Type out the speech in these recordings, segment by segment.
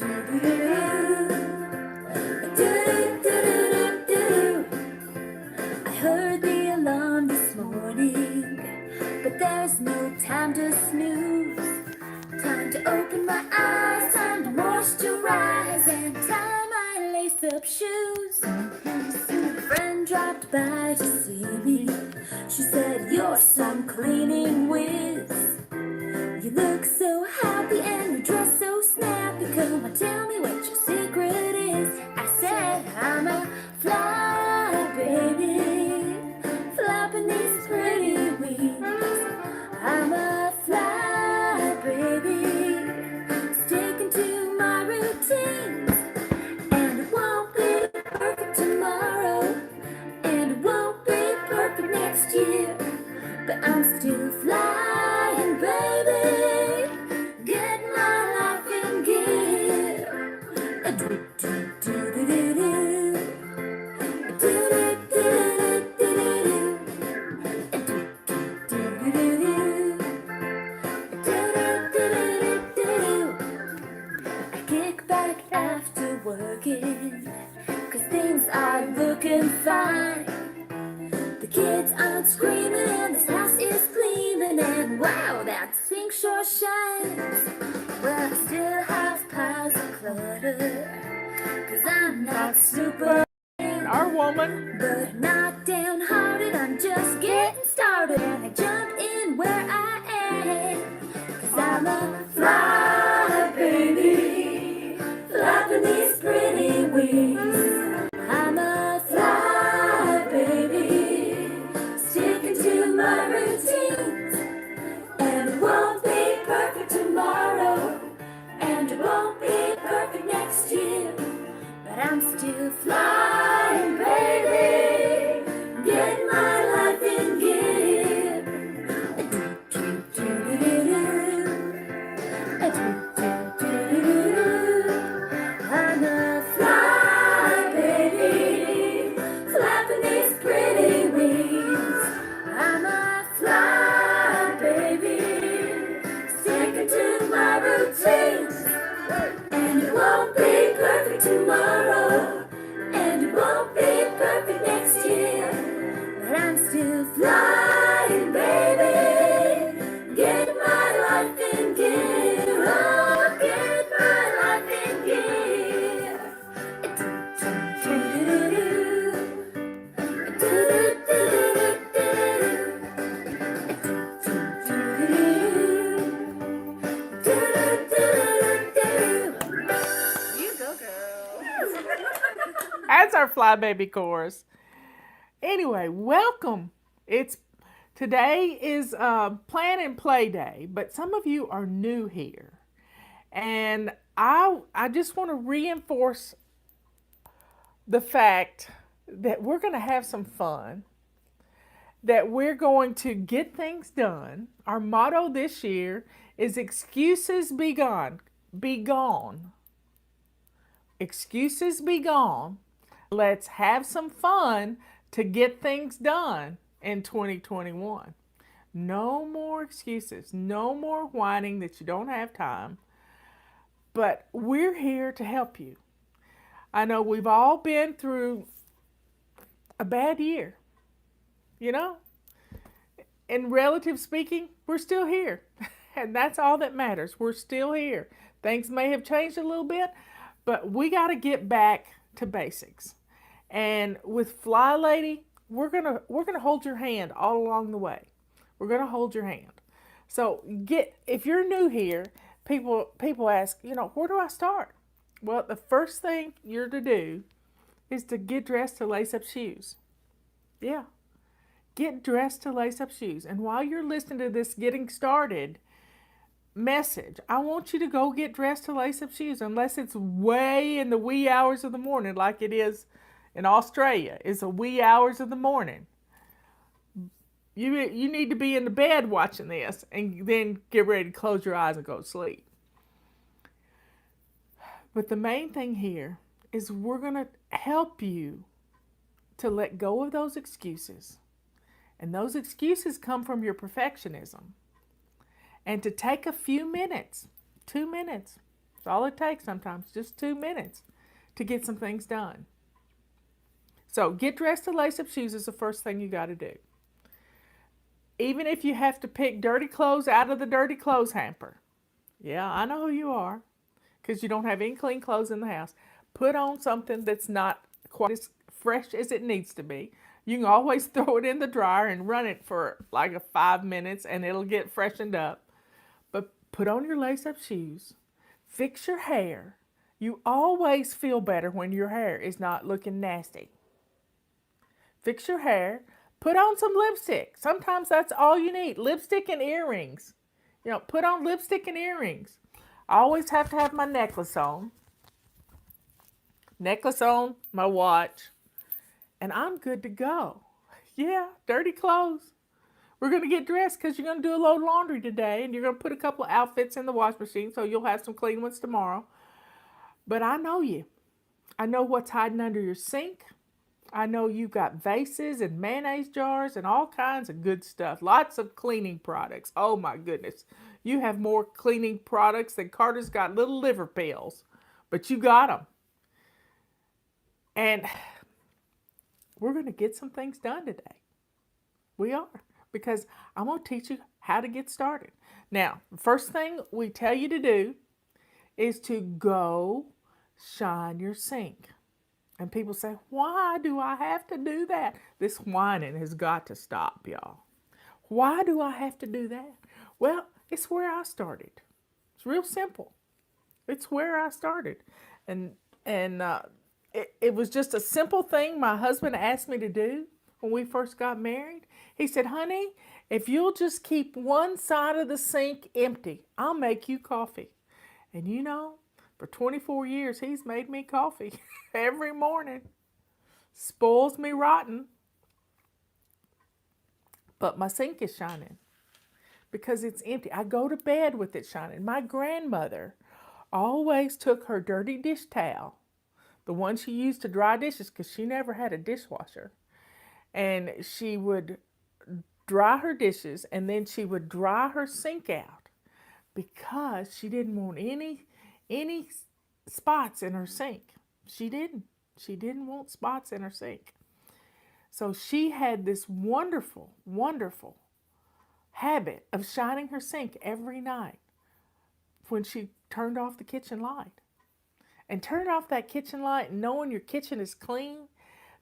I heard the alarm this morning, but there's no time to snooze. Time to open my eyes, time to moisturize, and tie my lace-up shoes. A friend dropped by to see me. She said, "You're some cleaning whiz. You look so happy and you dress so snappy. Come on, tell me what your secret is." I said, "I'm a fly baby, flapping these pretty wings. I'm a fly baby, sticking to my routines. And it won't be perfect tomorrow, and it won't be perfect next year, but I'm still flying, baby, get my life in gear." I kick back after working, 'cause things are looking fine. The kids aren't screaming and this house is gleaming, and wow, that sink sure shines. Well, I still have piles of clutter, 'cause I'm not super Our woman. but not downhearted. I'm just getting started, and I jump in where I am, 'cause I'm a fly baby, flapping these pretty wings. I'm a fly baby, sticking to my routines. And it won't be perfect tomorrow, and it won't be perfect next year, but I'm still flying, baby, get my life in gear. I'm a fly baby, flapping these pretty wings. I'm a fly baby, sticking to my routines. And it won't be perfect tomorrow, and it won't be perfect next year, but I'm still flying, baby, get my life in gear. Oh, get my life in gear. You go, girl. That's our Fly Baby chorus. Anyway, welcome. Today is Plan and Play Day, but some of you are new here. And I just want to reinforce the fact that we're going to have some fun, that we're going to get things done. Our motto this year is excuses be gone. Be gone. Excuses be gone. Let's have some fun to get things done in 2021. No more excuses. No more whining that you don't have time. But we're here to help you. I know we've all been through a bad year. You know? In relative speaking, we're still here. And that's all that matters. We're still here. Things may have changed a little bit, but we got to get back to basics. And with Fly Lady, we're gonna hold your hand all along the way. We're gonna hold your hand. So if you're new here, people ask, where do I start? Well, the first thing you're to do is to get dressed to lace up shoes. Yeah. Get dressed to lace up shoes. And while you're listening to this getting started message, I want you to go get dressed to lace up shoes, unless it's way in the wee hours of the morning like it is in Australia. It's the wee hours of the morning. You need to be in the bed watching this and then get ready to close your eyes and go to sleep. But the main thing here is we're going to help you to let go of those excuses. And those excuses come from your perfectionism. And to take a few minutes, 2 minutes, It's all it takes sometimes, just 2 minutes to get some things done. So get dressed to lace up shoes is the first thing you got to do. Even if you have to pick dirty clothes out of the dirty clothes hamper. Yeah, I know who you are, because you don't have any clean clothes in the house. Put on something that's not quite as fresh as it needs to be. You can always throw it in the dryer and run it for like 5 minutes and it'll get freshened up. But put on your lace up shoes. Fix your hair. You always feel better when your hair is not looking nasty. Fix your hair. Put on some lipstick. Sometimes that's all you need. Lipstick and earrings. Put on lipstick and earrings. I always have to have my necklace on. My watch. And I'm good to go. Yeah, dirty clothes. We're going to get dressed because you're going to do a load of laundry today. And you're going to put a couple of outfits in the wash machine so you'll have some clean ones tomorrow. But I know you. I know what's hiding under your sink. I know you've got vases and mayonnaise jars and all kinds of good stuff. Lots of cleaning products. Oh my goodness. You have more cleaning products than Carter's got little liver pills. But you got them. And we're going to get some things done today. We are. Because I'm going to teach you how to get started. Now, the first thing we tell you to do is to go shine your sink. And people say, why do I have to do that? This whining has got to stop, y'all. Why do I have to do that? Well, it's where I started. It's real simple. It's where I started. And it was just a simple thing my husband asked me to do when we first got married. He said, honey, if you'll just keep one side of the sink empty, I'll make you coffee. And for 24 years, he's made me coffee every morning. Spoils me rotten. But my sink is shining because it's empty. I go to bed with it shining. My grandmother always took her dirty dish towel, the one she used to dry dishes because she never had a dishwasher, and she would dry her dishes and then she would dry her sink out because she didn't want any spots in her sink. She didn't want spots in her sink. So she had this wonderful, wonderful habit of shining her sink every night when she turned off the kitchen light. And turning off that kitchen light and knowing your kitchen is clean,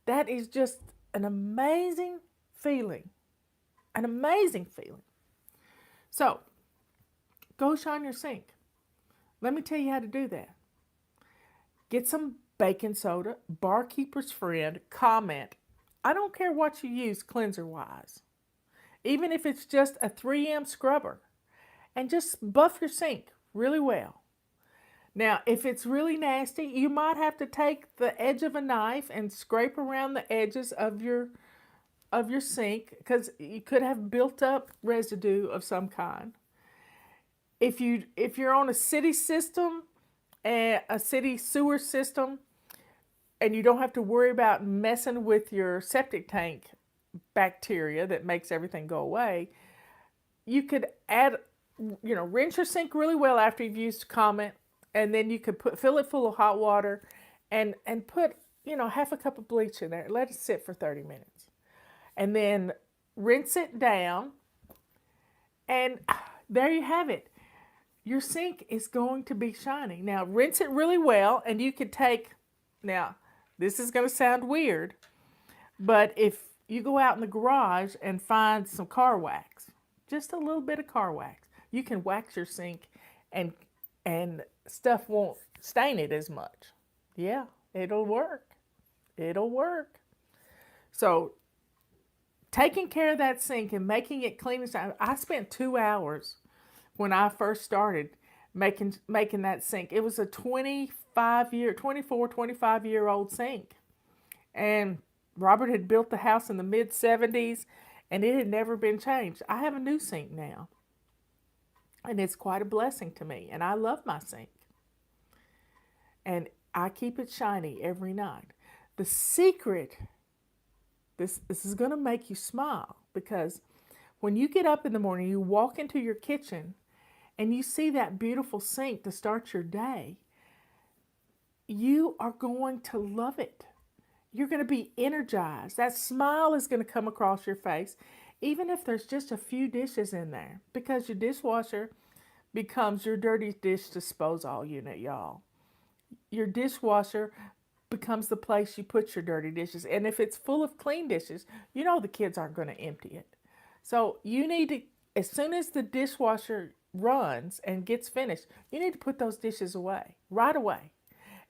that is just an amazing feeling. An amazing feeling. So, go shine your sink. Let me tell you how to do that. Get some baking soda, Barkeeper's Friend, comment. I don't care what you use cleanser-wise. Even if it's just a 3M scrubber. And just buff your sink really well. Now, if it's really nasty, you might have to take the edge of a knife and scrape around the edges of your sink because you could have built up residue of some kind. If you're on a city system, a city sewer system, and you don't have to worry about messing with your septic tank bacteria that makes everything go away, you could add, rinse your sink really well after you've used Comet, and then you could fill it full of hot water and put, half a cup of bleach in there. Let it sit for 30 minutes. And then rinse it down, and there you have it. Your sink is going to be shining. Now, rinse it really well, and you could now, this is going to sound weird, but if you go out in the garage and find some car wax, just a little bit of car wax, you can wax your sink and stuff won't stain it as much. Yeah, it'll work. It'll work. So, taking care of that sink and making it clean and shiny. I spent 2 hours when I first started making that sink. It was a 25-year-old sink. And Robert had built the house in the mid-70s and it had never been changed. I have a new sink now. And it's quite a blessing to me. And I love my sink. And I keep it shiny every night. The secret, this is going to make you smile, because when you get up in the morning, you walk into your kitchen and you see that beautiful sink to start your day, you are going to love it. You're going to be energized. That smile is going to come across your face, even if there's just a few dishes in there, because your dishwasher becomes your dirty dish disposal unit, y'all. Your dishwasher becomes the place you put your dirty dishes. And if it's full of clean dishes, you know the kids aren't going to empty it. So you need to, as soon as the dishwasher runs and gets finished, you need to put those dishes away right away.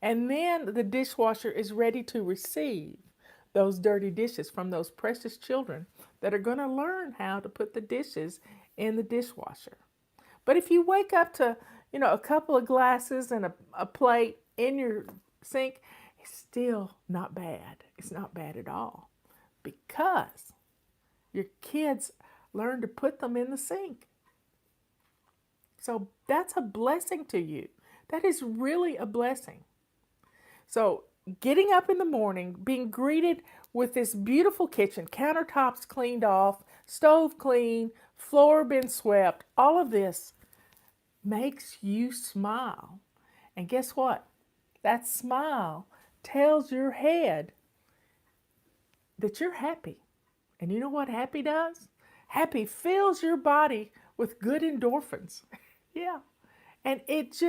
And then the dishwasher is ready to receive those dirty dishes from those precious children that are going to learn how to put the dishes in the dishwasher. But if you wake up to, a couple of glasses and a plate in your sink, it's still not bad. It's not bad at all, because your kids learn to put them in the sink. So that's a blessing to you. That is really a blessing. So getting up in the morning, being greeted with this beautiful kitchen, countertops cleaned off, stove clean, floor been swept, all of this makes you smile. And guess what? That smile tells your head that you're happy. And you know what happy does? Happy fills your body with good endorphins. Yeah. And it's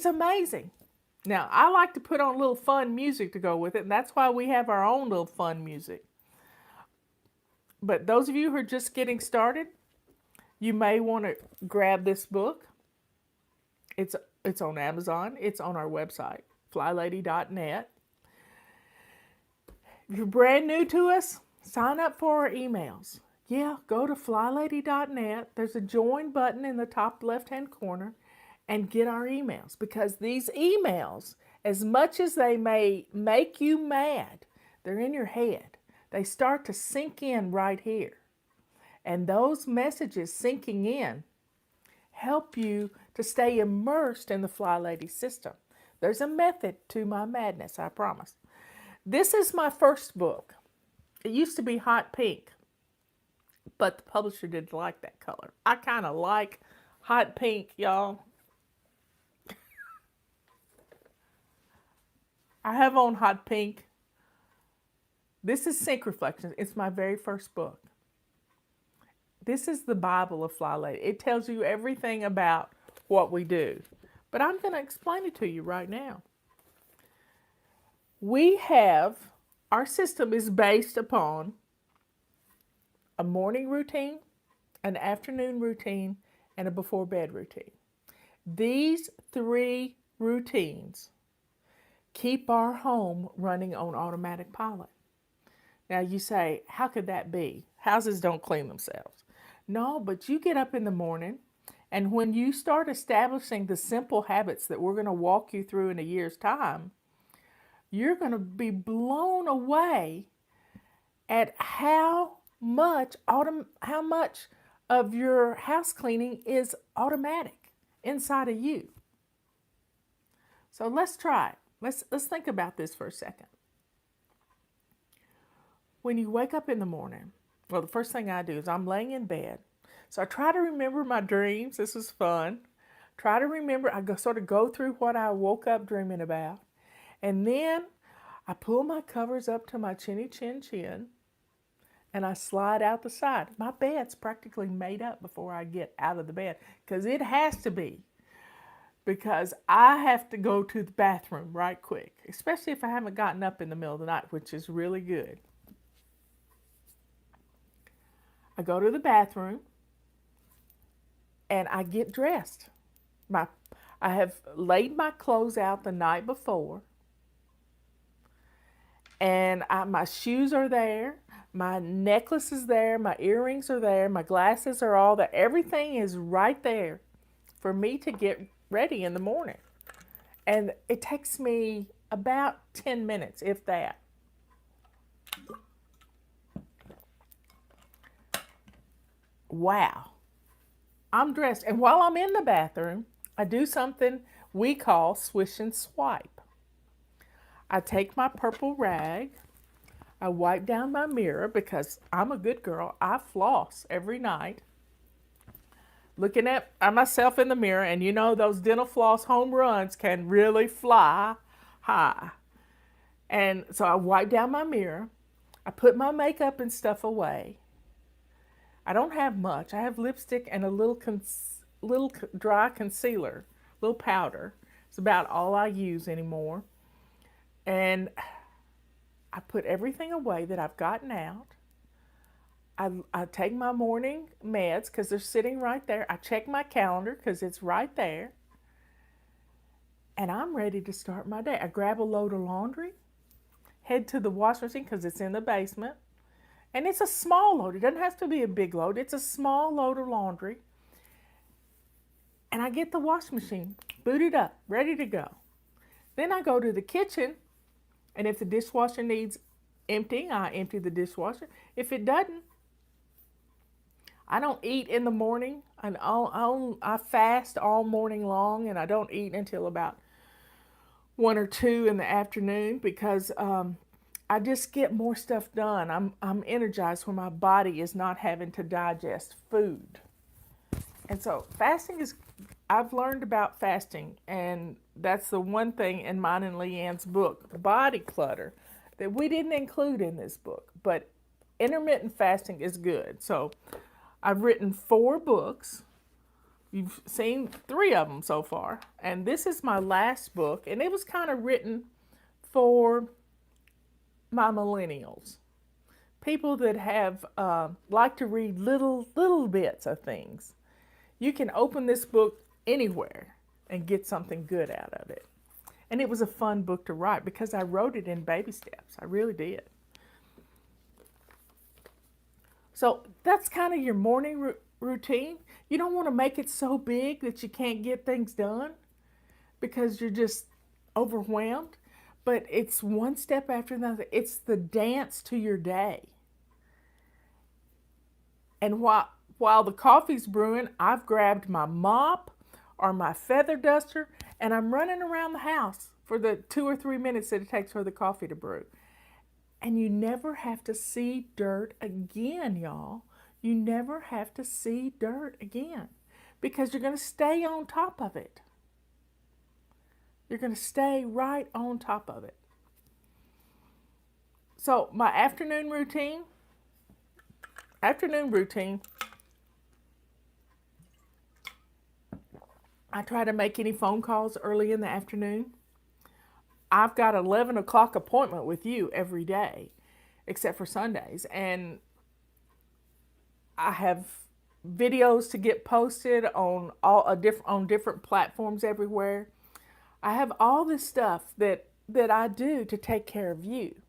amazing. Now, I like to put on a little fun music to go with it, and that's why we have our own little fun music. But those of you who are just getting started, you may want to grab this book. It's on Amazon. It's on our website, flylady.net. If you're brand new to us, sign up for our emails. Yeah, go to flylady.net. There's a join button in the top left-hand corner, and get our emails, because these emails, as much as they may make you mad, they're in your head. They start to sink in right here. And those messages sinking in help you to stay immersed in the Fly Lady system. There's a method to my madness, I promise. This is my first book. It used to be hot pink, but the publisher didn't like that color. I kind of like hot pink, y'all. I have on hot pink. This is Sink Reflections. It's my very first book. This is the Bible of Fly Lady. It tells you everything about what we do. But I'm going to explain it to you right now. Our system is based upon a morning routine, an afternoon routine, and a before bed routine. These 3 routines keep our home running on automatic pilot. Now you say, how could that be? Houses don't clean themselves. No, but you get up in the morning, and when you start establishing the simple habits that we're going to walk you through in a year's time, you're going to be blown away at how much of your house cleaning is automatic inside of you. So let's try it. Let's think about this for a second. When you wake up in the morning, well, the first thing I do is I'm laying in bed. So I try to remember my dreams. This is fun. Try to remember, sort of go through what I woke up dreaming about. And then I pull my covers up to my chinny chin chin, and I slide out the side. My bed's practically made up before I get out of the bed, because it has to be. Because I have to go to the bathroom right quick, especially if I haven't gotten up in the middle of the night, which is really good. I go to the bathroom and I get dressed. I have laid my clothes out the night before, and my shoes are there, my necklace is there, my earrings are there, my glasses are all there. Everything is right there for me to get ready in the morning. And it takes me about 10 minutes, if that. Wow. I'm dressed. And while I'm in the bathroom, I do something we call swish and swipe. I take my purple rag. I wipe down my mirror, because I'm a good girl. I floss every night. looking at myself in the mirror, and you know those dental floss home runs can really fly high. And so I wipe down my mirror. I put my makeup and stuff away. I don't have much. I have lipstick and a little dry concealer, little powder. It's about all I use anymore. And I put everything away that I've gotten out. I take my morning meds because they're sitting right there. I check my calendar because it's right there. And I'm ready to start my day. I grab a load of laundry, head to the washing machine because it's in the basement. And it's a small load. It doesn't have to be a big load. It's a small load of laundry. And I get the washing machine booted up, ready to go. Then I go to the kitchen, and if the dishwasher needs emptying, I empty the dishwasher. If it doesn't, I don't eat in the morning. I fast all morning long, and I don't eat until about 1 or 2 in the afternoon because I just get more stuff done. I'm energized when my body is not having to digest food. And so fasting I've learned about fasting, and that's the one thing in mine and Leanne's book, Body Clutter, that we didn't include in this book. But intermittent fasting is good. So I've written 4 books. You've seen 3 of them so far. And this is my last book, and it was kind of written for my millennials. People that have like to read little bits of things. You can open this book anywhere and get something good out of it. And it was a fun book to write because I wrote it in baby steps. I really did. So that's kind of your morning routine. You don't want to make it so big that you can't get things done because you're just overwhelmed. But it's one step after another. It's the dance to your day. And while the coffee's brewing, I've grabbed my mop or my feather duster, and I'm running around the house for the 2 or 3 minutes that it takes for the coffee to brew. And you never have to see dirt again, y'all. You never have to see dirt again because you're going to stay on top of it. You're going to stay right on top of it. So my afternoon routine, I try to make any phone calls early in the afternoon. I've got an 11 o'clock appointment with you every day, except for Sundays. And I have videos to get posted on on different platforms everywhere. I have all this stuff that I do to take care of you,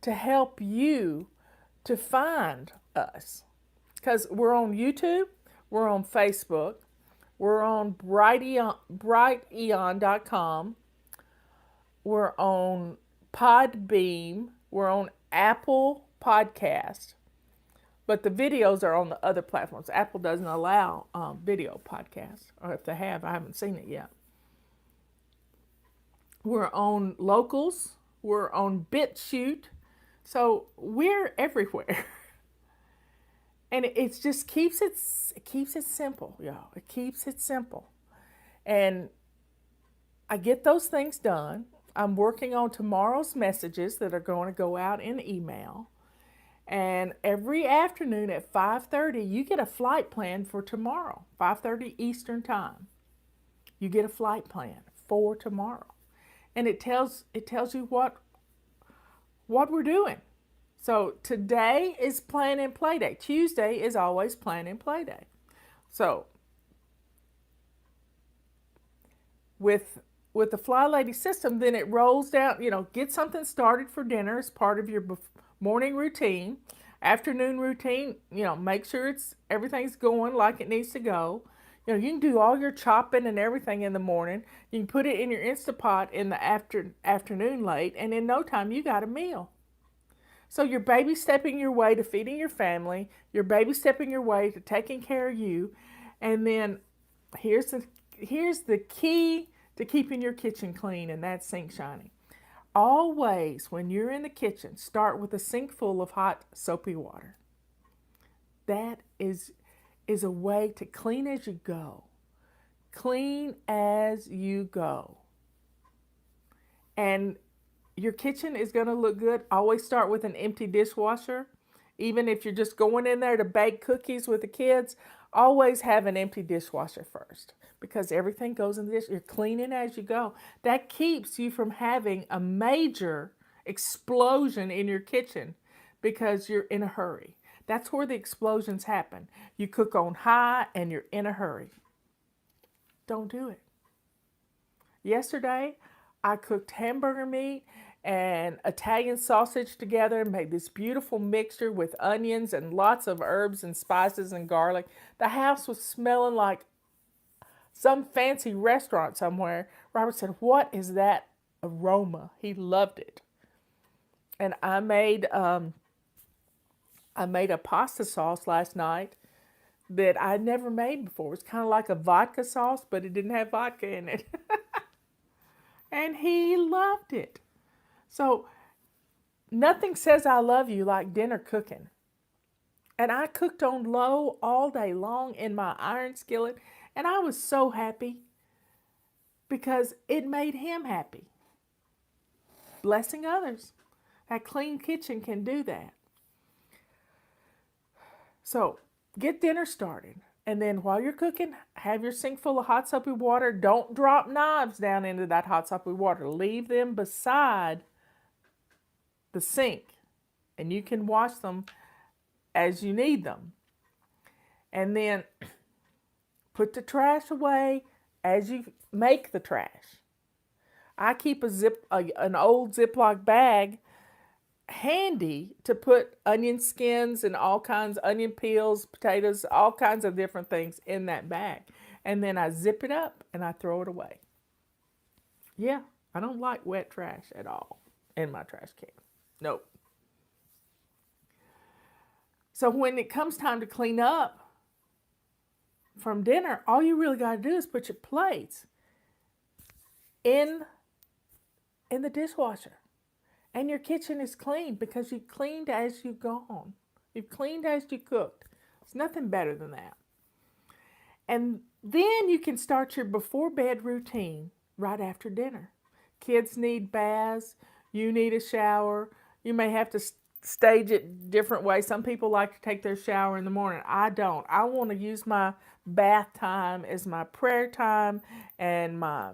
to help you to find us. Because we're on YouTube, we're on Facebook, we're on brighteon.com, we're on Podbeam, we're on Apple Podcast, but the videos are on the other platforms. Apple doesn't allow video podcasts, or if they have, I haven't seen it yet. We're on Locals, we're on BitChute, so we're everywhere. And it just keeps it simple, y'all. It keeps it simple. And I get those things done. I'm working on tomorrow's messages that are going to go out in email. And every afternoon at 5:30, you get a flight plan for tomorrow, 5:30 Eastern Time. You get a flight plan for tomorrow. And it tells you what we're doing. So today is plan and play day. Tuesday is always plan and play day. So with the Fly Lady system, then it rolls down, get something started for dinner as part of your morning routine. Afternoon routine, make sure everything's going like it needs to go. You can do all your chopping and everything in the morning. You can put it in your Instapot in the afternoon late, and in no time you got a meal. So you're baby stepping your way to feeding your family. You're baby stepping your way to taking care of you. And then here's the key to keeping your kitchen clean and that sink shining. Always, when you're in the kitchen, start with a sink full of hot, soapy water. That is, is a way to clean as you go. Clean as you go. And your kitchen is going to look good. Always start with an empty dishwasher. Even if you're just going in there to bake cookies with the kids, always have an empty dishwasher first because everything goes in the dish. You're cleaning as you go. That keeps you from having a major explosion in your kitchen because you're in a hurry. That's where the explosions happen. You cook on high and you're in a hurry. Don't do it. Yesterday, I cooked hamburger meat and Italian sausage together and made this beautiful mixture with onions and lots of herbs and spices and garlic. The house was smelling like some fancy restaurant somewhere. Robert said, "What is that aroma?" He loved it. And I made a pasta sauce last night that I'd never made before. It's kind of like a vodka sauce, but it didn't have vodka in it. And he loved it. So nothing says I love you like dinner cooking. And I cooked on low all day long in my iron skillet. And I was so happy because it made him happy. Blessing others. That clean kitchen can do that. So get dinner started. And then while you're cooking, have your sink full of hot soapy water. Don't drop knives down into that hot soapy water. Leave them beside the sink. And you can wash them as you need them. And then put the trash away as you make the trash. I keep an old Ziploc bag handy to put onion skins and all kinds, onion peels, potatoes, all kinds of different things in that bag. And then I zip it up and I throw it away. Yeah, I don't like wet trash at all in my trash can. Nope. So when it comes time to clean up from dinner, all you really got to do is put your plates in the dishwasher. And your kitchen is clean because you cleaned as you've gone. You've cleaned as you cooked. There's nothing better than that. And then you can start your before bed routine right after dinner. Kids need baths. You need a shower. You may have to stage it different ways. Some people like to take their shower in the morning. I don't. I want to use my bath time as my prayer time and my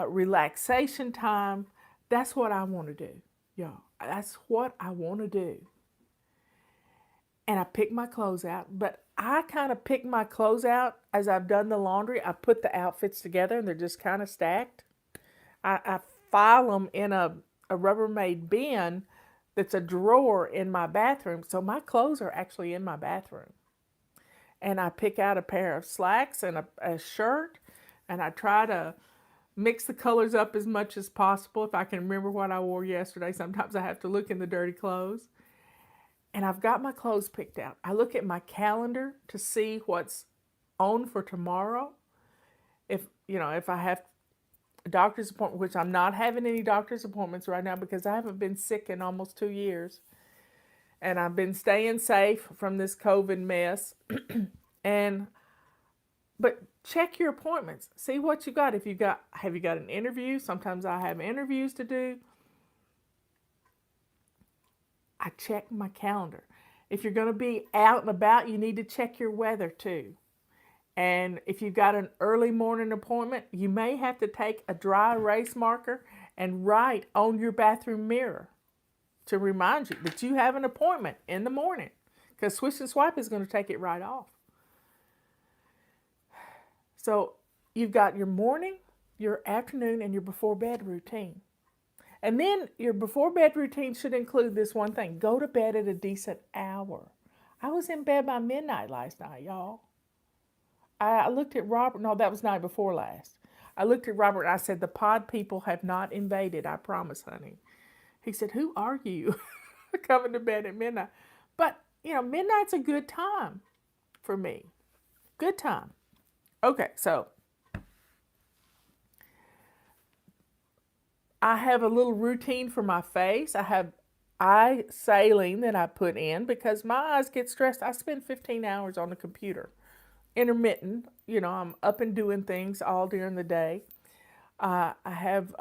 relaxation time. That's what I want to do, y'all. That's what I want to do. And I pick my clothes out, but I kind of pick my clothes out as I've done the laundry. I put the outfits together and they're just kind of stacked. I file them in a Rubbermaid bin that's a drawer in my bathroom. So my clothes are actually in my bathroom. And I pick out a pair of slacks and a shirt, and I try to mix the colors up as much as possible. If I can remember what I wore yesterday, sometimes I have to look in the dirty clothes. And I've got my clothes picked out. I look at my calendar to see what's on for tomorrow. If I have a doctor's appointment, which I'm not having any doctor's appointments right now because I haven't been sick in almost 2 years. And I've been staying safe from this COVID mess. But check your appointments. See what you got. Have you got an interview? Sometimes I have interviews to do. I check my calendar. If you're going to be out and about, you need to check your weather too. And if you've got an early morning appointment, you may have to take a dry erase marker and write on your bathroom mirror to remind you that you have an appointment in the morning, because Swish and Swipe is going to take it right off. So you've got your morning, your afternoon, and your before bed routine. And then your before bed routine should include this one thing: go to bed at a decent hour. I was in bed by midnight last night, y'all. I looked at Robert. No, that was night before last. I looked at Robert and I said, "The pod people have not invaded, I promise, honey." He said, "Who are you coming to bed at midnight?" But, midnight's a good time for me. Good time. Okay, so I have a little routine for my face. I have eye saline that I put in because my eyes get stressed. I spend 15 hours on the computer. intermittent. You know, I'm up and doing things all during the day. I have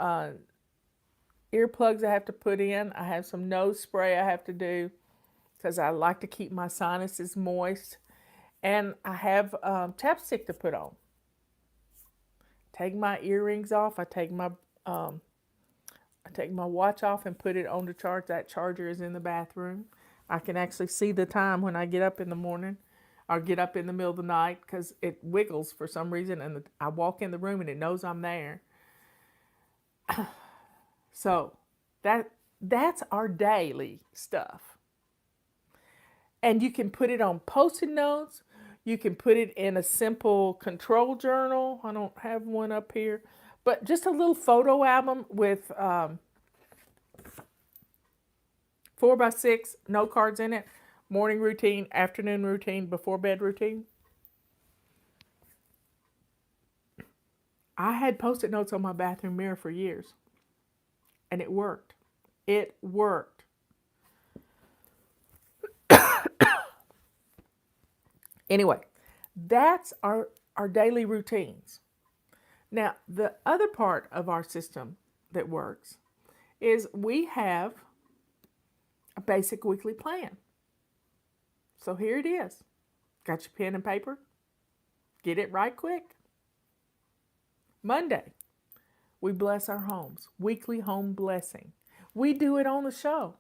earplugs I have to put in. I have some nose spray I have to do because I like to keep my sinuses moist. And I have chapstick to put on. Take my earrings off. I take my watch off and put it on the charge. That charger is in the bathroom. I can actually see the time when I get up in the morning or get up in the middle of the night because it wiggles for some reason, and I walk in the room and it knows I'm there. So that's our daily stuff. And you can put it on Post-it notes. You can put it in a simple control journal. I don't have one up here, but just a little photo album with 4x6, no cards in it. Morning routine, afternoon routine, before bed routine. I had Post-it notes on my bathroom mirror for years, and it worked. It worked. Anyway, that's our daily routines. Now, the other part of our system that works is we have a basic weekly plan. So here it is. Got your pen and paper? Get it right quick. Monday, we bless our homes. Weekly home blessing. We do it on the show.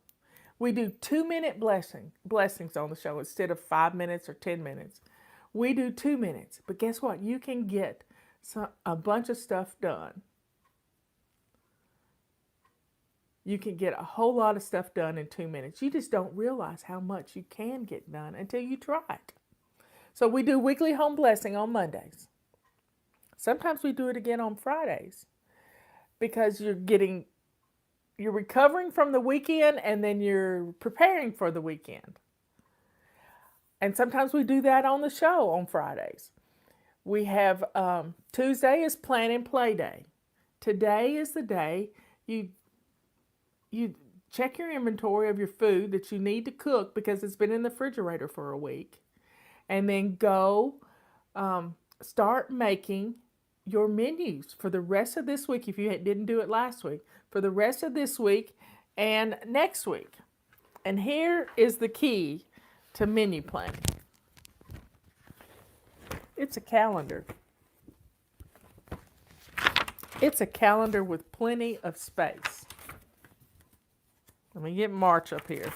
We do 2-minute blessings on the show instead of 5 minutes or 10 minutes. We do 2 minutes. But guess what? You can get a bunch of stuff done. You can get a whole lot of stuff done in 2 minutes. You just don't realize how much you can get done until you try it. So we do weekly home blessing on Mondays. Sometimes we do it again on Fridays because you're recovering from the weekend and then you're preparing for the weekend. And sometimes we do that on the show on Fridays. We have Tuesday is plan and play day. Today is the day you check your inventory of your food that you need to cook because it's been in the refrigerator for a week. And then go start making your menus for the rest of this week if you didn't do it last week. For the rest of this week and next week. And here is the key to menu planning. It's a calendar. It's a calendar with plenty of space. Let me get March up here.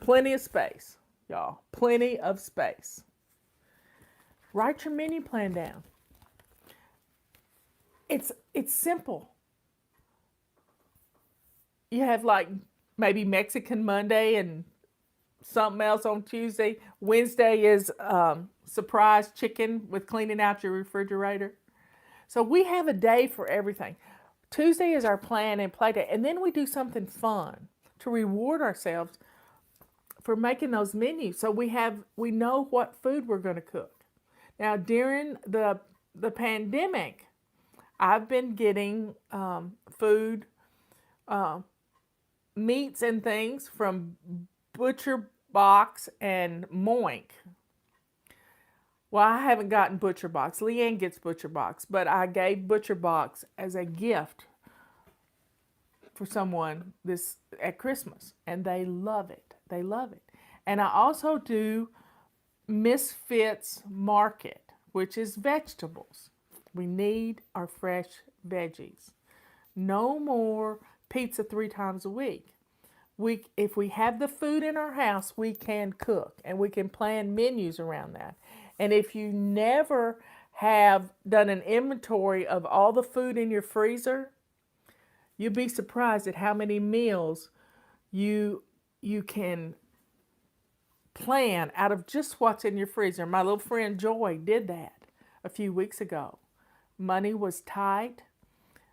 Plenty of space, y'all. Plenty of space. Write your menu plan down. It's simple. You have like maybe Mexican Monday and something else on Tuesday. Wednesday is surprise chicken with cleaning out your refrigerator. So we have a day for everything. Tuesday is our plan and play day. And then we do something fun to reward ourselves for making those menus. So we know what food we're going to cook. Now during the pandemic, I've been getting food, meats and things from Butcher Box and Moink. Well, I haven't gotten Butcher Box. Leanne gets Butcher Box, but I gave Butcher Box as a gift for someone at Christmas, and they love it. They love it. And I also do Misfits Market, which is vegetables. We need our fresh veggies. No more pizza 3 times a week. If we have the food in our house, we can cook and we can plan menus around that. And if you never have done an inventory of all the food in your freezer, you'd be surprised at how many meals you can plan out of just what's in your freezer. My little friend Joy did that a few weeks ago. Money was tight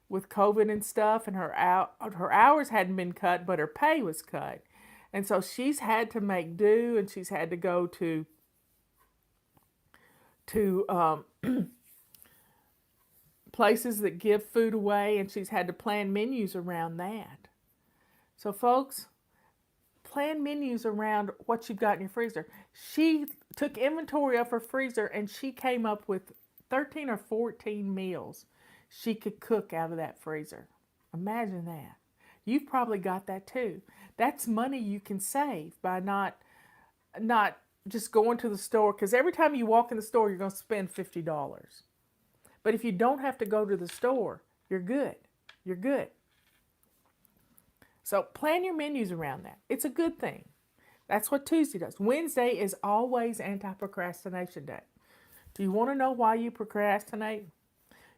with COVID and stuff, and her hours hadn't been cut, but her pay was cut. And so she's had to make do, and she's had to go to places that give food away, and she's had to plan menus around that. So folks, plan menus around what you've got in your freezer. She took inventory of her freezer, and she came up with 13 or 14 meals she could cook out of that freezer. Imagine that. You've probably got that too. That's money you can save by not just going to the store, because every time you walk in the store, you're going to spend $50. But if you don't have to go to the store, you're good. You're good. So plan your menus around that. It's a good thing. That's what Tuesday does. Wednesday is always anti-procrastination day. Do you want to know why you procrastinate?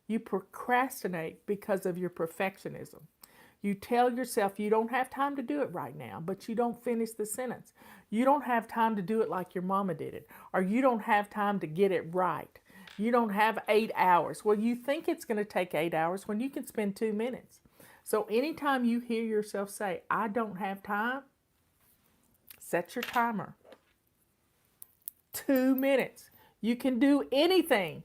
You procrastinate because of your perfectionism. You tell yourself you don't have time to do it right now, but you don't finish the sentence. You don't have time to do it like your mama did it, or you don't have time to get it right. You don't have 8 hours. Well, you think it's going to take 8 hours when you can spend 2 minutes. So anytime you hear yourself say, I don't have time, set your timer. 2 minutes. You can do anything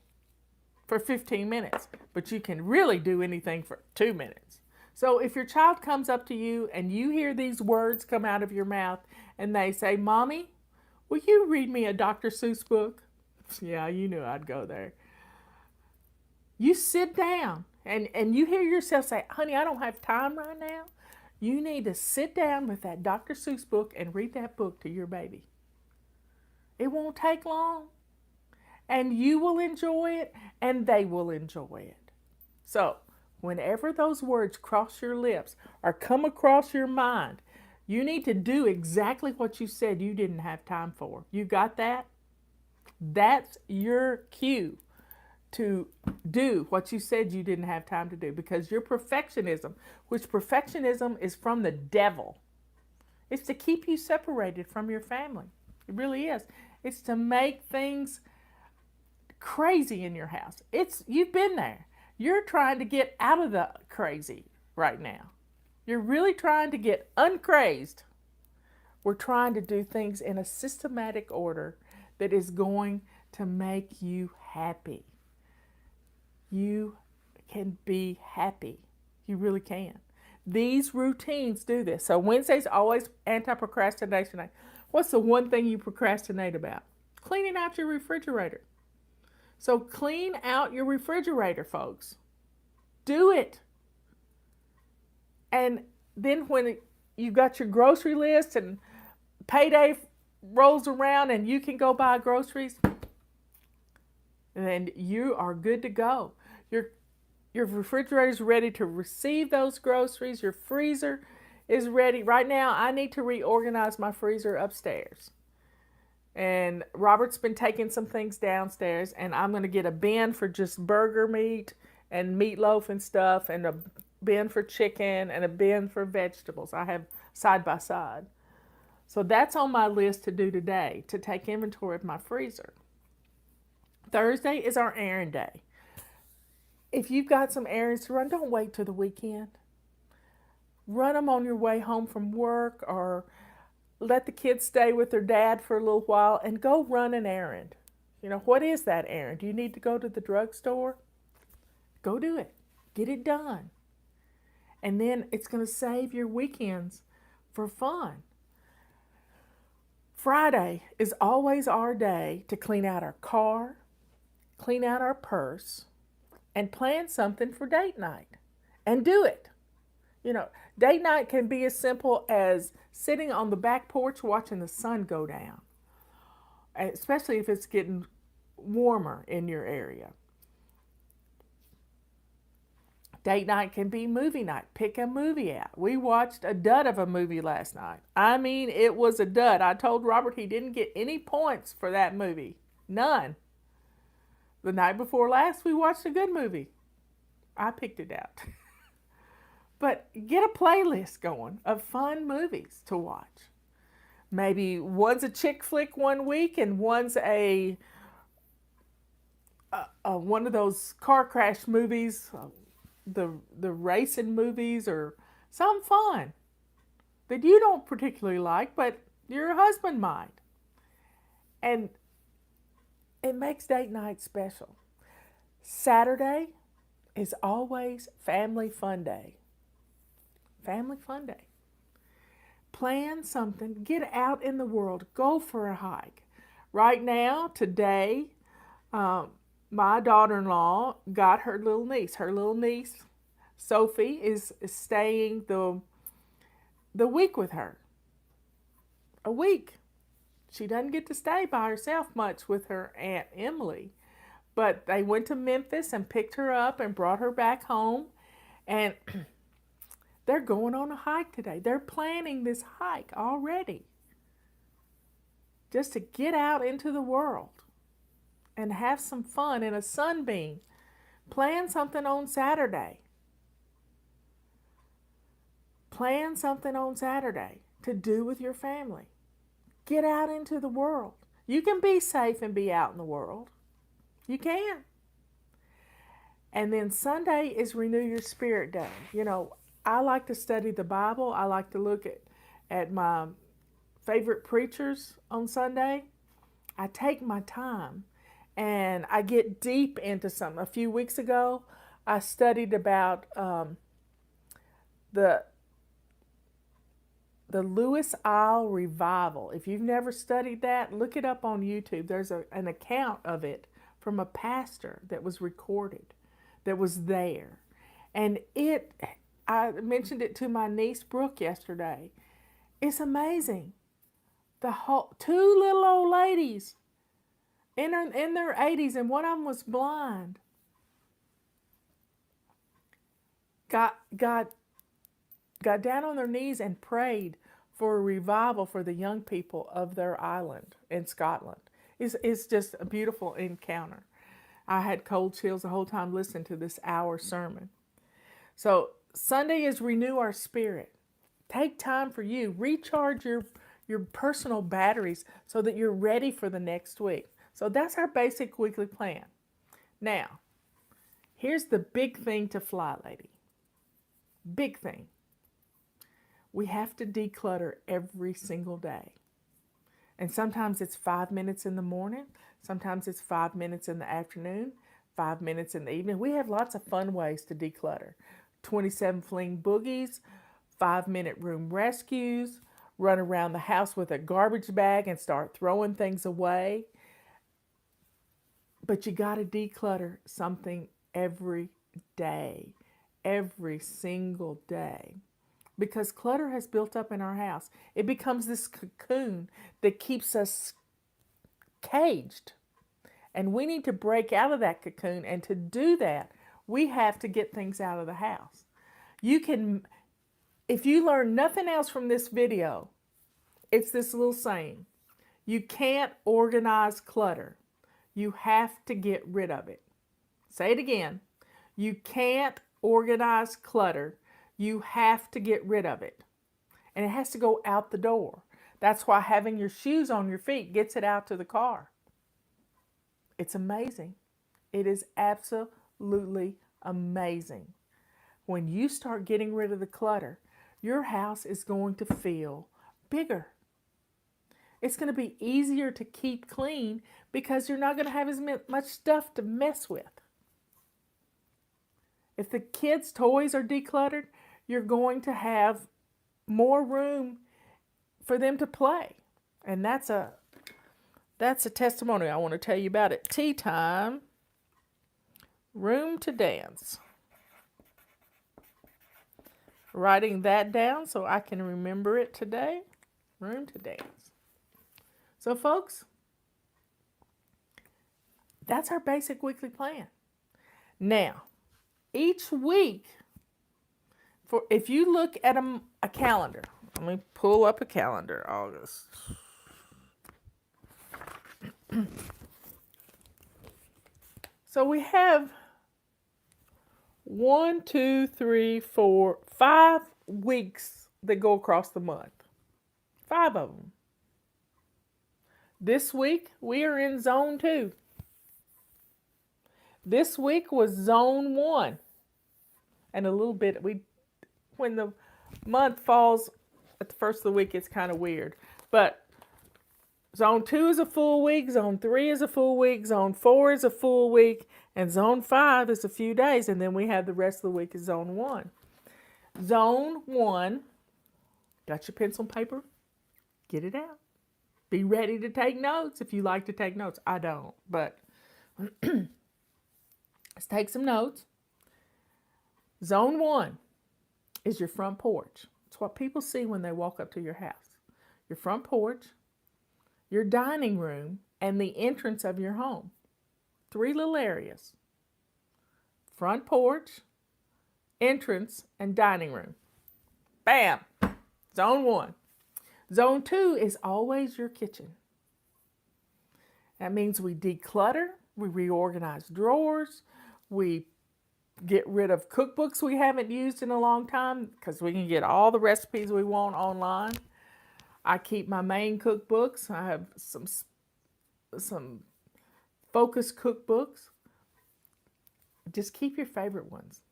for 15 minutes, but you can really do anything for 2 minutes. So if your child comes up to you and you hear these words come out of your mouth and they say, Mommy, will you read me a Dr. Seuss book? Yeah, you knew I'd go there. You sit down and you hear yourself say, honey, I don't have time right now. You need to sit down with that Dr. Seuss book and read that book to your baby. It won't take long. And you will enjoy it, and they will enjoy it. So, whenever those words cross your lips or come across your mind, you need to do exactly what you said you didn't have time for. You got that? That's your cue to do what you said you didn't have time to do, because your perfectionism, which perfectionism is from the devil, it's to keep you separated from your family. It really is. It's to make things crazy in your house. You've been there. You're trying to get out of the crazy right now. You're really trying to get uncrazed. We're trying to do things in a systematic order that is going to make you happy. You can be happy. You really can. These routines do this. So Wednesday's always anti-procrastination night. What's the one thing you procrastinate about? Cleaning out your refrigerator. So clean out your refrigerator, folks. Do it. And then when you got your grocery list and payday rolls around and you can go buy groceries, then you are good to go. Your refrigerator is ready to receive those groceries. Your freezer is ready. Right now, I need to reorganize my freezer upstairs. And Robert's been taking some things downstairs, and I'm going to get a bin for just burger meat and meatloaf and stuff, and a bin for chicken and a bin for vegetables. I have side by side. So that's on my list to do today, to take inventory of my freezer. Thursday is our errand day. If you've got some errands to run, don't wait till the weekend. Run them on your way home from work, or let the kids stay with their dad for a little while and go run an errand. You know, what is that errand? Do you need to go to the drugstore? Go do it. Get it done. And then it's going to save your weekends for fun. Friday is always our day to clean out our car, clean out our purse, and plan something for date night. And do it. You know, date night can be as simple as sitting on the back porch watching the sun go down, especially if it's getting warmer in your area. Date night can be movie night. Pick a movie out. We watched a dud of a movie last night. I mean, it was a dud. I told Robert he didn't get any points for that movie. None. The night before last, we watched a good movie. I picked it out. But get a playlist going of fun movies to watch. Maybe one's a chick flick one week and one's a one of those car crash movies, the racing movies, or some fun that you don't particularly like, but your husband might. And it makes date night special. Saturday is always family fun day. Family fun day. Plan something. Get out in the world. Go for a hike. Right now, today, my daughter-in-law got her little niece. Her little niece, Sophie, is staying the week with her. A week. She doesn't get to stay by herself much with her Aunt Emily. But they went to Memphis and picked her up and brought her back home. And they're going on a hike today. They're planning this hike already. Just to get out into the world and have some fun in a sunbeam. Plan something on Saturday. Plan something on Saturday to do with your family. Get out into the world. You can be safe and be out in the world. You can. And then Sunday is Renew Your Spirit Day. You know, I like to study the Bible. I like to look at my favorite preachers on Sunday. I take my time and I get deep into something. A few weeks ago, I studied about the Lewis Isle Revival. If you've never studied that, look it up on YouTube. There's an account of it from a pastor that was recorded, that was there. And I mentioned it to my niece Brooke yesterday. It's amazing. Two little old ladies in their 80s, and one of them was blind, got down on their knees and prayed for a revival for the young people of their island in Scotland. It's just a beautiful encounter. I had cold chills the whole time listening to this hour sermon. So Sunday is Renew Our Spirit. Take time for you. Recharge your personal batteries so that you're ready for the next week. So that's our basic weekly plan. Now, here's the big thing to fly, lady. Big thing. We have to declutter every single day. And sometimes it's 5 minutes in the morning. Sometimes it's 5 minutes in the afternoon, 5 minutes in the evening. We have lots of fun ways to declutter. 27 fling boogies, 5-minute room rescues, run around the house with a garbage bag and start throwing things away. But you got to declutter something every day, every single day. Because clutter has built up in our house. It becomes this cocoon that keeps us caged. And we need to break out of that cocoon. And to do that, we have to get things out of the house. If you learn nothing else from this video, it's this little saying. You can't organize clutter. You have to get rid of it. Say it again. You can't organize clutter. You have to get rid of it. And it has to go out the door. That's why having your shoes on your feet gets it out to the car. It's amazing. It is absolutely amazing. When you start getting rid of the clutter, your house is going to feel bigger. It's going to be easier to keep clean because you're not going to have as much stuff to mess with. If the kids' toys are decluttered, you're going to have more room for them to play. And that's a testimony I want to tell you about at tea time. Room to dance. Writing that down so I can remember it today. Room to dance. So folks, that's our basic weekly plan. Now, each week, if you look at a calendar, let me pull up a calendar, August. So we have 5 weeks that go across the month. 5 of them. This week, we are in zone 2. This week was zone 1. And a little bit, when the month falls at the first of the week, it's kind of weird. But zone 2 is a full week, zone 3 is a full week, zone 4 is a full week, and zone 5 is a few days, and then we have the rest of the week is zone 1. Zone 1, got your pencil and paper? Get it out. Be ready to take notes if you like to take notes. I don't, but let's take some notes. Zone 1 is your front porch. It's what people see when they walk up to your house. Your front porch, your dining room, and the entrance of your home. 3 little areas. Front porch, entrance, and dining room. Bam! Zone 1. Zone 2 is always your kitchen. That means we declutter, we reorganize drawers, we get rid of cookbooks we haven't used in a long time because we can get all the recipes we want online. I keep my main cookbooks. I have some focus cookbooks. Just keep your favorite ones.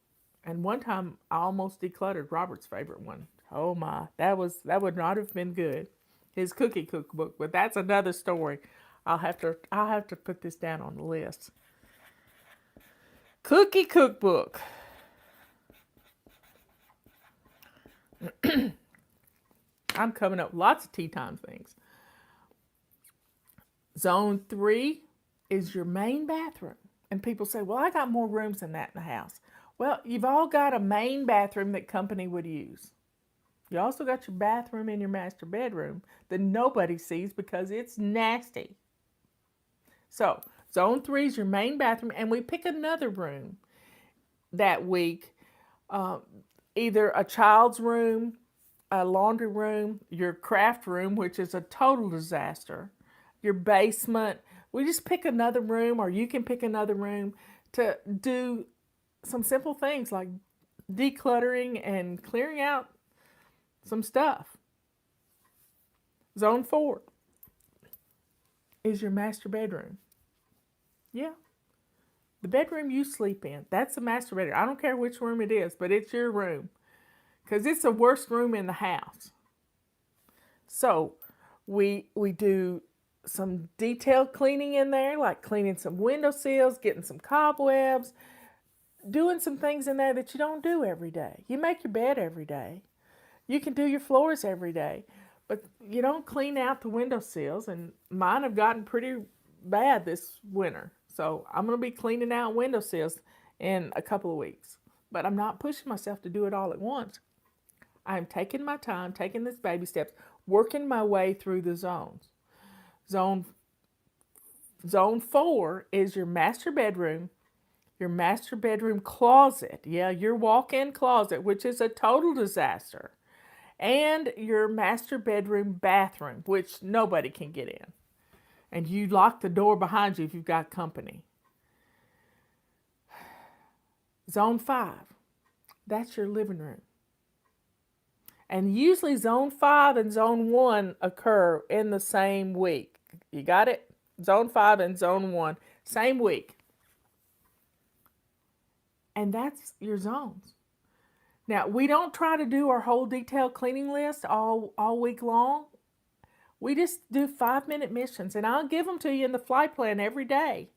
And one time I almost decluttered Robert's favorite one. Oh my, that would not have been good. His cookie cookbook, but that's another story. I'll have to put this down on the list. Cookie cookbook. I'm coming up with lots of tea time things. Zone 3 is your main bathroom. And people say, well, I got more rooms than that in the house. Well, you've all got a main bathroom that company would use. You also got your bathroom in your master bedroom that nobody sees because it's nasty. So, Zone 3 is your main bathroom, and we pick another room that week, either a child's room, a laundry room, your craft room, which is a total disaster, your basement. We just pick another room, or you can pick another room to do some simple things like decluttering and clearing out some stuff. Zone 4 is your master bedroom. Yeah. The bedroom you sleep in. That's the master bedroom. I don't care which room it is, but it's your room. Because it's the worst room in the house. So we do some detailed cleaning in there, like cleaning some window sills, getting some cobwebs, doing some things in there that you don't do every day. You make your bed every day. You can do your floors every day, but you don't clean out the window sills, and mine have gotten pretty bad this winter. So I'm going to be cleaning out window sills in a couple of weeks, but I'm not pushing myself to do it all at once. I'm taking my time, taking these baby steps, working my way through the zones. Zone 4 is your master bedroom closet. Yeah, your walk-in closet, which is a total disaster. And your master bedroom bathroom, which nobody can get in. And you lock the door behind you if you've got company. Zone 5, that's your living room. And usually Zone 5 and Zone 1 occur in the same week. You got it? Zone 5 and Zone 1, same week. And that's your zones. Now, we don't try to do our whole detailed cleaning list all week long. We just do 5-minute missions, and I'll give them to you in the flight plan every day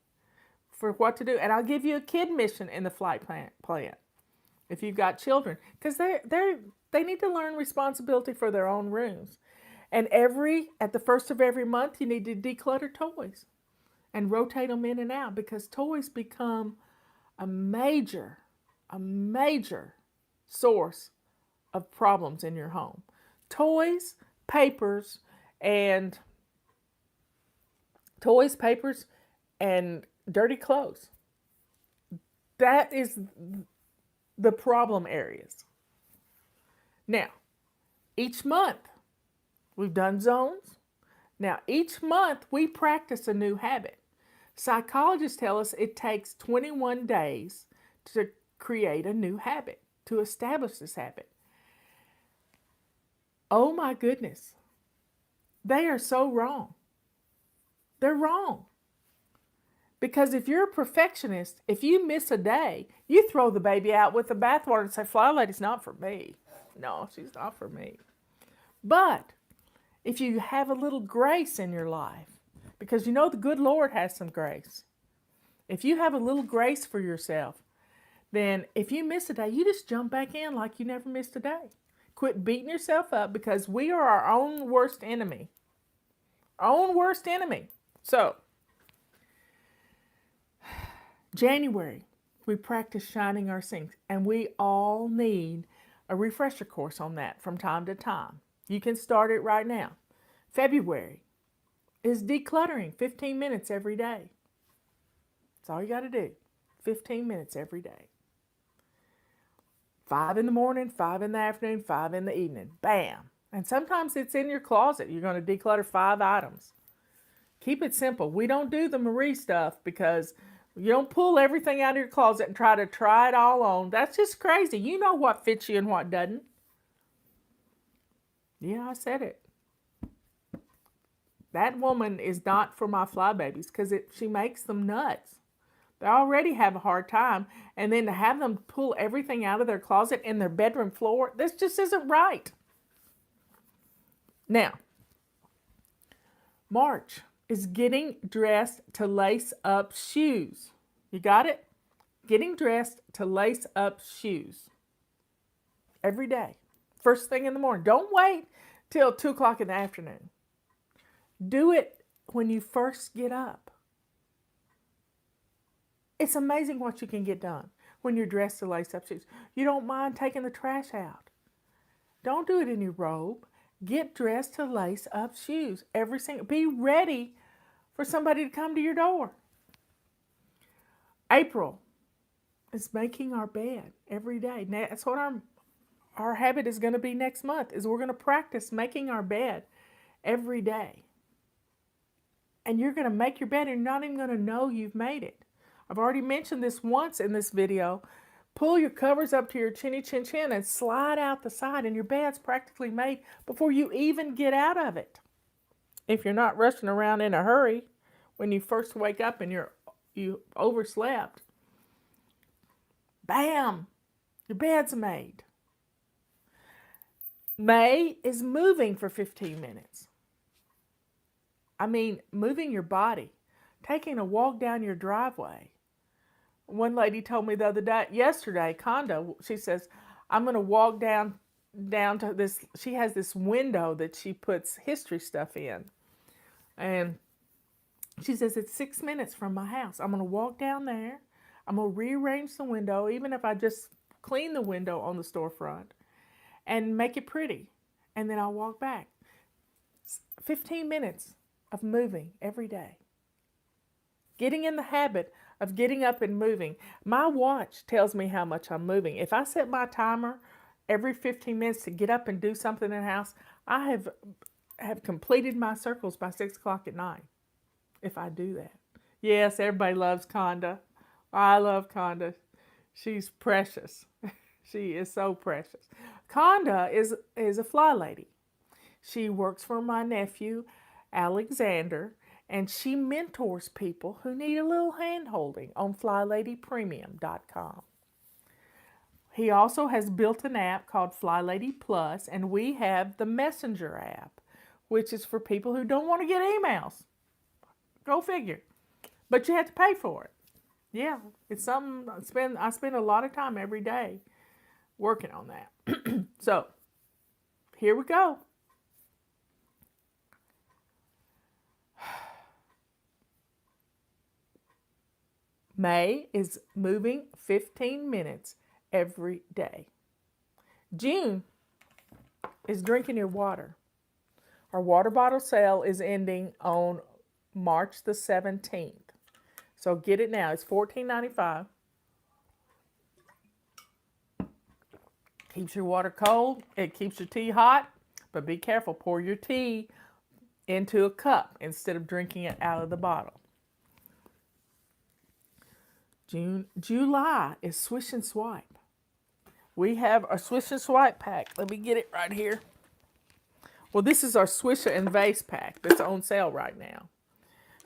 for what to do. And I'll give you a kid mission in the flight plan if you've got children, because they need to learn responsibility for their own rooms. And at the first of every month, you need to declutter toys and rotate them in and out, because toys become a major source of problems in your home. Toys, papers, and dirty clothes. That is the problem areas. Now, each month we've done zones. Now, each month we practice a new habit. Psychologists tell us it takes 21 days to create a new habit, to establish this habit. Oh my goodness. They are so wrong. They're wrong. Because if you're a perfectionist, if you miss a day, you throw the baby out with the bathwater and say, Fly Lady's not for me. No, she's not for me. But if you have a little grace in your life, because you know the good Lord has some grace. If you have a little grace for yourself, then if you miss a day, you just jump back in like you never missed a day. Quit beating yourself up, because we are our own worst enemy. Our own worst enemy. So, January, we practice shining our sinks, and we all need a refresher course on that from time to time. You can start it right now. February is decluttering 15 minutes every day. That's all you got to do. 15 minutes every day. 5 in the morning, 5 in the afternoon, 5 in the evening. Bam. And sometimes it's in your closet. You're going to declutter 5 items. Keep it simple. We don't do the Marie stuff because you don't pull everything out of your closet and try it all on. That's just crazy. You know what fits you and what doesn't. Yeah, I said it. That woman is not for my fly babies because she makes them nuts. They already have a hard time. And then to have them pull everything out of their closet and their bedroom floor, this just isn't right. Now, March is getting dressed to lace up shoes. You got it? Getting dressed to lace up shoes. Every day. First thing in the morning. Don't wait till 2 o'clock in the afternoon. Do it when you first get up. It's amazing what you can get done when you're dressed to lace up shoes. You don't mind taking the trash out. Don't do it in your robe. Get dressed to lace up shoes. Be ready for somebody to come to your door. April is making our bed every day. Now, that's what our habit is going to be next month, is we're going to practice making our bed every day. And you're going to make your bed and you're not even going to know you've made it. I've already mentioned this once in this video. Pull your covers up to your chinny chin chin and slide out the side, and your bed's practically made before you even get out of it. If you're not rushing around in a hurry when you first wake up and you overslept. Bam! Your bed's made. May is moving for 15 minutes. I mean, moving your body. Taking a walk down your driveway. One lady told me yesterday, Condo, she says, I'm going to walk down to this. She has this window that she puts history stuff in. And she says, it's 6 minutes from my house. I'm going to walk down there. I'm going to rearrange the window, even if I just clean the window on the storefront and make it pretty. And then I'll walk back. 15 minutes of moving every day. Getting in the habit of getting up and moving. My watch tells me how much I'm moving. If I set my timer every 15 minutes to get up and do something in the house, I have completed my circles by 6 o'clock at night. If I do that. Yes, everybody loves Conda. I love Conda. She's precious. She is so precious. Conda is a fly lady. She works for my nephew, Alexander, and she mentors people who need a little hand-holding on FlyLadyPremium.com. He also has built an app called Fly Lady Plus, and we have the Messenger app, which is for people who don't want to get emails. Go figure. But you have to pay for it. Yeah, it's something I spend a lot of time every day working on that. So, here we go. May is moving 15 minutes every day. June is drinking your water. Our water bottle sale is ending on March the 17th. So get it now. It's $14.95. Keeps your water cold. It keeps your tea hot. But be careful. Pour your tea into a cup instead of drinking it out of the bottle. July is Swish and Swipe. We have our Swish and Swipe pack. Let me get it right here. Well, this is our Swisher and Vase pack that's on sale right now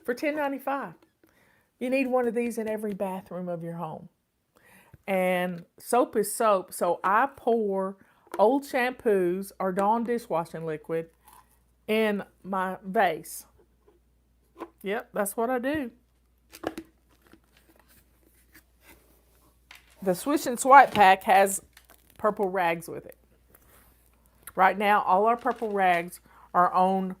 for $10.95. You need one of these in every bathroom of your home. And soap is soap, so I pour old shampoos or Dawn dishwashing liquid in my vase. Yep, that's what I do. The Swish and Swipe pack has purple rags with it. Right now, all our purple rags are on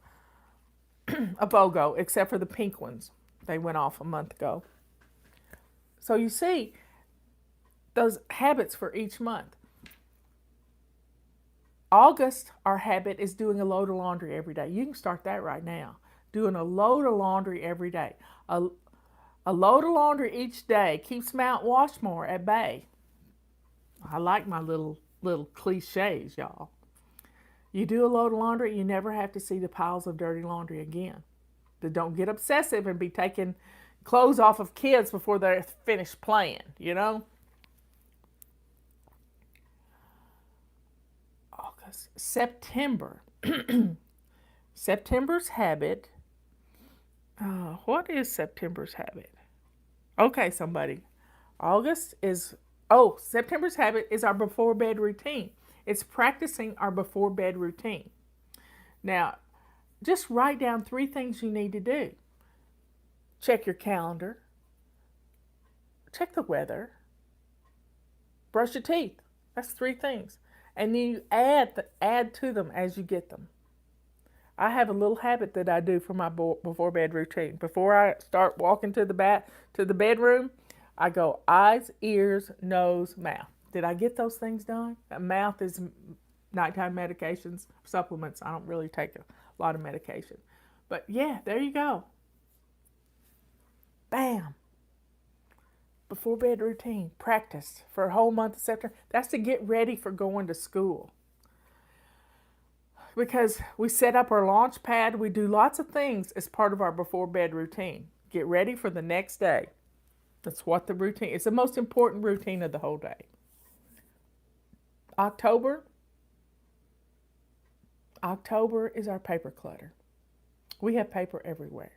a BOGO, except for the pink ones. They went off a month ago. So you see those habits for each month. August, our habit is doing a load of laundry every day. You can start that right now. Doing a load of laundry every day. A load of laundry each day keeps Mount Washmore at bay. I like my little cliches, y'all. You do a load of laundry, you never have to see the piles of dirty laundry again. But don't get obsessive and be taking clothes off of kids before they're finished playing, you know? August, September. September's habit. What is September's habit? Okay, somebody. September's habit is our before bed routine. It's practicing our before bed routine. Now, just write down 3 things you need to do. Check your calendar. Check the weather. Brush your teeth. That's 3 things. And then you add to them as you get them. I have a little habit that I do for my before bed routine. Before I start walking to the bedroom, I go eyes, ears, nose, mouth. Did I get those things done? Mouth is nighttime medications, supplements. I don't really take a lot of medication. But yeah, there you go. Bam. Before bed routine, practice for a whole month of September. That's to get ready for going to school. Because we set up our launch pad, we do lots of things as part of our before bed routine. Get ready for the next day. That's what the routine, it's the most important routine of the whole day. October is our paper clutter. We have paper everywhere.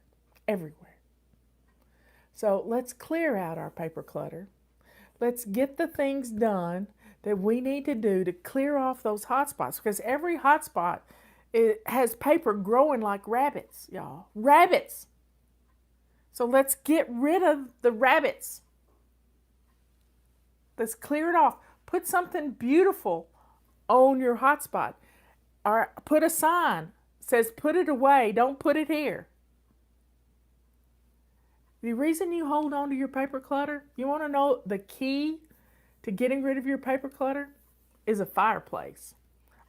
So let's clear out our paper clutter. Let's get the things done that we need to do to clear off those hot spots, because every hot spot has paper growing like rabbits, y'all. Rabbits. So let's get rid of the rabbits. Let's clear it off. Put something beautiful on your hot spot. Or put a sign that says put it away, don't put it here. The reason you hold on to your paper clutter, you want to know the key to getting rid of your paper clutter is a fireplace.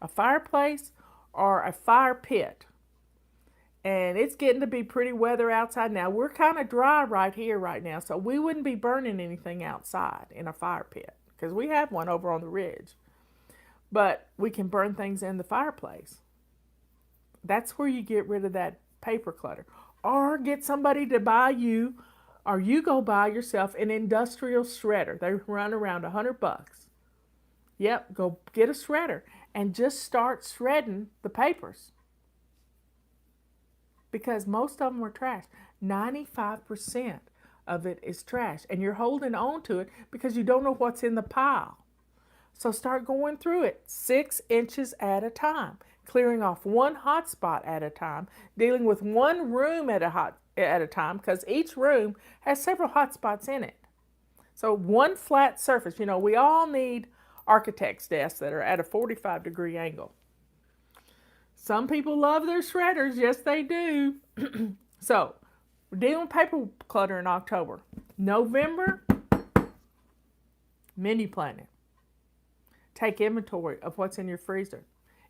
A fireplace or a fire pit. And it's getting to be pretty weather outside now. We're kind of dry right here right now, so we wouldn't be burning anything outside in a fire pit because we have one over on the ridge. But we can burn things in the fireplace. That's where you get rid of that paper clutter. Or get somebody to buy you, or you go buy yourself an industrial shredder. They run around $100. Yep, go get a shredder and just start shredding the papers. Because most of them are trash. 95% of it is trash. And you're holding on to it because you don't know what's in the pile. So start going through it 6 inches at a time. Clearing off one hot spot at a time, dealing with one room at a time, because each room has several hot spots in it. So one flat surface, we all need architect's desks that are at a 45-degree angle. Some people love their shredders, yes they do. So, we're dealing with paper clutter in October. November, menu planning. Take inventory of what's in your freezer.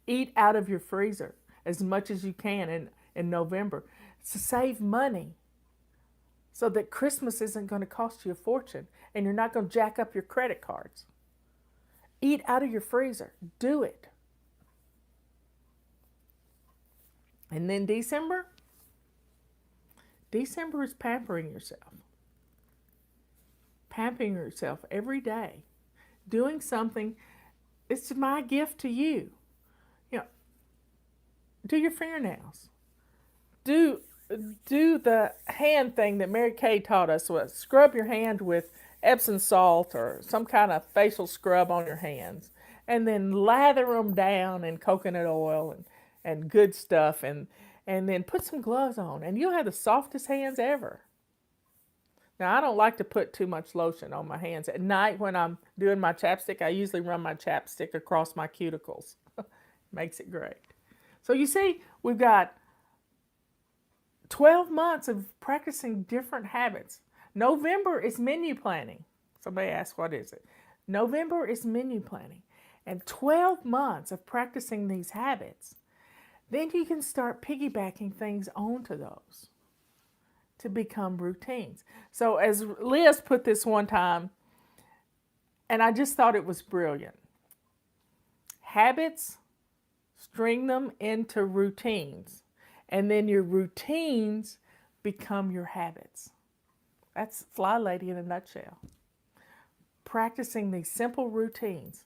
Eat out of your freezer as much as you can in November to save money so that Christmas isn't going to cost you a fortune and you're not going to jack up your credit cards. Eat out of your freezer. Do it. And then December is pampering yourself. Pampering yourself every day. Doing something. It's my gift to you. Do your fingernails. Do the hand thing that Mary Kay taught us. Was scrub your hand with Epsom salt or some kind of facial scrub on your hands. And then lather them down in coconut oil and good stuff. And then put some gloves on. And you'll have the softest hands ever. Now, I don't like to put too much lotion on my hands. At night when I'm doing my chapstick, I usually run my chapstick across my cuticles. Makes it great. So you see, we've got 12 months of practicing different habits. November is menu planning. Somebody asked, what is it? November is menu planning. And 12 months of practicing these habits, then you can start piggybacking things onto those to become routines. So as Liz put this one time, and I just thought it was brilliant. Habits, string them into routines, and then your routines become your habits. That's Fly Lady in a nutshell. Practicing these simple routines,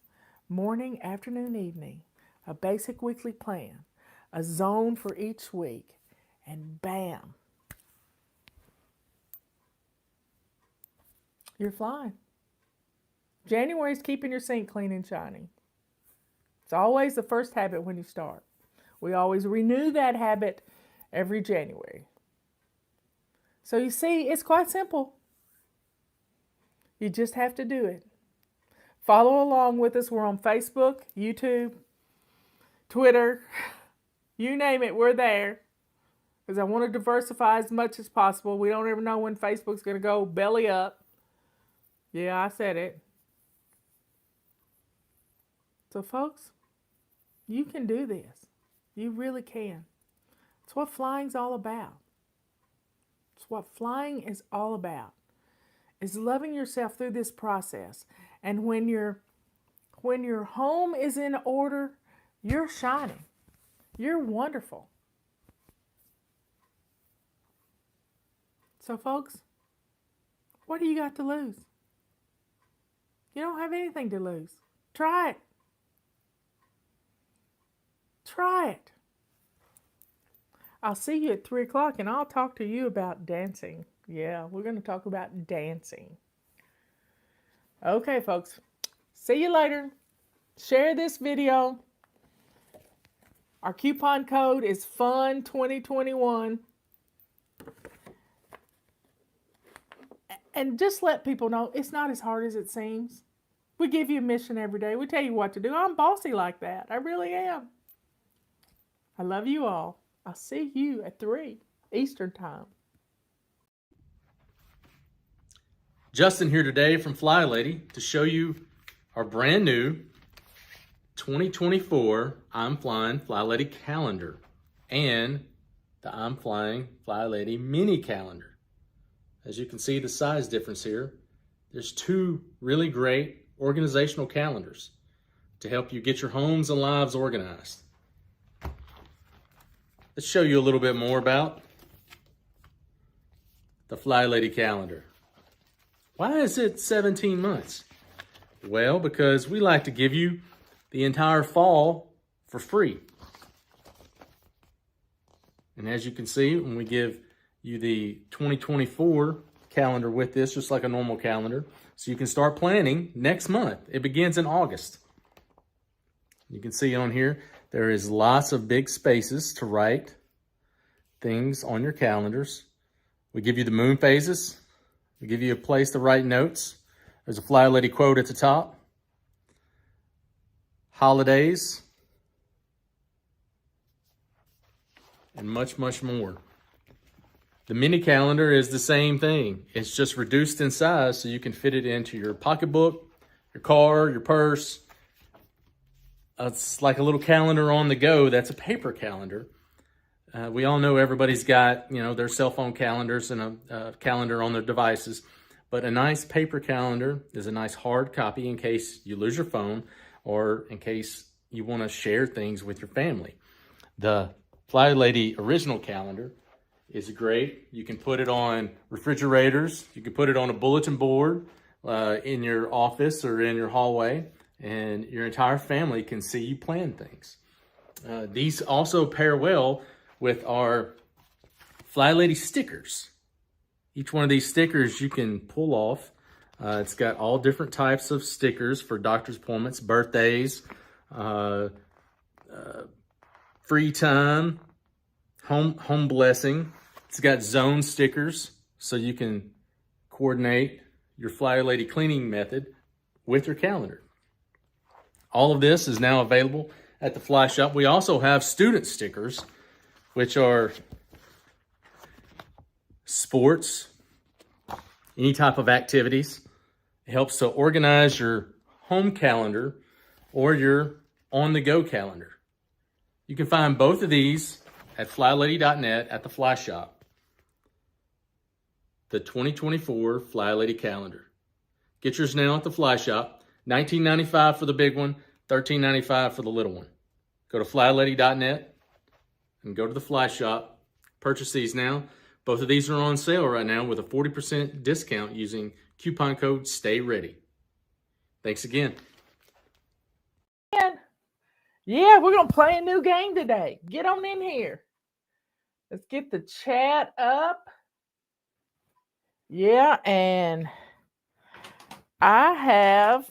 morning, afternoon, evening, a basic weekly plan, a zone for each week, and bam, you're flying. January is keeping your sink clean and shiny. It's always the first habit when you start. We always renew that habit every January. So you see, it's quite simple. You just have to do it. Follow along with us. We're on Facebook, YouTube, Twitter, you name it, we're there. Because I want to diversify as much as possible. We don't ever know when Facebook's going to go belly up. Yeah, I said it. So folks, you can do this. You really can. It's what flying's all about. It's what flying is all about. Is loving yourself through this process. And when your home is in order, you're shining. You're wonderful. So folks, what do you got to lose? You don't have anything to lose. Try it. Try it. I'll see you at 3 o'clock and I'll talk to you about dancing. Yeah, we're going to talk about dancing. Okay, folks. See you later. Share this video. Our coupon code is FUN2021. And just let people know it's not as hard as it seems. We give you a mission every day. We tell you what to do. I'm bossy like that. I really am. I love you all. I'll see you at 3 Eastern Time. Justin here today from Fly Lady to show you our brand new 2024 I'm Flying Fly Lady calendar and the I'm Flying Fly Lady mini calendar. As you can see the size difference here, there's 2 really great organizational calendars to help you get your homes and lives organized. Let's show you a little bit more about the Fly Lady calendar. Why is it 17 months? Well, because we like to give you the entire fall for free. And as you can see, when we give you the 2024 calendar with this, just like a normal calendar, so you can start planning next month. It begins in August. You can see on here, there is lots of big spaces to write things on your calendars. We give you the moon phases. We give you a place to write notes. There's a Fly Lady quote at the top. Holidays. And much, much more. The mini calendar is the same thing. It's just reduced in size so you can fit it into your pocketbook, your car, your purse. It's like a little calendar on the go. That's a paper calendar. We all know everybody's got, their cell phone calendars and a calendar on their devices. But a nice paper calendar is a nice hard copy in case you lose your phone or in case you want to share things with your family. The Fly Lady original calendar is great. You can put it on refrigerators. You can put it on a bulletin board in your office or in your hallway, and your entire family can see you plan things. These also pair well with our Fly Lady stickers. Each one of these stickers you can pull off. It's got all different types of stickers for doctor's appointments, birthdays, free time, home blessing. It's got zone stickers so you can coordinate your Fly Lady cleaning method with your calendar. All of this is now available at the Fly Shop. We also have student stickers, which are sports, any type of activities. It helps to organize your home calendar or your on-the-go calendar. You can find both of these at flylady.net at the Fly Shop. The 2024 Fly Lady Calendar. Get yours now at the Fly Shop. $19.95 for the big one, $13.95 for the little one. Go to flylady.net and go to the Fly Shop. Purchase these now. Both of these are on sale right now with a 40% discount using coupon code STAYREADY. Thanks again. Yeah, we're going to play a new game today. Get on in here. Let's get the chat up. Yeah, and I have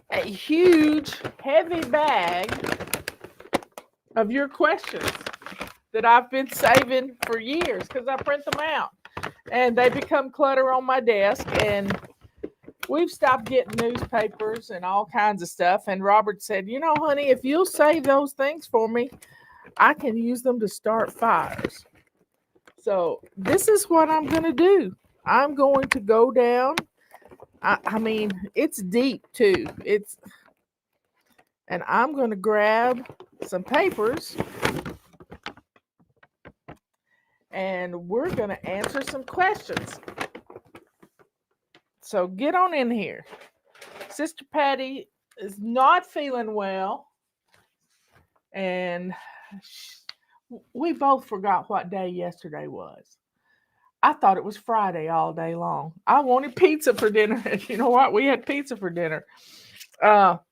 a huge, heavy bag of your questions that I've been saving for years because I print them out. And they become clutter on my desk, and we've stopped getting newspapers and all kinds of stuff. And Robert said, you know, honey, if you'll save those things for me, I can use them to start fires. So this is what I'm going to do. I'm going to go down. I mean, it's deep too. And I'm going to grab some papers and we're going to answer some questions. So get on in here. Sister Patty is not feeling well. And we both forgot what day yesterday was. I thought it was Friday all day long. I wanted pizza for dinner. And you know what? We had pizza for dinner. But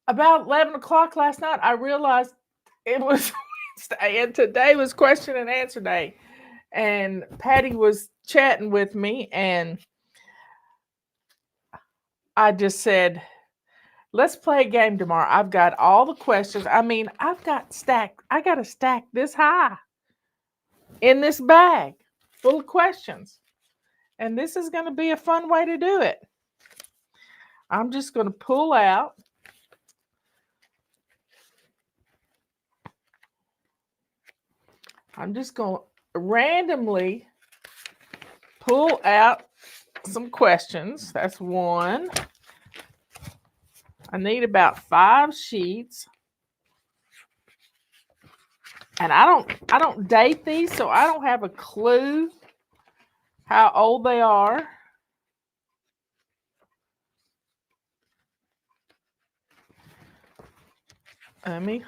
about 11 o'clock last night, I realized it was Wednesday. And today was question and answer day. And Patty was chatting with me. And I just said, let's play a game tomorrow. I've got all the questions. I mean, I got a stack this high in this bag full of questions. And this is going to be a fun way to do it. I'm just going to pull out. I'm just going to randomly pull out some questions. That's one. I need about 5 sheets. And I don't date these, so I don't have a clue how old they are. Let me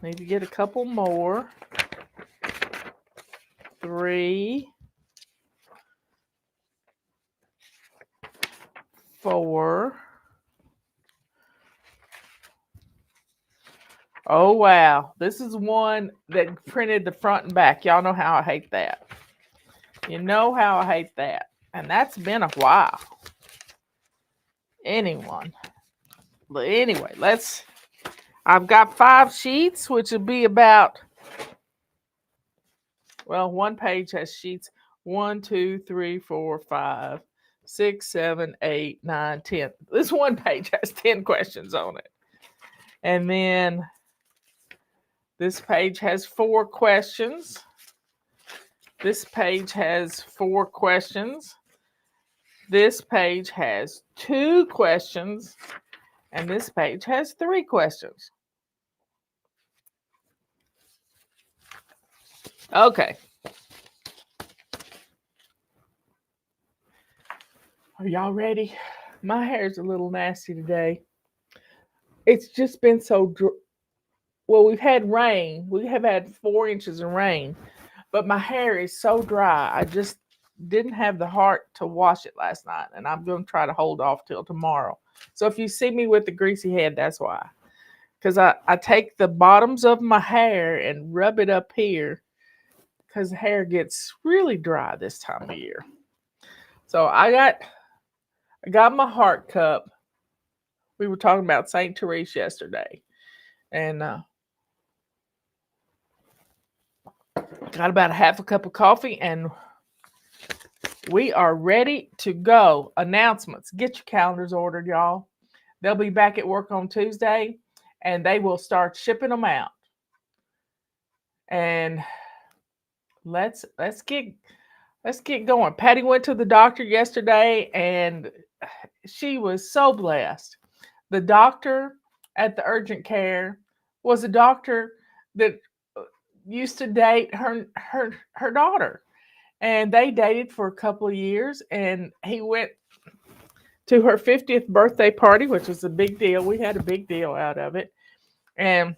need to get a couple more. 3, 4. Oh, wow. This is one that printed the front and back. Y'all know how I hate that. You know how I hate that. And that's been a while. But anyway, I've got 5 sheets, which would be about, well, one page has sheets 1, 2, 3, 4, 5, 6, 7, 8, 9, 10. This one page has 10 questions on it. And then this page has 4 questions. This page has 4 questions. This page has 2 questions. And this page has 3 questions. Okay. Are y'all ready? My hair's a little nasty today. It's just been so well, we've had rain. We have had 4 inches of rain, but my hair is so dry. I just didn't have the heart to wash it last night, and I'm going to try to hold off till tomorrow. So if you see me with the greasy head, that's why. Because I take the bottoms of my hair and rub it up here because the hair gets really dry this time of year. So I got my heart cup. We were talking about St. Therese yesterday. And got about a half a cup of coffee, and we are ready to go. Announcements. Get your calendars ordered, y'all. They'll be back at work on Tuesday, and they will start shipping them out. And let's get going. Patty went to the doctor yesterday, and she was so blessed. The doctor at the urgent care was a doctor that used to date her daughter, and they dated for a couple of years, and he went to her 50th birthday party, which was a big deal. We had a big deal out of it. And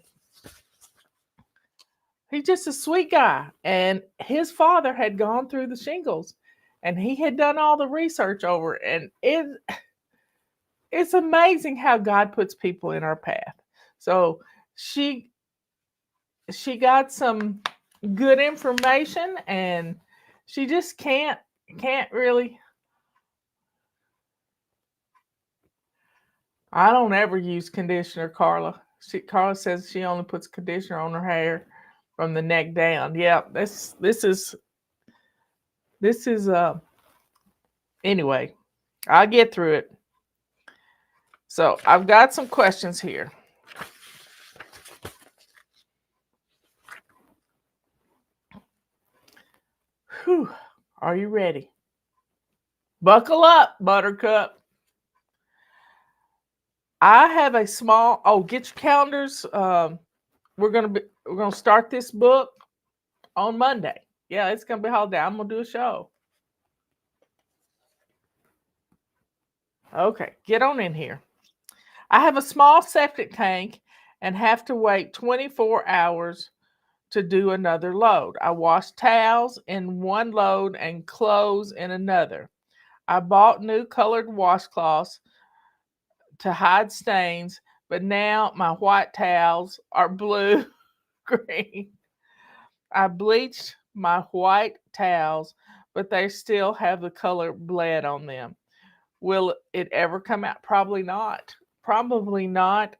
he's just a sweet guy. And his father had gone through the shingles, and he had done all the research over it. And it's amazing how God puts people in our path. So she got some good information, and she just can't really. I don't ever use conditioner, Carla. Carla says she only puts conditioner on her hair from the neck down. Yeah, this is anyway, I'll get through it. So I've got some questions here. Whew. Are you ready? Buckle up, Buttercup. I have a small. Oh, get your calendars. We're gonna start this book on Monday. Yeah, it's gonna be a holiday. I'm gonna do a show. Okay, get on in here. I have a small septic tank and have to wait 24 hours to do another load. I wash towels in one load and clothes in another. I bought new colored washcloths to hide stains, but now my white towels are blue green. I bleached my white towels, but they still have the color bled on them. Will it ever come out? Probably not. Probably not.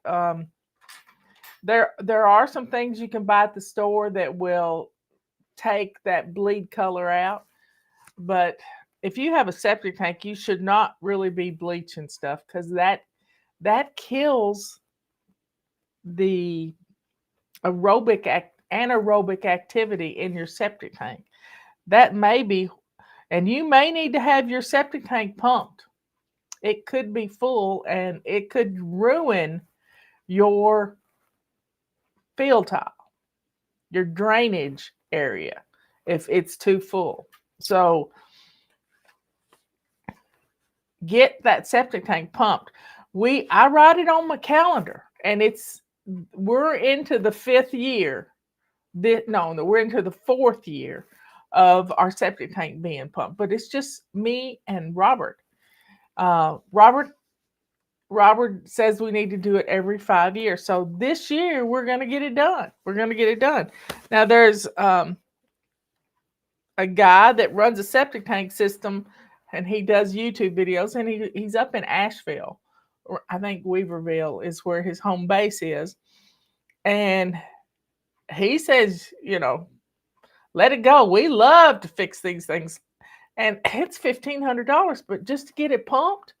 There are some things you can buy at the store that will take that bleed color out, but if you have a septic tank, you should not really be bleaching stuff, because that kills the anaerobic activity in your septic tank. That may be, and you may need to have your septic tank pumped. It could be full, and it could ruin your field tile, your drainage area, if it's too full. So get that septic tank pumped. I write it on my calendar, and we're into the 5th year. We're into the 4th year of our septic tank being pumped, but it's just me and Robert. Robert says we need to do it every 5 years. So this year we're going to get it done. We're going to get it done. Now there's a guy that runs a septic tank system, and he does YouTube videos, and he's up in Asheville, or I think Weaverville is where his home base is. And he says, let it go. We love to fix these things. And it's $1,500, but just to get it pumped,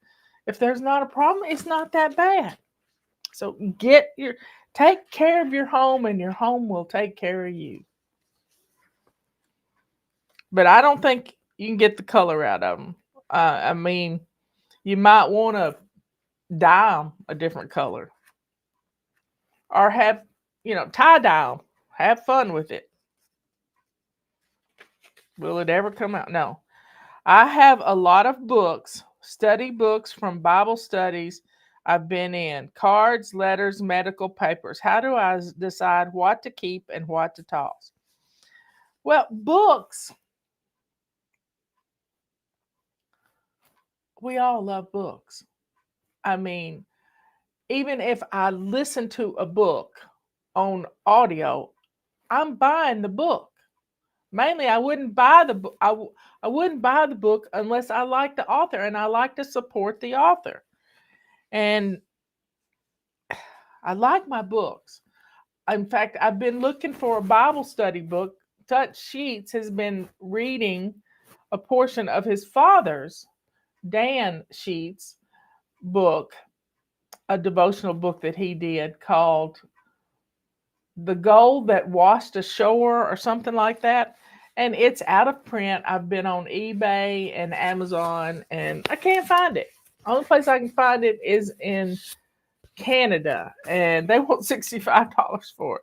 if there's not a problem, it's not that bad. So take care of your home, and your home will take care of you. But I don't think you can get the color out of them. I mean, you might want to dye them a different color, or have, tie dye them. Have fun with it. Will it ever come out? No. I have a lot of books, study books from Bible studies I've been in, cards, letters, medical papers. How do I decide what to keep and what to toss? Well, books. We all love books. I mean, even if I listen to a book on audio, I'm buying the book. Mainly, I wouldn't buy the book. I wouldn't buy the book unless I like the author, and I like to support the author. And I like my books. In fact, I've been looking for a Bible study book. Touch Sheets has been reading a portion of his father's, Dan Sheets, book, a devotional book that he did called The Gold That Washed Ashore or something like that. And it's out of print. I've been on eBay and Amazon and I can't find it. Only place I can find it is in Canada and they want $65 for it.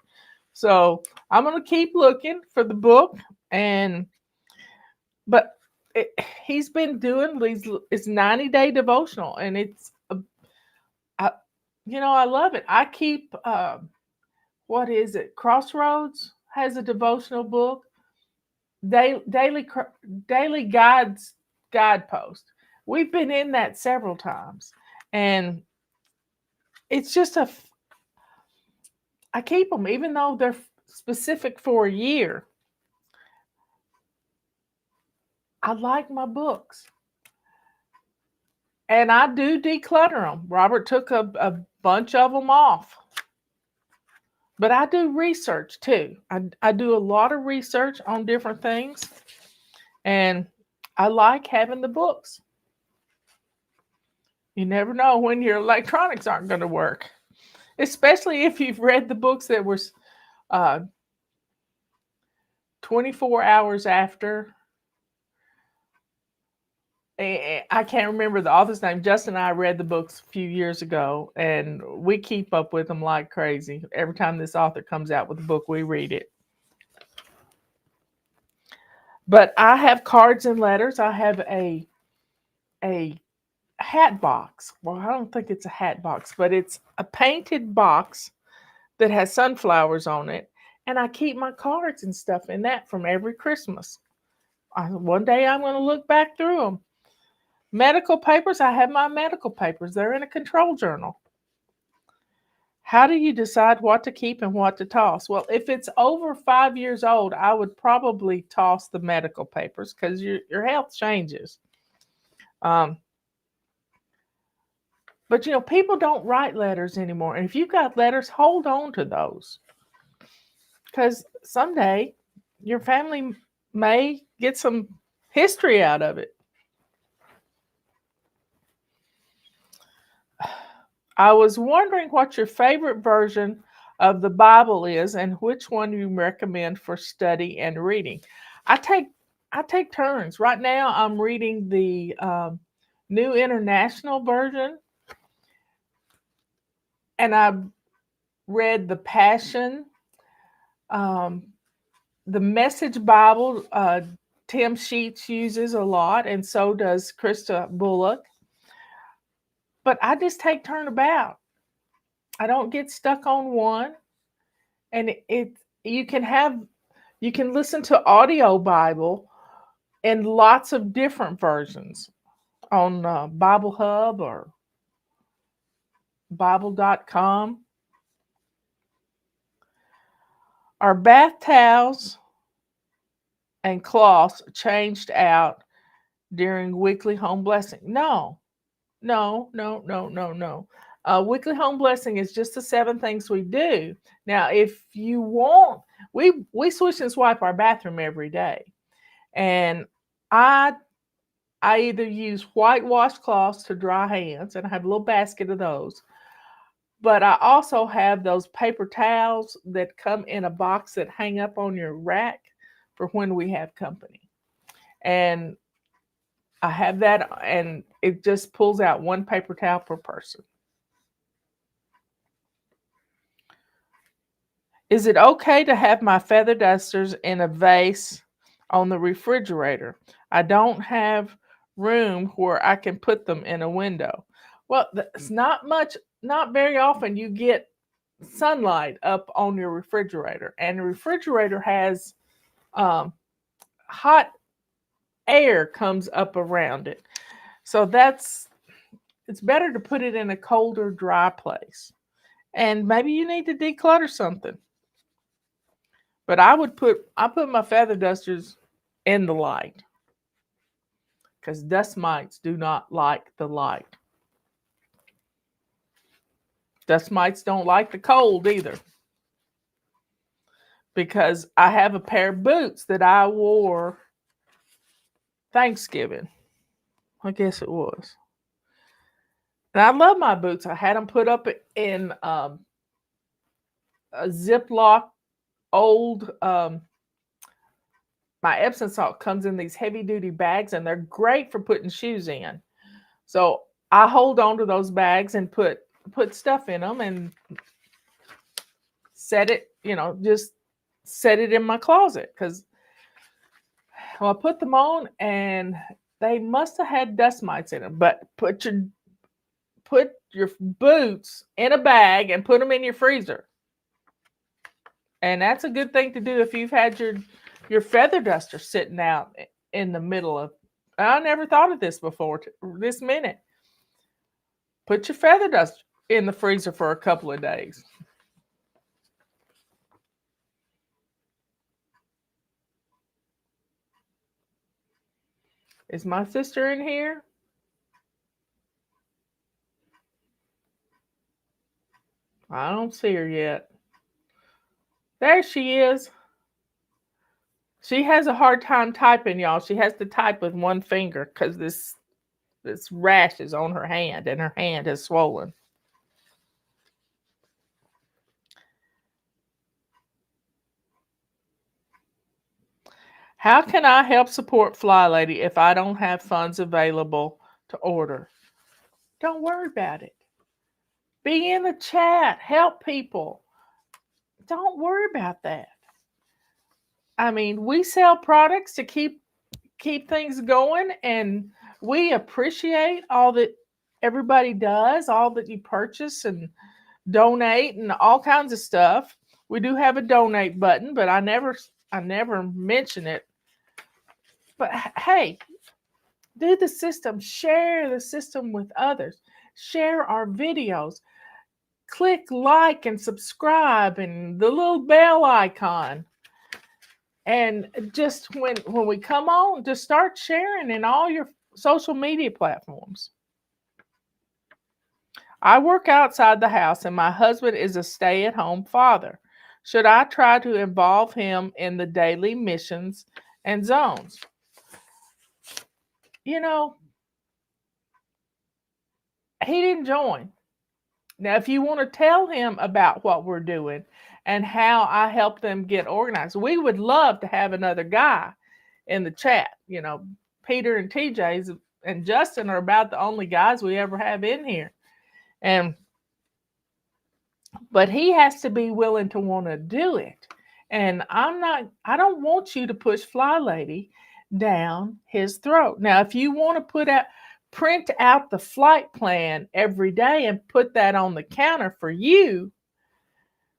So I'm going to keep looking for the book but he's been doing it's 90-day devotional and I love it. I keep what is it? Crossroads has a devotional book. Daily guidepost. We've been in that several times, and it's just I keep them even though they're specific for a year. I like my books, and I do declutter them. Robert took a bunch of them off. But I do research too. I do a lot of research on different things. And I like having the books. You never know when your electronics aren't going to work. Especially if you've read the books that were 24 hours after. I can't remember the author's name. Justin and I read the books a few years ago, and we keep up with them like crazy. Every time this author comes out with a book, we read it. But I have cards and letters. I have a hat box. Well, I don't think it's a hat box, but it's a painted box that has sunflowers on it. And I keep my cards and stuff in that from every Christmas. One day I'm going to look back through them. Medical papers, I have my medical papers. They're in a control journal. How do you decide what to keep and what to toss? Well, if it's over 5 years old, I would probably toss the medical papers because your health changes. But, people don't write letters anymore. And if you've got letters, hold on to those. Because someday your family may get some history out of it. I was wondering what your favorite version of the Bible is and which one you recommend for study and reading. I take turns. Right now I'm reading the New International Version. And I've read the Passion, the Message Bible. Tim Sheets uses a lot, and so does Krista Bullock. But I just take turnabout. I don't get stuck on one. And you can listen to audio Bible in lots of different versions on Bible Hub or Bible.com. Are bath towels and cloths changed out during weekly home blessing? No. Weekly home blessing is just the 7 things we do. Now, if you want, we switch and swipe our bathroom every day. And I either use whitewash cloths to dry hands, and I have a little basket of those. But I also have those paper towels that come in a box that hang up on your rack for when we have company. And I have that, and it just pulls out 1 paper towel per person. Is it okay to have my feather dusters in a vase on the refrigerator? I don't have room where I can put them in a window. Well, it's not very often you get sunlight up on your refrigerator, and the refrigerator has hot air comes up around it. So it's better to put it in a colder, dry place. And maybe you need to declutter something. But I put my feather dusters in the light because dust mites do not like the light. Dust mites don't like the cold either. Because I have a pair of boots that I wore Thanksgiving. I guess it was. And I love my boots. I had them put up in a Ziploc old, my Epsom salt comes in these heavy duty bags, and they're great for putting shoes in. So I hold on to those bags and put stuff in them and set it, just set it in my closet, because I put them on and they must have had dust mites in them. But put your boots in a bag and put them in your freezer. And that's a good thing to do if you've had your feather duster sitting out in the middle of. I never thought of this before this minute. Put your feather duster in the freezer for a couple of days. Is my sister in here? I don't see her yet. There she is. She has a hard time typing, y'all. She has to type with one finger because this rash is on her hand, and her hand is swollen. How can I help support Fly Lady if I don't have funds available to order? Don't worry about it. Be in the chat. Help people. Don't worry about that. I mean, we sell products to keep things going, and we appreciate all that everybody does, all that you purchase and donate and all kinds of stuff. We do have a donate button, but I never mention it. But hey, do the system, share the system with others, share our videos, click like and subscribe and the little bell icon. And just when we come on, just start sharing in all your social media platforms. I work outside the house and my husband is a stay-at-home father. Should I try to involve him in the daily missions and zones? He didn't join. Now, if you want to tell him about what we're doing and how I help them get organized, we would love to have another guy in the chat. Peter and TJ and Justin are about the only guys we ever have in here. But he has to be willing to want to do it. And I don't want you to push Fly Lady down his throat. Now, if you want to print out the flight plan every day and put that on the counter for you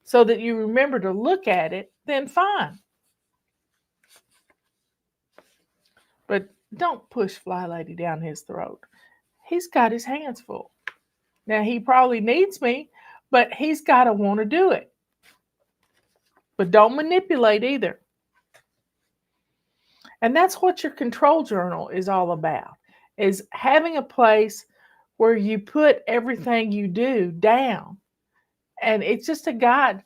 so that you remember to look at it, then fine. But don't push Fly Lady down his throat. He's got his hands full. Now, he probably needs me, but he's got to want to do it. But don't manipulate either. And that's what your control journal is all about, is having a place where you put everything you do down. And it's just a guide.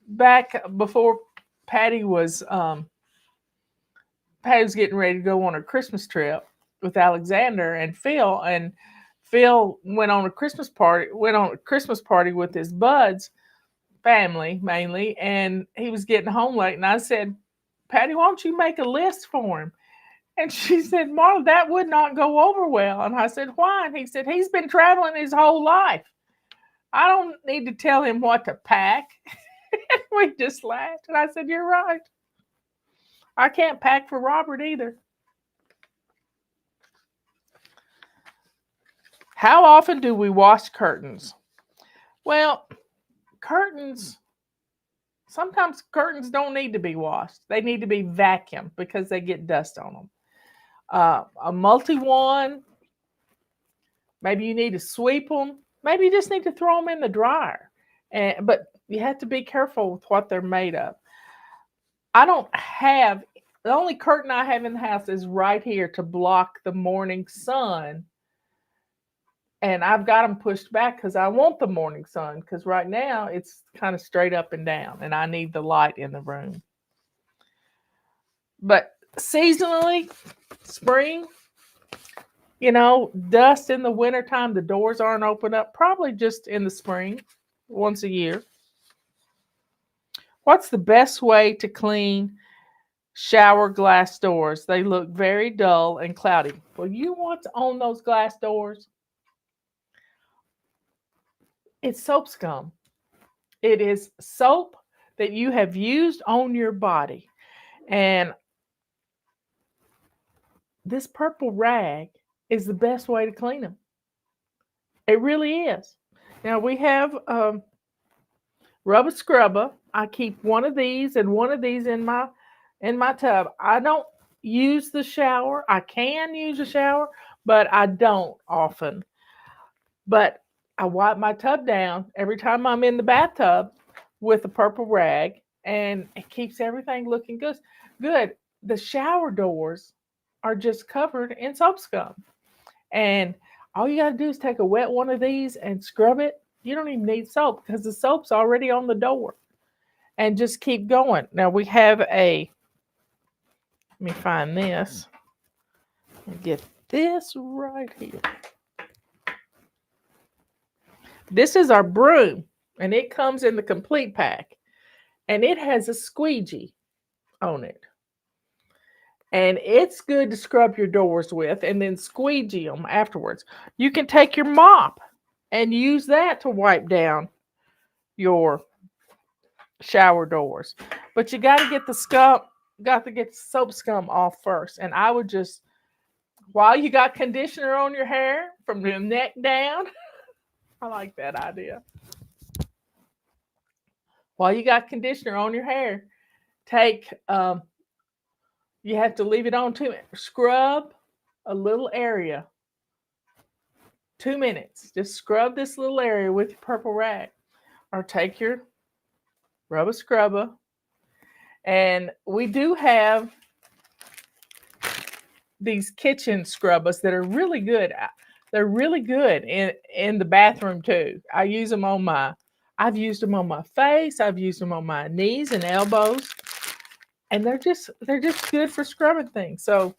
Back before Patty was getting ready to go on a Christmas trip with Alexander and Phil went on a Christmas party with his buds, family mainly, and he was getting home late. And I said, Patty, why don't you make a list for him? And she said, Marla, that would not go over well. And I said, why? And he said, he's been traveling his whole life. I don't need to tell him what to pack. We just laughed. And I said, you're right. I can't pack for Robert either. How often do we wash curtains? Well, sometimes curtains don't need to be washed. They need to be vacuumed because they get dust on them. A multi-one, maybe you need to sweep them. Maybe you just need to throw them in the dryer. But you have to be careful with what they're made of. The only curtain I have in the house is right here to block the morning sun. And I've got them pushed back because I want the morning sun, because right now it's kind of straight up and down and I need the light in the room. But seasonally, spring, dust in the wintertime, the doors aren't open up, probably just in the spring, once a year. What's the best way to clean shower glass doors? They look very dull and cloudy. Well, you want to own those glass doors? It's soap scum. It is soap that you have used on your body. And this purple rag is the best way to clean them. It really is. Now we have Rubber Scrubber. I keep one of these and one of these in my tub. I don't use the shower. I can use a shower, but I don't often. But I wipe my tub down every time I'm in the bathtub with a purple rag, and it keeps everything looking good. Good. The shower doors are just covered in soap scum. And all you got to do is take a wet one of these and scrub it. You don't even need soap because the soap's already on the door. And just keep going. Now we have let me find this. Get this right here. This is our broom, and it comes in the complete pack. And it has a squeegee on it. And it's good to scrub your doors with and then squeegee them afterwards. You can take your mop and use that to wipe down your shower doors. But you got to get the soap scum off first. And I would just, while you got conditioner on your hair from the neck down, I like that idea. While you got conditioner on your hair, take, you have to leave it on 2 minutes. Scrub a little area. 2 minutes. Just scrub this little area with your purple rag. Or take your Rubber Scrubber. And we do have these kitchen scrubbers that are really good. They're really good in the bathroom too. I've used them on my face. I've used them on my knees and elbows. And they're just good for scrubbing things. So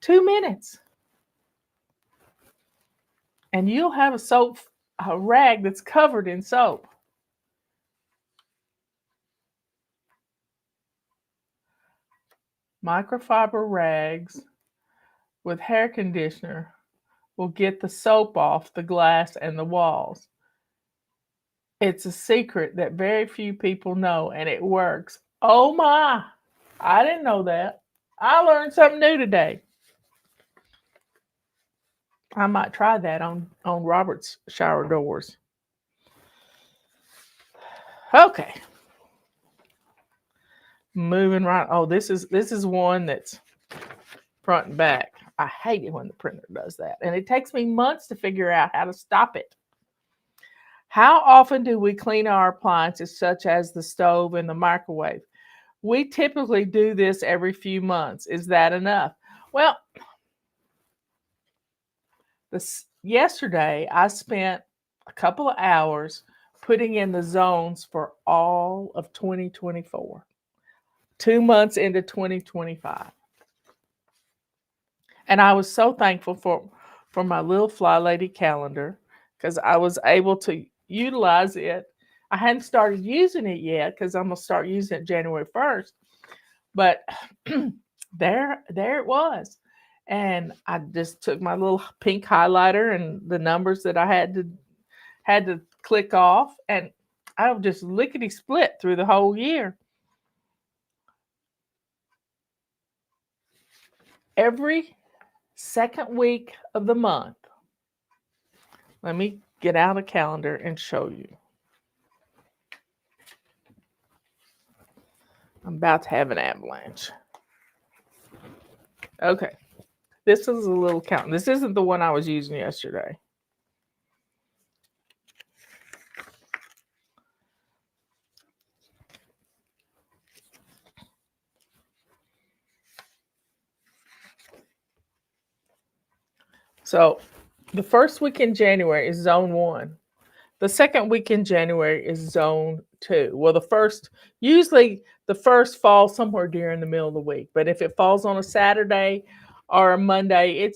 2 minutes. And you'll have a rag that's covered in soap. Microfiber rags with hair conditioner will get the soap off the glass and the walls. It's a secret that very few people know, and it works. Oh my, I didn't know that. I learned something new today. I might try that on Robert's shower doors. Okay. Moving right. Oh, this is one that's front and back. I hate it when the printer does that. And it takes me months to figure out how to stop it. How often do we clean our appliances, such as the stove and the microwave? We typically do this every few months. Is that enough? Well, yesterday I spent a couple of hours putting in the zones for all of 2024. 2 months into 2025. And I was so thankful for my little Fly Lady calendar because I was able to utilize it. I hadn't started using it yet because I'm going to start using it January 1st. But there it was. And I just took my little pink highlighter and the numbers that I had to click off. And I was just lickety split through the whole year. Every second week of the month. Let me get out a calendar and show you. I'm about to have an avalanche. Okay. This is a little count. This isn't the one I was using yesterday. So the first week in January is zone 1. The second week in January is zone 2. Well, usually the first falls somewhere during the middle of the week. But if it falls on a Saturday or a Monday,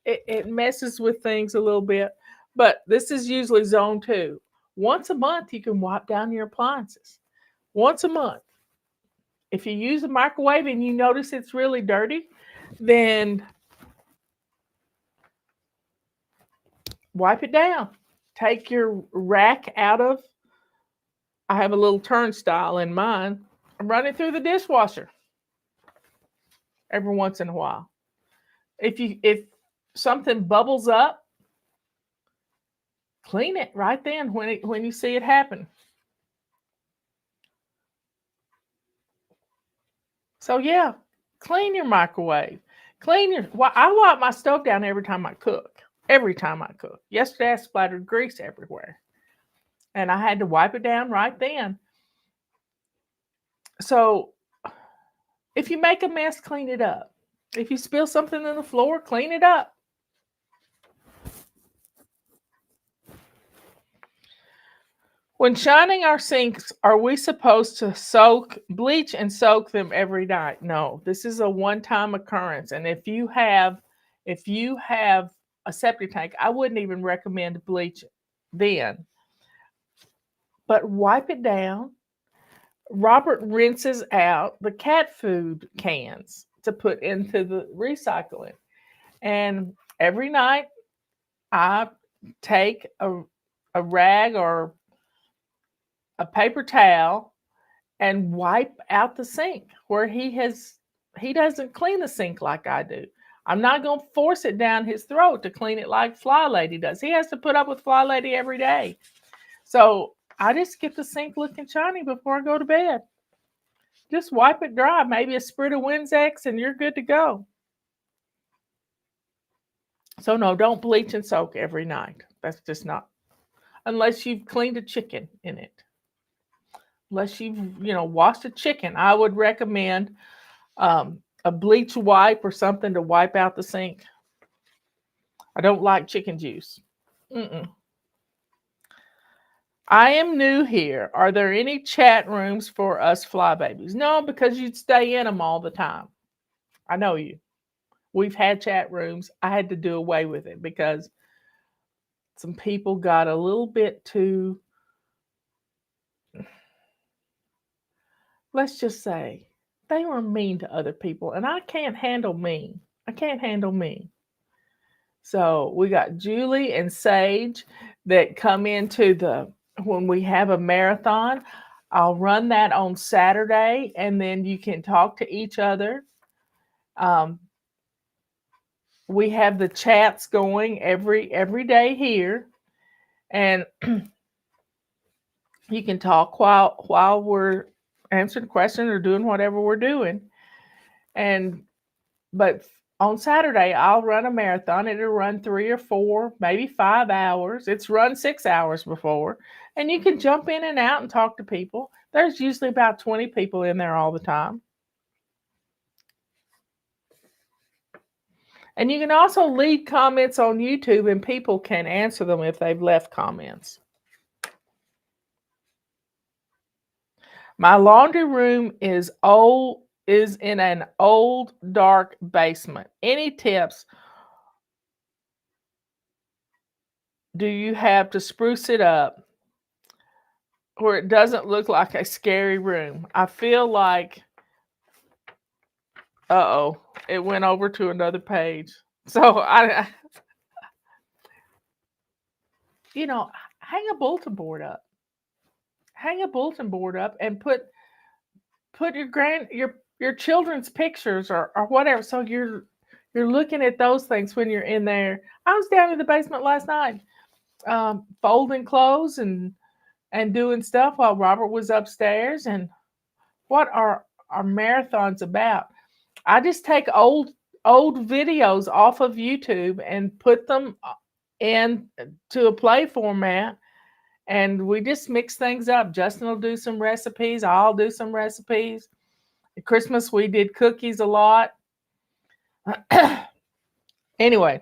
it messes with things a little bit. But this is usually zone 2. Once a month, you can wipe down your appliances. once a month. If you use a microwave and you notice it's really dirty, then wipe it down. Take your rack out of, I have a little turnstile in mine. Run it through the dishwasher every once in a while. If something bubbles up, clean it right then when you see it happen. So yeah, clean your microwave. I wipe my stove down every time I cook. Every time I cook. Yesterday I splattered grease everywhere. And I had to wipe it down right then. So if you make a mess, clean it up. If you spill something on the floor, clean it up. When shining our sinks, are we supposed to bleach and soak them every night? No, this is a one-time occurrence. And if you have a septic tank, I wouldn't even recommend bleach then. But wipe it down. Robert rinses out the cat food cans to put into the recycling. And every night I take a rag or a paper towel and wipe out the sink where he doesn't clean the sink like I do. I'm not going to force it down his throat to clean it like Fly Lady does. He has to put up with Fly Lady every day. So I just get the sink looking shiny before I go to bed. Just wipe it dry, maybe a sprig of Windex, and you're good to go. So no, don't bleach and soak every night. That's just not, unless you've cleaned a chicken in it. Unless you've, washed a chicken, I would recommend a bleach wipe or something to wipe out the sink. I don't like chicken juice. I am new here. Are there any chat rooms for us fly babies? No, because you'd stay in them all the time. I know you. We've had chat rooms. I had to do away with it because some people got a little bit too, let's just say, they were mean to other people. And I can't handle mean. So we got Julie and Sage that come into when we have a marathon. I'll run that on Saturday, and then you can talk to each other. We have the chats going every day here, and you can talk while we're answering questions or doing whatever we're doing. But on Saturday, I'll run a marathon. It'll run 3 or 4, maybe 5 hours. It's run 6 hours before. And you can jump in and out and talk to people. There's usually about 20 people in there all the time. And you can also leave comments on YouTube, and people can answer them if they've left comments. My laundry room is in an old, dark basement. Any tips do you have to spruce it up where it doesn't look like a scary room? I feel like, it went over to another page. So hang a bulletin board up. And put your children's pictures or whatever. So you're looking at those things when you're in there. I was down in the basement last night, folding clothes and doing stuff while Robert was upstairs. And what are our marathons about? I just take old videos off of YouTube and put them in to a play format, and we just mix things up. Justin will do some recipes. I'll do some recipes. At Christmas, we did cookies a lot. Anyway.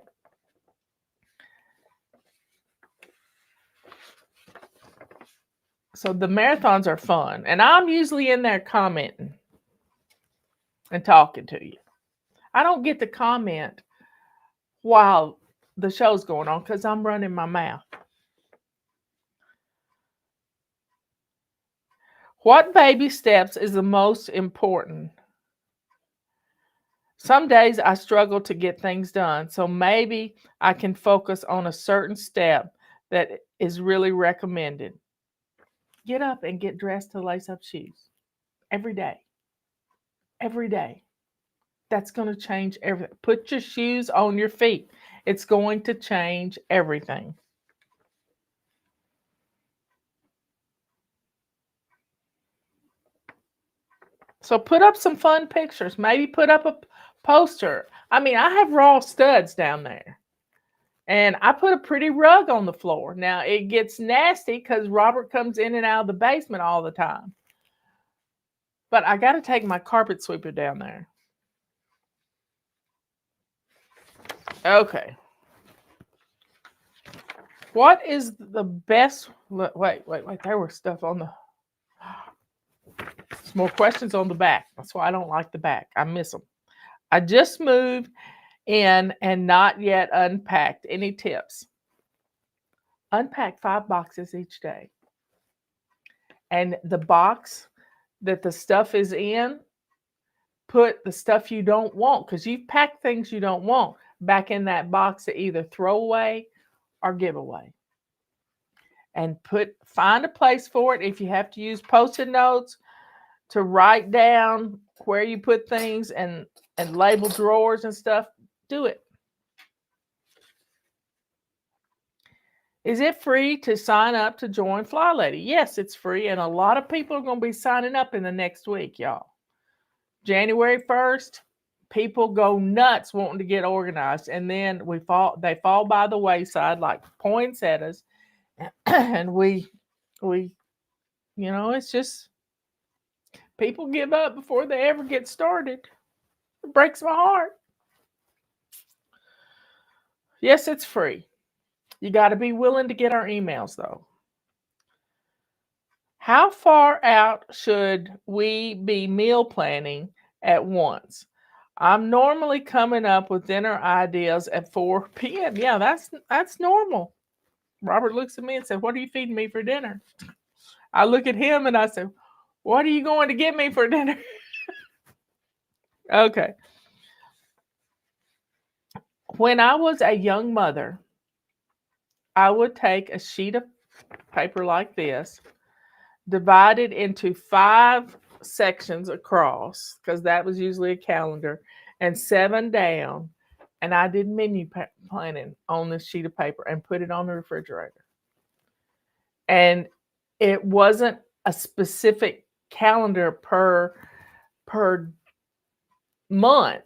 So the marathons are fun. And I'm usually in there commenting and talking to you. I don't get to comment while the show's going on because I'm running my mouth. What baby steps is the most important? Some days I struggle to get things done, so maybe I can focus on a certain step that is really recommended. Get up and get dressed to lace up shoes every day. Every day. That's going to change everything. Put your shoes on your feet. It's going to change everything. So put up some fun pictures. Maybe put up a poster. I mean, I have raw studs down there. And I put a pretty rug on the floor. Now, it gets nasty because Robert comes in and out of the basement all the time. But I got to take my carpet sweeper down there. Okay. What is the best? Wait. There was stuff on the. Some more questions on the back. That's why I don't like the back. I miss them. I just moved in and not yet unpacked. Any tips? Unpack 5 boxes each day. And the box that the stuff is in, put the stuff you don't want, because you've packed things you don't want back in that box to either throw away or give away. And find a place for it. If you have to use Post-it notes to write down where you put things and label drawers and stuff, do it. Is it free to sign up to join Fly Lady? Yes, it's free, and a lot of people are going to be signing up in the next week, y'all. January 1st, people go nuts wanting to get organized, and then they fall by the wayside like poinsettias, and we it's just people give up before they ever get started. It breaks my heart. Yes, it's free. You got to be willing to get our emails, though. How far out should we be meal planning at once? I'm normally coming up with dinner ideas at 4 p.m. Yeah, that's normal. Robert looks at me and said, "What are you feeding me for dinner?" I look at him and I said, "What are you going to get me for dinner?" Okay. When I was a young mother, I would take a sheet of paper like this, divide it into 5 sections across, because that was usually a calendar, and 7 down. And I did menu planning on this sheet of paper and put it on the refrigerator. And it wasn't a specific calendar per month.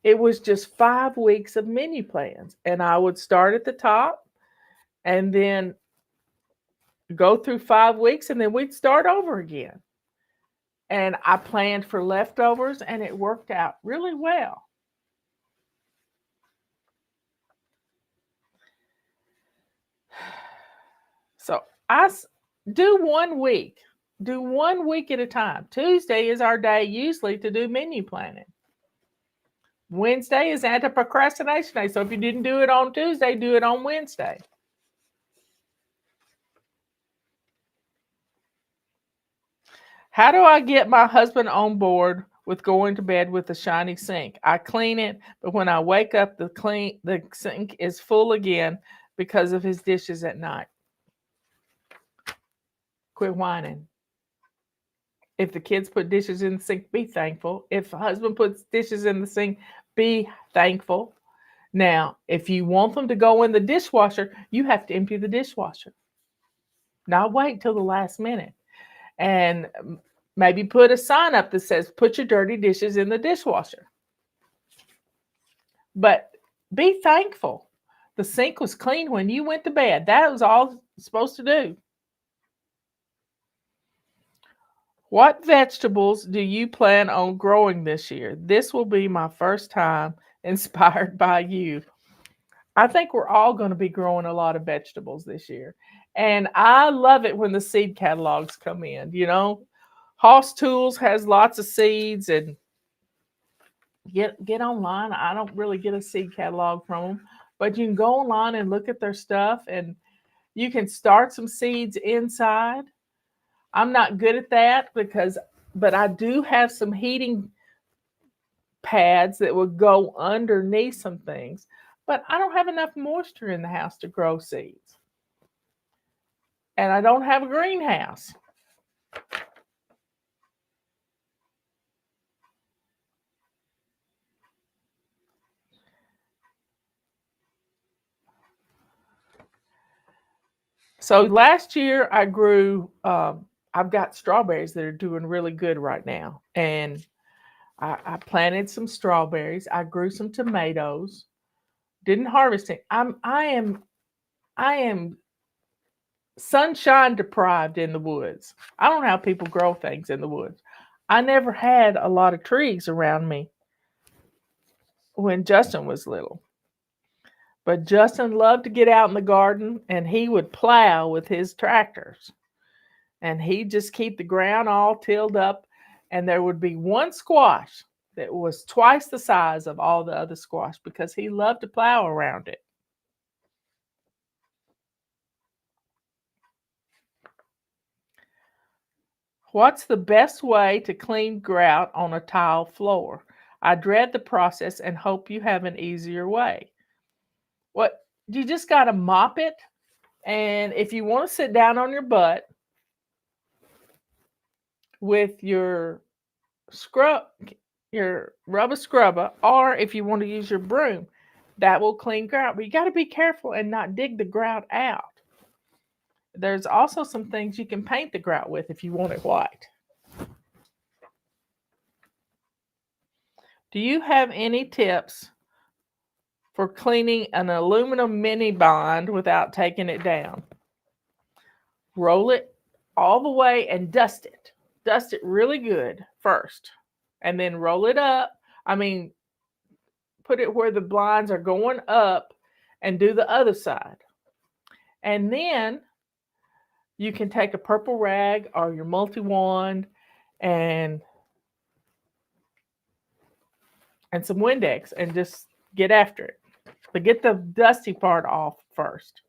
It was just 5 weeks of menu plans. And I would start at the top and then go through 5 weeks, and then we'd start over again. And I planned for leftovers, and it worked out really well. So I do 1 week. Do 1 week at a time. Tuesday is our day usually to do menu planning. Wednesday is anti-procrastination day. So if you didn't do it on Tuesday, do it on Wednesday. How do I get my husband on board with going to bed with a shiny sink? I clean it, but when I wake up, the sink is full again because of his dishes at night. Quit whining. If the kids put dishes in the sink, be thankful. If the husband puts dishes in the sink, be thankful. Now, if you want them to go in the dishwasher, you have to empty the dishwasher. Not wait till the last minute. And maybe put a sign up that says, "Put your dirty dishes in the dishwasher." But be thankful. The sink was clean when you went to bed. That was all it's supposed to do. What vegetables do you plan on growing this year? This will be my first time inspired by you. I think we're all going to be growing a lot of vegetables this year. And I love it when the seed catalogs come in. Hoss Tools has lots of seeds, and get online. I don't really get a seed catalog from them, but you can go online and look at their stuff, and you can start some seeds inside. I'm not good at that but I do have some heating pads that would go underneath some things. But I don't have enough moisture in the house to grow seeds. And I don't have a greenhouse. So last year I grew, I've got strawberries that are doing really good right now. And I planted some strawberries. I grew some tomatoes. Didn't harvest it. I am sunshine deprived in the woods. I don't know how people grow things in the woods. I never had a lot of trees around me when Justin was little. But Justin loved to get out in the garden and he would plow with his tractors. And he'd just keep the ground all tilled up. And there would be one squash that was twice the size of all the other squash because he loved to plow around it. What's the best way to clean grout on a tile floor? I dread the process and hope you have an easier way. What you just got to mop it, and if you want to sit down on your butt with your rubber scrubber, or if you want to use your broom, that will clean grout. But you got to be careful and not dig the grout out. There's also some things you can paint the grout with if you want it white. Do you have any tips for cleaning an aluminum mini bond without taking it down? Roll it all the way and dust it. Dust it really good first. And then roll it up. Put it where the blinds are going up and do the other side. And then you can take a purple rag or your multi-wand and some Windex and just get after it. But get the dusty part off first.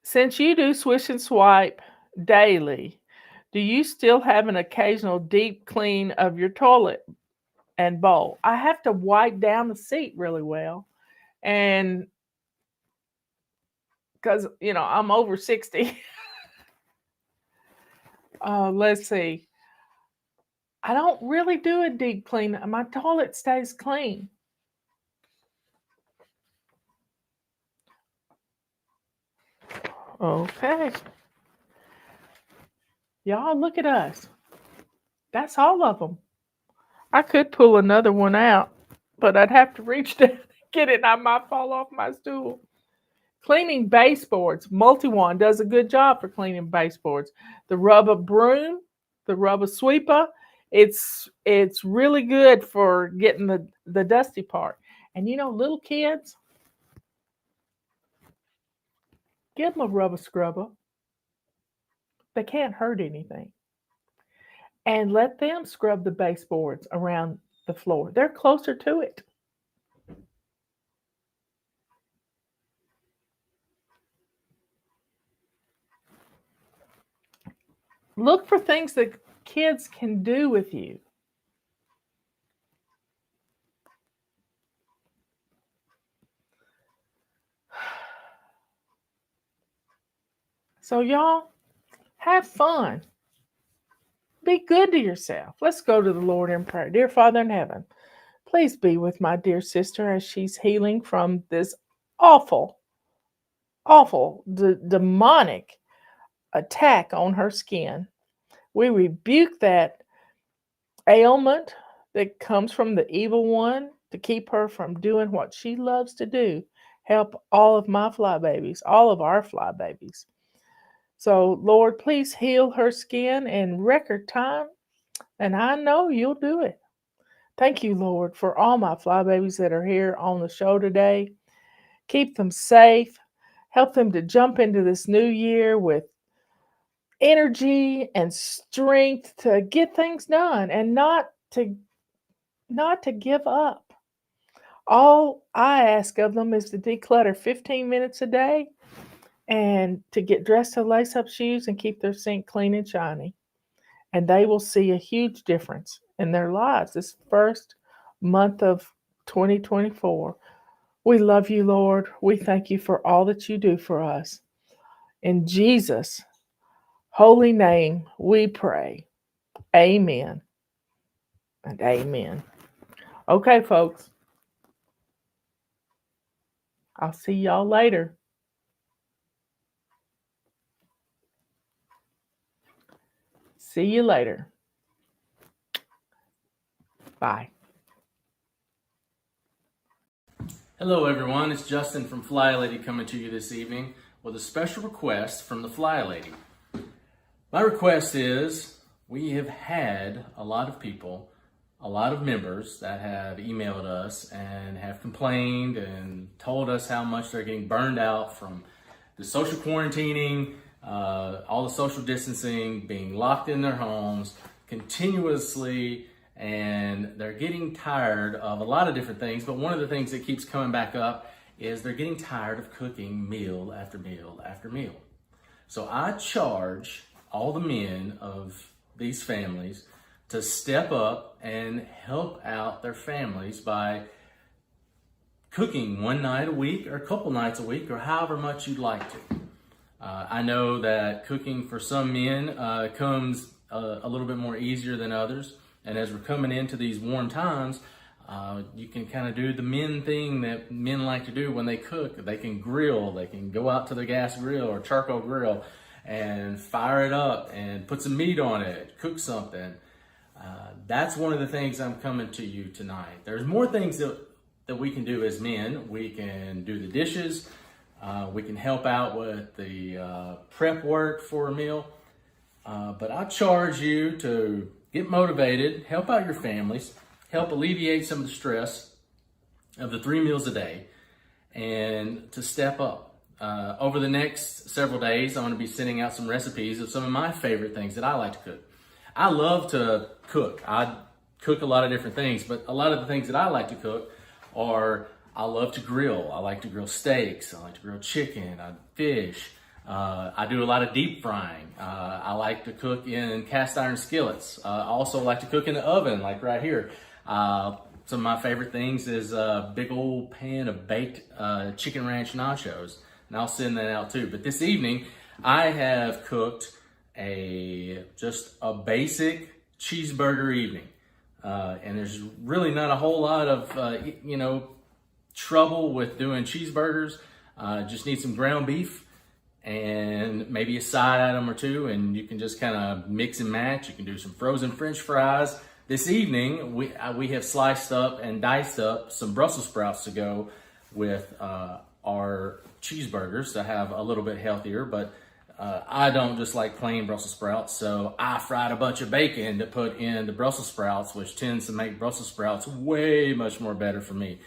Since you do swish and swipe daily, do you still have an occasional deep clean of your toilet and bowl? I have to wipe down the seat really well. And because, I'm over 60. Let's see. I don't really do a deep clean. My toilet stays clean. Okay. Y'all, look at us. That's all of them. I could pull another one out, but I'd have to reach down and get it, and I might fall off my stool. Cleaning baseboards. Multi-Wand does a good job for cleaning baseboards. The rubber broom, the rubber sweeper, it's really good for getting the dusty part. And little kids, give them a rubber scrubber. They can't hurt anything. And let them scrub the baseboards around the floor. They're closer to it. Look for things that kids can do with you. So y'all, have fun. Be good to yourself. Let's go to the Lord in prayer. Dear Father in heaven, please be with my dear sister as she's healing from this awful, demonic attack on her skin. We rebuke that ailment that comes from the evil one to keep her from doing what she loves to do. Help all of my fly babies, all of our fly babies. So, Lord, please heal her skin in record time, and I know you'll do it. Thank you, Lord, for all my fly babies that are here on the show today. Keep them safe. Help them to jump into this new year with energy and strength to get things done and not to give up. All I ask of them is to declutter 15 minutes a day and to get dressed to lace up shoes and keep their sink clean and shiny. And they will see a huge difference in their lives this first month of 2024. We love you, Lord. We thank you for all that you do for us. In Jesus' holy name, we pray. Amen and amen. Okay, folks. I'll see y'all later. See you later. Bye. Hello everyone, it's Justin from Fly Lady coming to you this evening with a special request from the Fly Lady. My request is, we have had a lot of people, a lot of members that have emailed us and have complained and told us how much they're getting burned out from the social quarantining, all the social distancing, being locked in their homes continuously, and they're getting tired of a lot of different things. But one of the things that keeps coming back up is they're getting tired of cooking meal after meal after meal. So I charge all the men of these families to step up and help out their families by cooking one night a week or a couple nights a week or however much you'd like to. I know that cooking for some men comes a little bit more easier than others. And as we're coming into these warm times, you can kind of do the men thing that men like to do when they cook. They can grill, they can go out to the gas grill or charcoal grill and fire it up and put some meat on it, cook something. That's one of the things I'm coming to you tonight. There's more things that we can do as men. We can do the dishes. We can help out with the prep work for a meal. But I charge you to get motivated, help out your families, help alleviate some of the stress of the 3 meals a day, and to step up. Over the next several days, I'm going to be sending out some recipes of some of my favorite things that I like to cook. I love to cook. I cook a lot of different things, but a lot of the things that I like to cook are, I love to grill. I like to grill steaks. I like to grill chicken, fish. I do a lot of deep frying. I like to cook in cast iron skillets. I also like to cook in the oven, like right here. Some of my favorite things is a big old pan of baked chicken ranch nachos, and I'll send that out too. But this evening, I have cooked just a basic cheeseburger evening, and there's really not a whole lot of trouble with doing cheeseburgers. Just need some ground beef and maybe a side item or two, and you can just kind of mix and match. You can do some frozen French fries. This evening, we have sliced up and diced up some Brussels sprouts to go with our cheeseburgers to have a little bit healthier, but I don't just like plain Brussels sprouts, so I fried a bunch of bacon to put in the Brussels sprouts, which tends to make Brussels sprouts way much more better for me.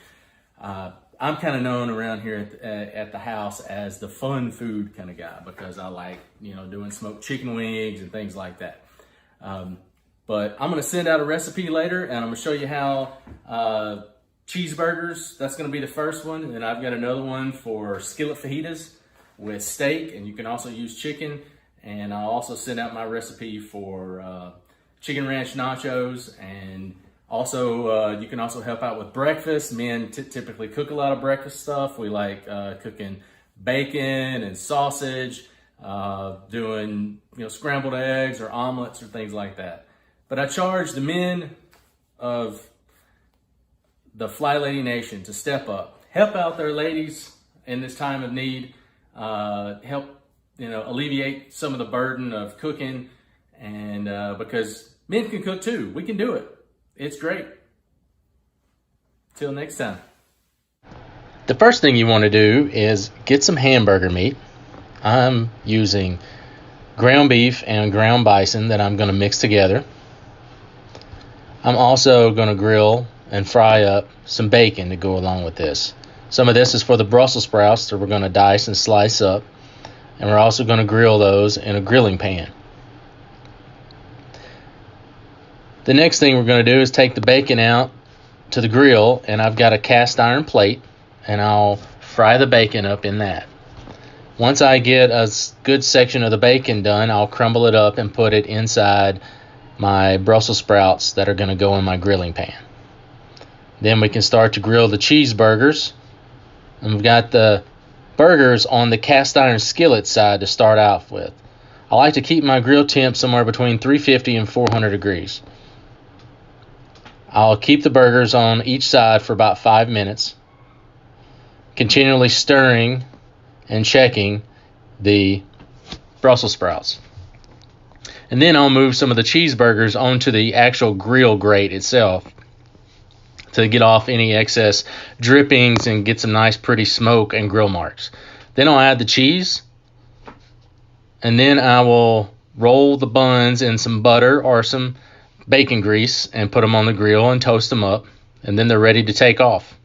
I'm kind of known around here at the house as the fun food kind of guy because I like, doing smoked chicken wings and things like that. But I'm going to send out a recipe later, and I'm going to show you how cheeseburgers, that's going to be the first one. And I've got another one for skillet fajitas with steak, and you can also use chicken. And I'll also send out my recipe for chicken ranch nachos, and also, you can also help out with breakfast. Men typically cook a lot of breakfast stuff. We like cooking bacon and sausage, doing scrambled eggs or omelets or things like that. But I charge the men of the Fly Lady Nation to step up, help out their ladies in this time of need, help alleviate some of the burden of cooking, and because men can cook too, we can do it. It's great. Till next time. The first thing you want to do is get some hamburger meat. I'm using ground beef and ground bison that I'm going to mix together. I'm also going to grill and fry up some bacon to go along with this. Some of this is for the Brussels sprouts that we're going to dice and slice up. And we're also going to grill those in a grilling pan. The next thing we're going to do is take the bacon out, to the grill, and I've got a cast iron plate, and I'll fry the bacon up in that. Once I get a good section of the bacon done, I'll crumble it up and put it inside my Brussels sprouts that are going to go in my grilling pan. Then we can start to grill the cheeseburgers. And we've got the burgers on the cast iron skillet side to start out with. I like to keep my grill temp somewhere between 350 and 400 degrees. I'll keep the burgers on each side for about 5 minutes, continually stirring and checking the Brussels sprouts. And then I'll move some of the cheeseburgers onto the actual grill grate itself to get off any excess drippings and get some nice pretty smoke and grill marks. Then I'll add the cheese, and then I will roll the buns in some butter or some bacon grease and put them on the grill and toast them up, and then they're ready to take off.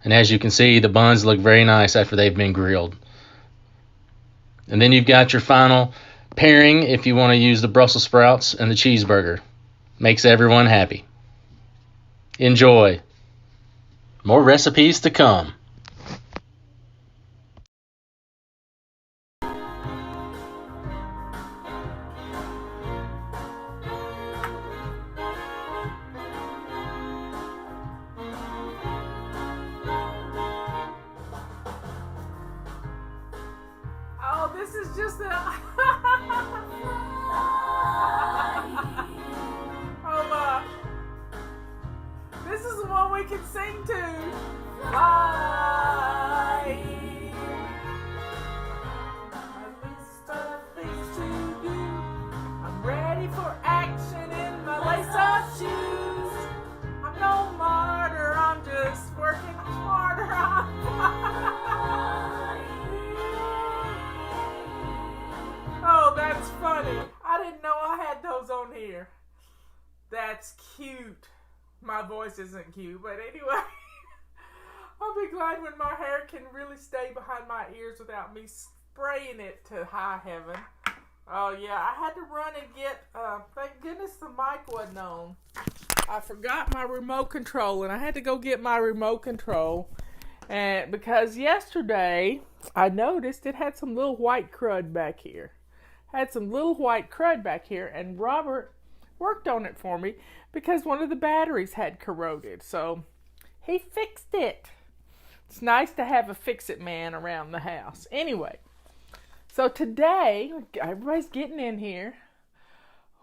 And as you can see, the buns look very nice after they've been grilled. And then you've got your final pairing if you want to use the Brussels sprouts and the cheeseburger. Makes everyone happy. Enjoy. More recipes to come. Oh, this is just a... This is the one we can sing to. Fly. A list of things to do. I'm ready for action in my lace-up shoes. I'm no martyr, I'm just working harder. Oh, that's funny. I didn't know I had those on here. That's cute. My voice isn't cute, but anyway. I'll be glad when my hair can really stay behind my ears without me spraying it to high heaven. Oh yeah, I had to run and get, thank goodness the mic wasn't on. I forgot my remote control, and I had to go get my remote control. And because yesterday, I noticed it had some little white crud back here. And Robert worked on it for me because one of the batteries had corroded. So he fixed it. It's nice to have a fix-it man around the house. Anyway, so today, everybody's getting in here.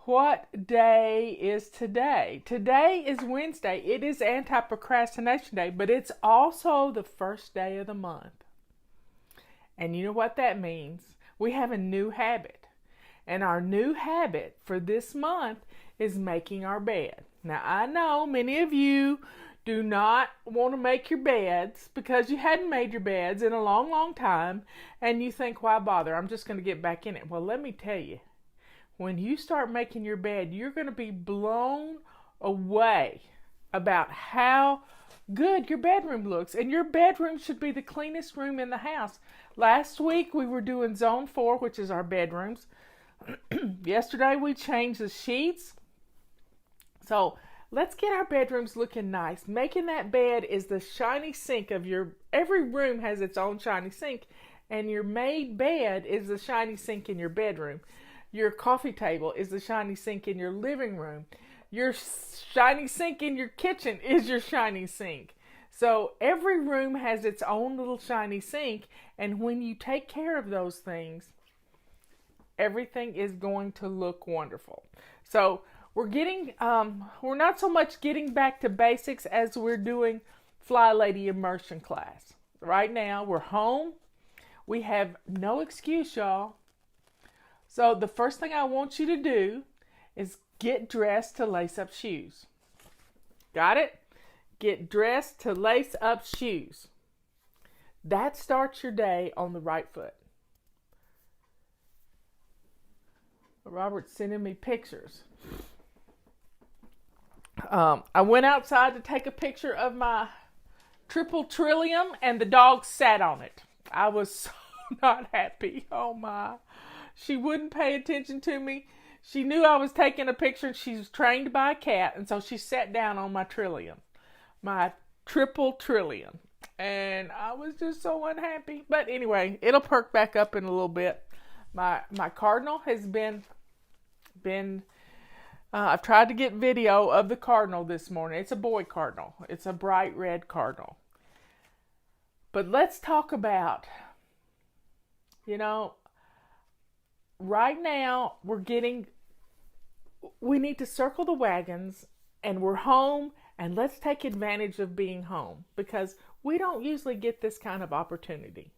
What day is today? Today is Wednesday. It is Anti-Procrastination Day, but it's also the first day of the month. And you know what that means? We have a new habit. And our new habit for this month is making our bed. Now, I know many of you do not want to make your beds because you hadn't made your beds in a long, long time. And you think, why bother? I'm just going to get back in it. Well, let me tell you, when you start making your bed, you're going to be blown away about how good your bedroom looks. And your bedroom should be the cleanest room in the house. Last week, we were doing Zone 4, which is our bedrooms. Yesterday we changed the sheets. So let's get our bedrooms looking nice. Making that bed is the shiny sink of every room has its own shiny sink, and your made bed is the shiny sink in your bedroom. Your coffee table is the shiny sink in your living room. Your shiny sink in your kitchen is your shiny sink. So every room has its own little shiny sink, and when you take care of those things, everything is going to look wonderful. So we're not so much getting back to basics as we're doing Fly Lady immersion class. Right now, we're home. We have no excuse, y'all. So the first thing I want you to do is get dressed to lace up shoes. Got it? Get dressed to lace up shoes. That starts your day on the right foot. Robert's sending me pictures. I went outside to take a picture of my triple trillium, and the dog sat on it. I was so not happy. Oh my. She wouldn't pay attention to me. She knew I was taking a picture, and she was trained by a cat, and so she sat down on my trillium, my triple trillium, and I was just so unhappy. But anyway, it'll perk back up in a little bit. My cardinal has been I've tried to get video of the cardinal this morning. It's a boy cardinal. It's a bright red cardinal. But let's talk about, right now we need to circle the wagons, and we're home, and let's take advantage of being home, because we don't usually get this kind of opportunity.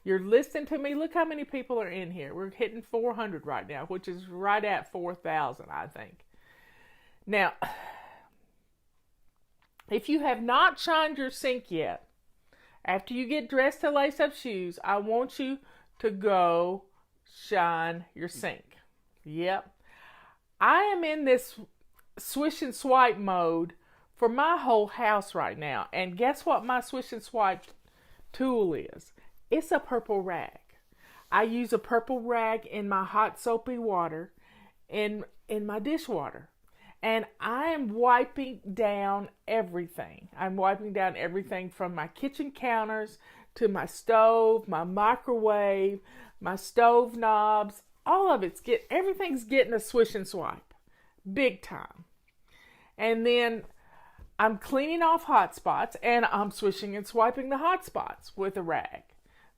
You're listening to me. Look how many people are in here. We're hitting 400 right now, which is right at 4,000, I think. Now, if you have not shined your sink yet, after you get dressed to lace up shoes, I want you to go shine your sink. Yep. I am in this swish and swipe mode for my whole house right now. And guess what my swish and swipe tool is? It's a purple rag. I use a purple rag in my hot soapy water in my dishwater. And I am wiping down everything. I'm wiping down everything from my kitchen counters to my stove, my microwave, my stove knobs. All of everything's getting a swish and swipe. Big time. And then I'm cleaning off hot spots, and I'm swishing and swiping the hot spots with a rag.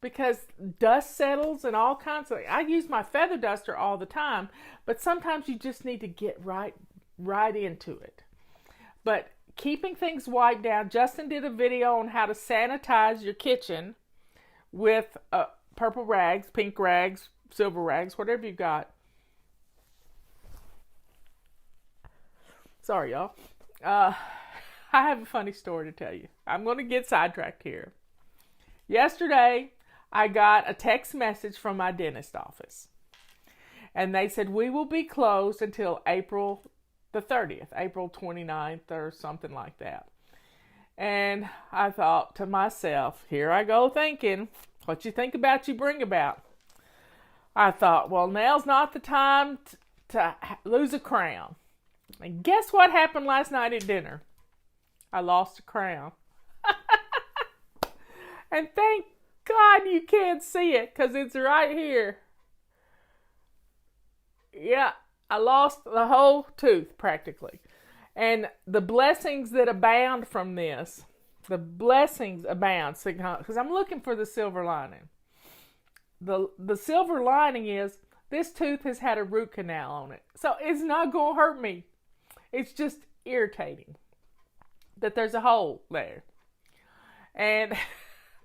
Because dust settles and all kinds of... I use my feather duster all the time, but sometimes you just need to get right into it. But keeping things wiped down, Justin did a video on how to sanitize your kitchen with purple rags, pink rags, silver rags, whatever you got. Sorry, y'all. I have a funny story to tell you. I'm going to get sidetracked here. Yesterday, I got a text message from my dentist office. And they said, we will be closed until April the 30th, April 29th or something like that. And I thought to myself, here I go thinking, what you think about, you bring about. I thought, well, now's not the time to lose a crown. And guess what happened last night at dinner? I lost a crown. And thank God you can't see it, because it's right here. Yeah, I lost the whole tooth practically. And the blessings that abound from this, the blessings abound, because I'm looking for the silver lining. The silver lining is this tooth has had a root canal on it. So it's not going to hurt me. It's just irritating that there's a hole there. And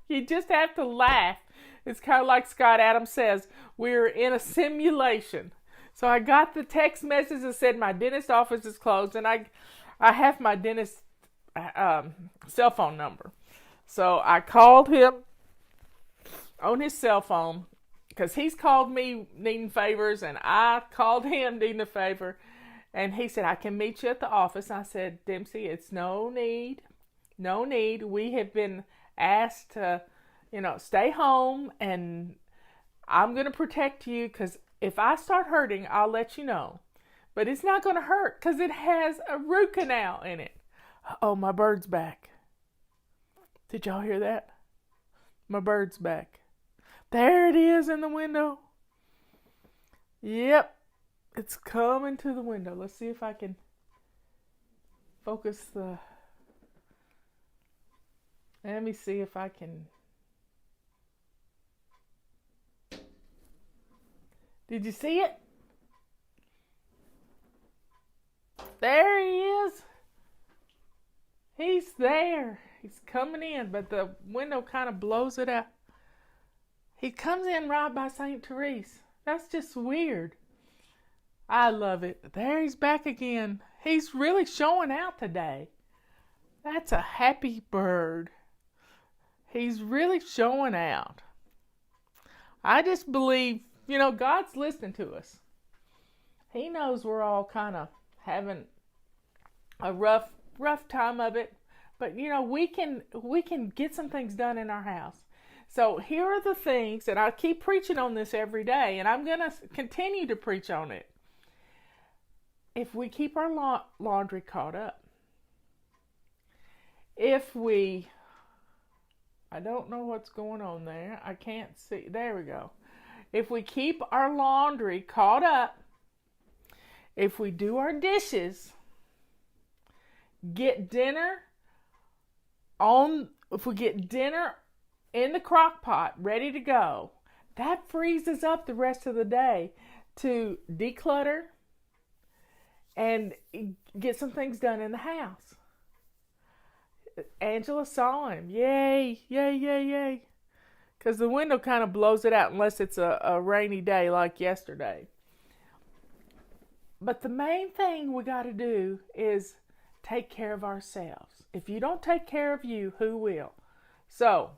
you just have to laugh. It's kind of like Scott Adams says, we're in a simulation. So I got the text message that said my dentist office is closed, and I have my dentist cell phone number. So I called him on his cell phone, because he's called me needing favors, and I called him needing a favor. And he said, I can meet you at the office. I said, Dempsey, it's no need. No need. We have been asked to, stay home, and I'm going to protect you, because if I start hurting, I'll let you know. But it's not going to hurt, because it has a root canal in it. Oh, my bird's back. Did y'all hear that? My bird's back. There it is in the window. Yep. It's coming to the window. Let's see if I can focus the... Let me see if I can... Did you see it? There he is. He's there. He's coming in, but the window kind of blows it out. He comes in right by St. Therese. That's just weird. I love it. There he's back again. He's really showing out today. That's a happy bird. He's really showing out. I just believe, God's listening to us. He knows we're all kind of having a rough time of it. But, we can get some things done in our house. So here are the things, and I keep preaching on this every day, and I'm going to continue to preach on it. if we keep our laundry caught up, I don't know what's going on there. I can't see. There we go. If we keep our laundry caught up, if we do our dishes, if we get dinner in the crock pot ready to go, that frees us up the rest of the day to declutter and get some things done in the house. Angela saw him. Yay, yay, yay, yay. Because the window kind of blows it out unless it's a rainy day like yesterday. But the main thing we got to do is take care of ourselves. If you don't take care of you, who will? So,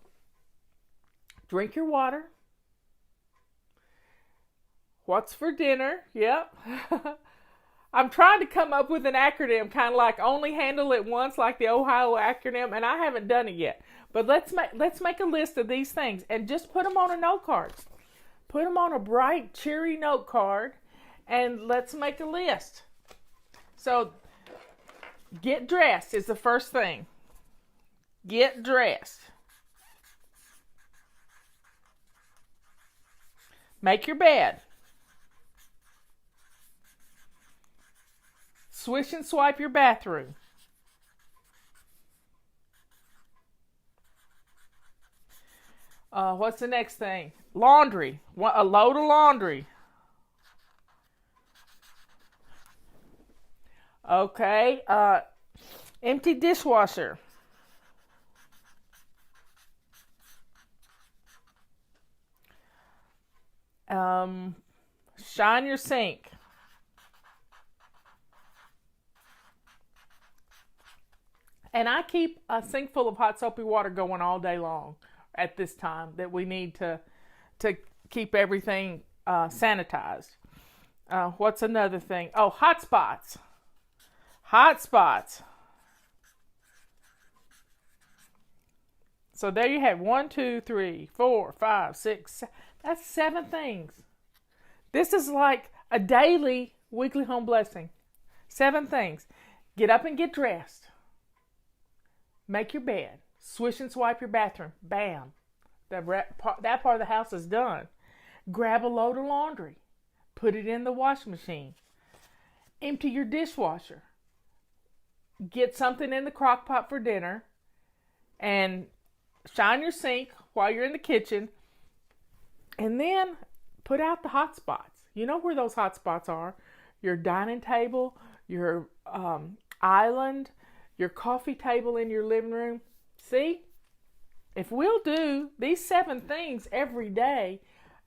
drink your water. What's for dinner? Yep. I'm trying to come up with an acronym, kind of like Only Handle It Once, like the Ohio acronym, and I haven't done it yet. But let's make a list of these things and just put them on a note card. Put them on a bright, cheery note card, and let's make a list. So, get dressed is the first thing. Get dressed. Make your bed. Swish and swipe your bathroom. What's the next thing? Laundry. A load of laundry. Okay. Empty dishwasher. Shine your sink. And I keep a sink full of hot soapy water going all day long at this time that we need to keep everything sanitized. What's another thing? Oh, hot spots. Hot spots. So there you have 1, 2, 3, 4, 5, 6. That's 7 things. This is like a daily weekly home blessing. 7 things. Get up and get dressed. Make your bed. Swish and swipe your bathroom. Bam. That part of the house is done. Grab a load of laundry. Put it in the washing machine. Empty your dishwasher. Get something in the crock pot for dinner. And shine your sink while you're in the kitchen. And then put out the hot spots. You know where those hot spots are. Your dining table, your island, your coffee table in your living room. See? If we'll do these 7 things every day,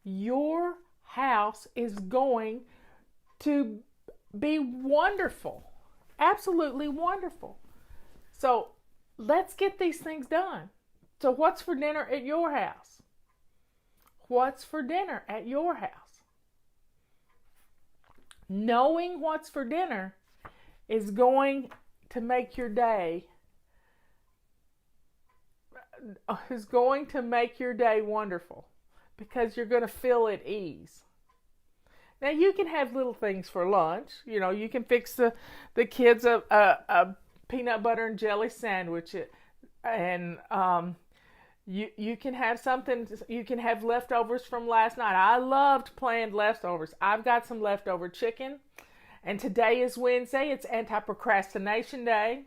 your house is going to be wonderful. Absolutely wonderful. So let's get these things done. So what's for dinner at your house? What's for dinner at your house? Knowing what's for dinner is going to make your day wonderful because you're going to feel at ease. Now you can have little things for lunch. You know, you can fix the kids a peanut butter and jelly sandwich, and you can have something. You can have leftovers from last night. I loved planned leftovers. I've got some leftover chicken. And today is Wednesday. It's anti-procrastination day.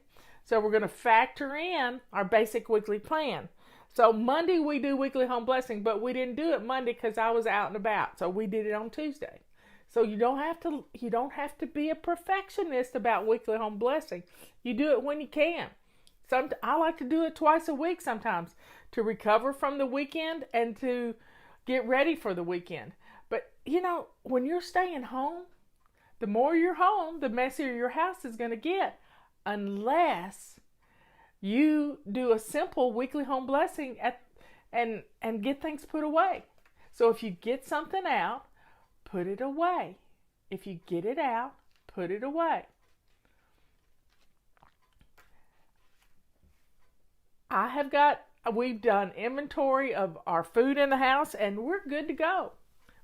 So we're going to factor in our basic weekly plan. So Monday we do weekly home blessing, but we didn't do it Monday because I was out and about. So we did it on Tuesday. So you don't have to be a perfectionist about weekly home blessing. You do it when you can. I like to do it twice a week sometimes to recover from the weekend and to get ready for the weekend. But you know, when you're staying home, the more you're home, the messier your house is going to get, unless you do a simple weekly home blessing and get things put away. So if you get something out, put it away. If you get it out, put it away. We've done inventory of our food in the house, and we're good to go.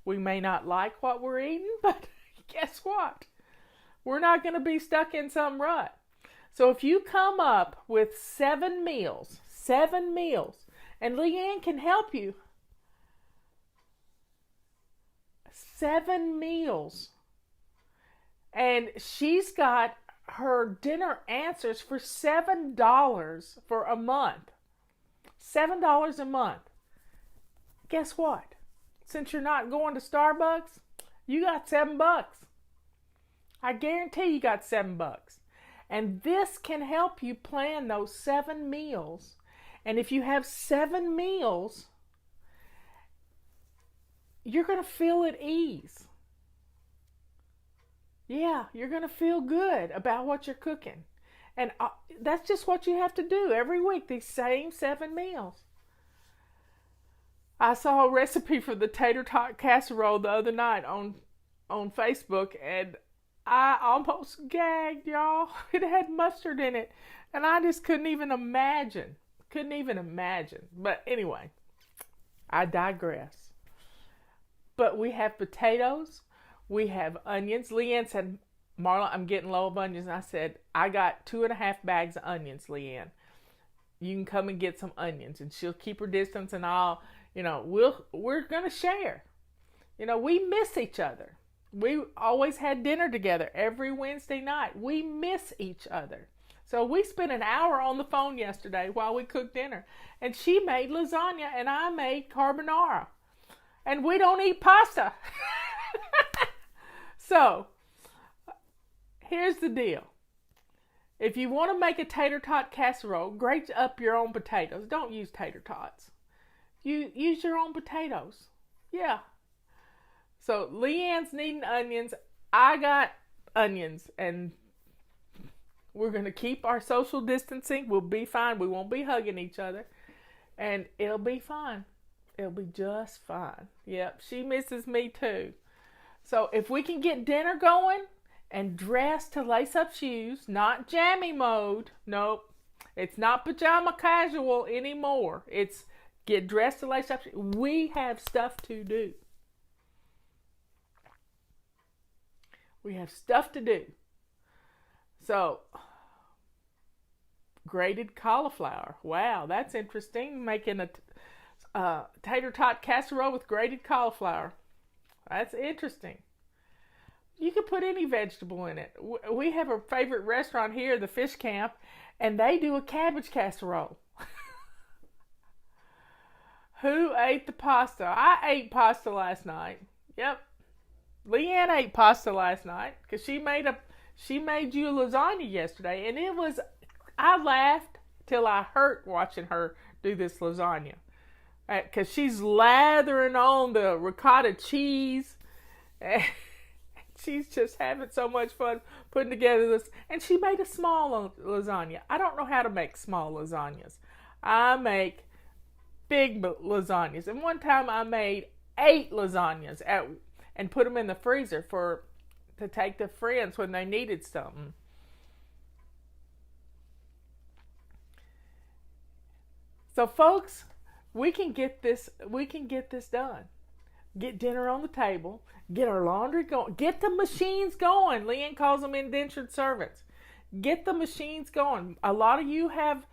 We may not like what we're eating, but guess what? We're not going to be stuck in some rut. So if you come up with 7 meals, and Leanne can help you. 7 meals. And she's got her dinner answers for $7 for a month. $7 a month. Guess what? Since you're not going to Starbucks, you got $7. I guarantee you got $7. And this can help you plan those 7 meals. And if you have 7 meals, you're going to feel at ease. Yeah, you're going to feel good about what you're cooking. And that's just what you have to do every week, these same 7 meals. I saw a recipe for the tater tot casserole the other night on Facebook, and I almost gagged, y'all. It had mustard in it, and I just couldn't even imagine. But anyway, I digress. But we have potatoes. We have onions. Leanne said, Marla, I'm getting low of onions. And I said, I got 2.5 bags of onions, Leanne. You can come and get some onions. And she'll keep her distance, and we're going to share. We miss each other. We always had dinner together every Wednesday night. We miss each other. So we spent an hour on the phone yesterday while we cooked dinner. And she made lasagna and I made carbonara. And we don't eat pasta. So, here's the deal. If you want to make a tater tot casserole, grate up your own potatoes. Don't use tater tots. Use your own potatoes. Yeah. So, Leanne's needing onions. I got onions. And we're going to keep our social distancing. We'll be fine. We won't be hugging each other. And it'll be fine. It'll be just fine. Yep, she misses me too. So if we can get dinner going and dress to lace up shoes, not jammy mode. Nope. It's not pajama casual anymore. It's get dressed to lace up shoes. We have stuff to do. We have stuff to do. So, grated cauliflower. Wow, that's interesting. Making a tater tot casserole with grated cauliflower. That's interesting. You can put any vegetable in it. We have a favorite restaurant here, the Fish Camp, and they do a cabbage casserole. Who ate the pasta? I ate pasta last night. Yep. Leanne ate pasta last night because she made you a lasagna yesterday, and I laughed till I hurt watching her do this lasagna. Because she's lathering on the ricotta cheese. And she's just having so much fun putting together this. And she made a small lasagna. I don't know how to make small lasagnas. I make big lasagnas. And one time I made 8 lasagnas and put them in the freezer to take to friends when they needed something. So folks, we can get this done. Get dinner on the table, get our laundry going, get the machines going. Leanne calls them indentured servants. Get the machines going. A lot of you have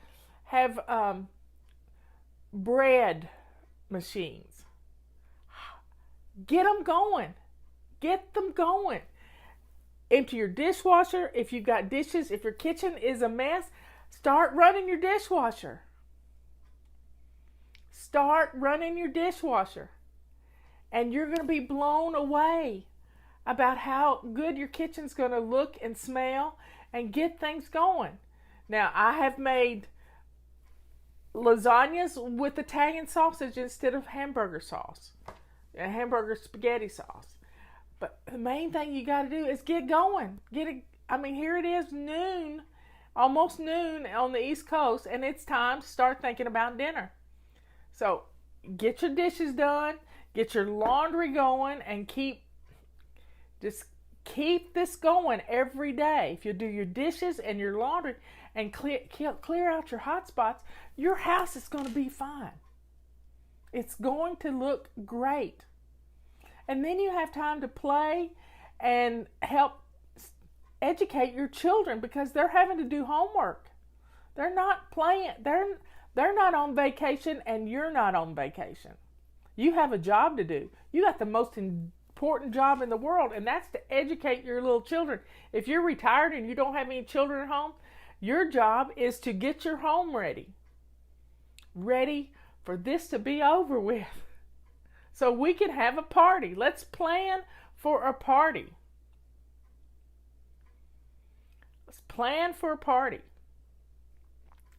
bread machines. Get them going. Get them going. Empty your dishwasher. If you've got dishes, if your kitchen is a mess, start running your dishwasher. Start running your dishwasher. And you're going to be blown away about how good your kitchen's going to look and smell and get things going. Now, I have made lasagnas with Italian sausage instead of hamburger sauce. Hamburger spaghetti sauce. But the main thing you got to do is get going. Here it is noon, almost noon on the East Coast, and it's time to start thinking about dinner. So get your dishes done, get your laundry going, and keep this going every day. If you do your dishes and your laundry and clear out your hot spots, your house is going to be fine. It's going to look great. And then you have time to play and help educate your children because they're having to do homework. They're not playing. They're not on vacation, and you're not on vacation. You have a job to do. You got the most important job in the world, and that's to educate your little children. If you're retired and you don't have any children at home, your job is to get your home ready for this to be over with, so we can have a party. Let's plan for a party. Let's plan for a party.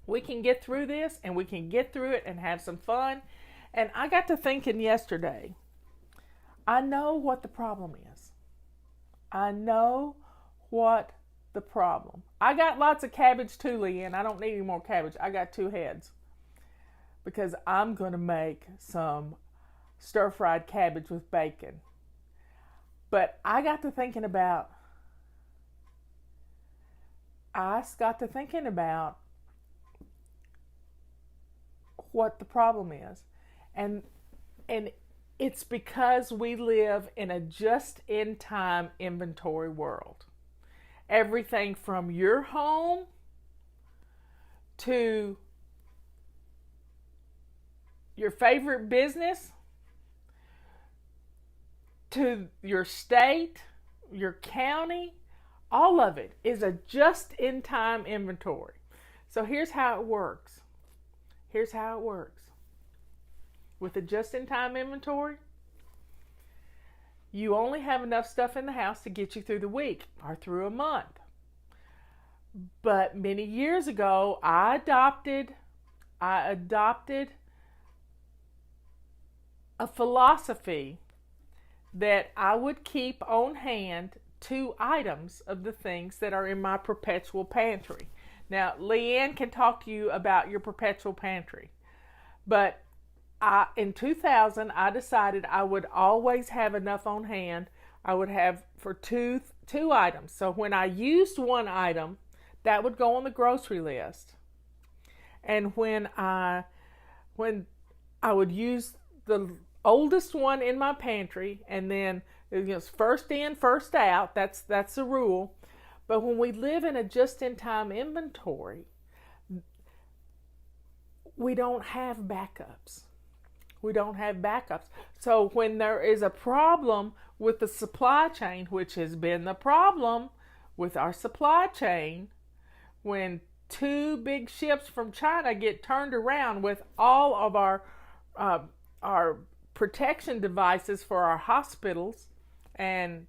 We can get through this, and we can get through it and have some fun. And I got to thinking yesterday, I know what the problem is. I know what the problem. I got lots of cabbage too, Leanne. I don't need any more cabbage. I got 2 heads. Because I'm going to make some stir-fried cabbage with bacon. But I got to thinking about what the problem is. And it's because we live in a just-in-time inventory world. Everything from your home to your favorite business to your state, your county, all of it is a just-in-time inventory. So here's how it works. With a just-in-time inventory, you only have enough stuff in the house to get you through the week or through a month. But many years ago, I adopted a philosophy that I would keep on hand 2 items of the things that are in my perpetual pantry. Now, Leanne can talk to you about your perpetual pantry. But in 2000, I decided I would always have enough on hand. I would have for two items. So when I used one item, that would go on the grocery list. And when I would use the oldest one in my pantry, and then first in, first out, that's the rule. But when we live in a just-in-time inventory, we don't have backups. So when there is a problem with the supply chain, which has been the problem with our supply chain, when 2 big ships from China get turned around with all of our protection devices for our hospitals, and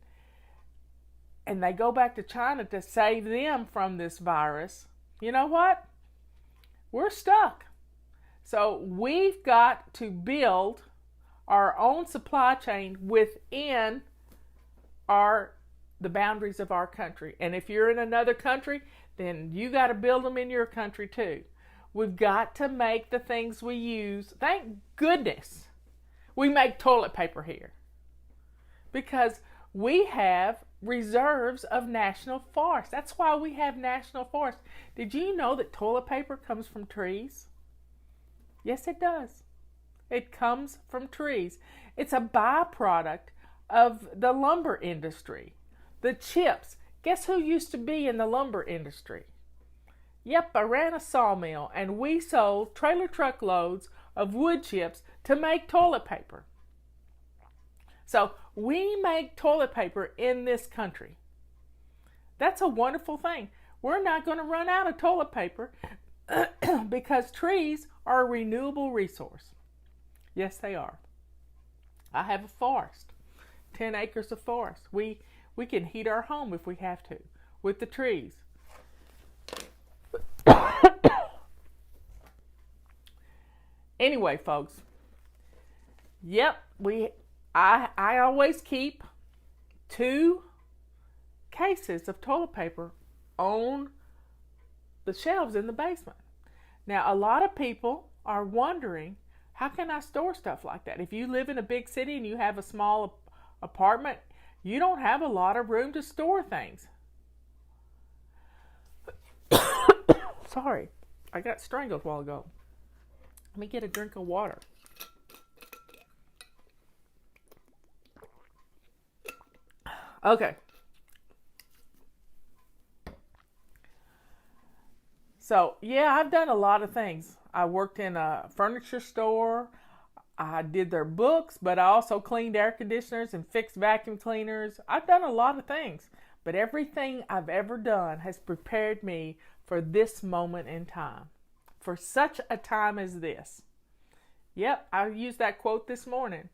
they go back to China to save them from this virus, you know what? We're stuck. So we've got to build our own supply chain within the boundaries of our country. And if you're in another country, then you got to build them in your country too. We've got to make the things we use. Thank goodness we make toilet paper here, because we have reserves of national forests. That's why we have national forests. Did you know that toilet paper comes from trees? Yes, it does. It comes from trees. It's a byproduct of the lumber industry. The chips. Guess who used to be in the lumber industry? Yep, I ran a sawmill, and we sold trailer truckloads of wood chips to make toilet paper. So we make toilet paper in this country. That's a wonderful thing. We're not going to run out of toilet paper because trees are a renewable resource. Yes, they are. I have a forest, 10 acres of forest. We can heat our home if we have to with the trees. Anyway, folks, yep, I always keep 2 cases of toilet paper on the shelves in the basement. Now, a lot of people are wondering, how can I store stuff like that? If you live in a big city and you have a small apartment, you don't have a lot of room to store things. Sorry, I got strangled a while ago. Let me get a drink of water. Okay. So, yeah, I've done a lot of things. I worked in a furniture store. I did their books, but I also cleaned air conditioners and fixed vacuum cleaners. I've done a lot of things, but everything I've ever done has prepared me for this moment in time, for such a time as this. Yep, I used that quote this morning.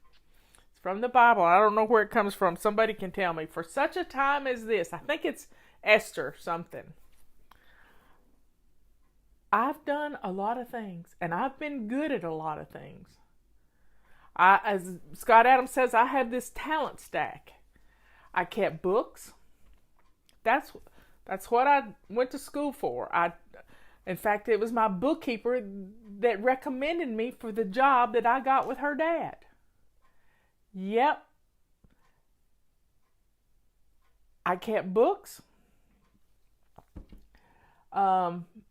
It's from the Bible. I don't know where it comes from. Somebody can tell me. For such a time as this. I think it's Esther something. I've done a lot of things, and I've been good at a lot of things. As Scott Adams says, I have this talent stack. I kept books. That's what I went to school for. In fact, it was my bookkeeper that recommended me for the job that I got with her dad. Yep. I kept books.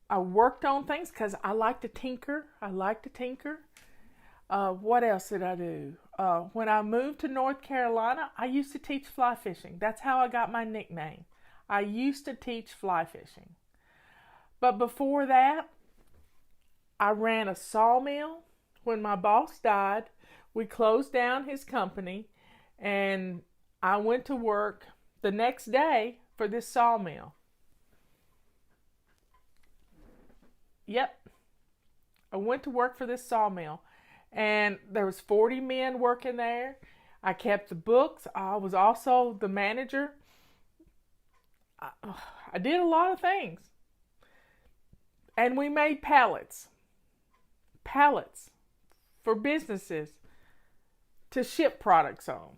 I worked on things because I like to tinker. What else did I do? When I moved to North Carolina, I used to teach fly fishing. That's how I got my nickname. I used to teach fly fishing. But before that, I ran a sawmill. When my boss died, we closed down his company, and I went to work the next day for this sawmill. Yep. I went to work for this sawmill, and there was 40 men working there. I kept the books. I was also the manager. I did a lot of things. And we made pallets for businesses to ship products on.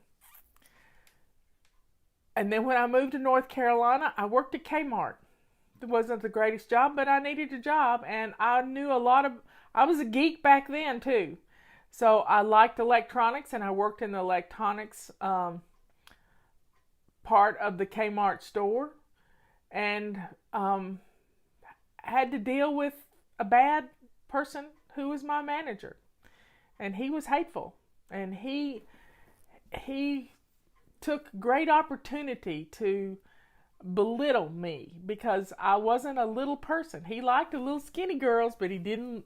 And then when I moved to North Carolina, I worked at Kmart. It wasn't the greatest job, but I needed a job, and I was a geek back then too. So I liked electronics, and I worked in the electronics part of the Kmart store, and had to deal with a bad person who was my manager, and he was hateful, and he took great opportunity to belittle me because I wasn't a little person. He liked the little skinny girls, but he didn't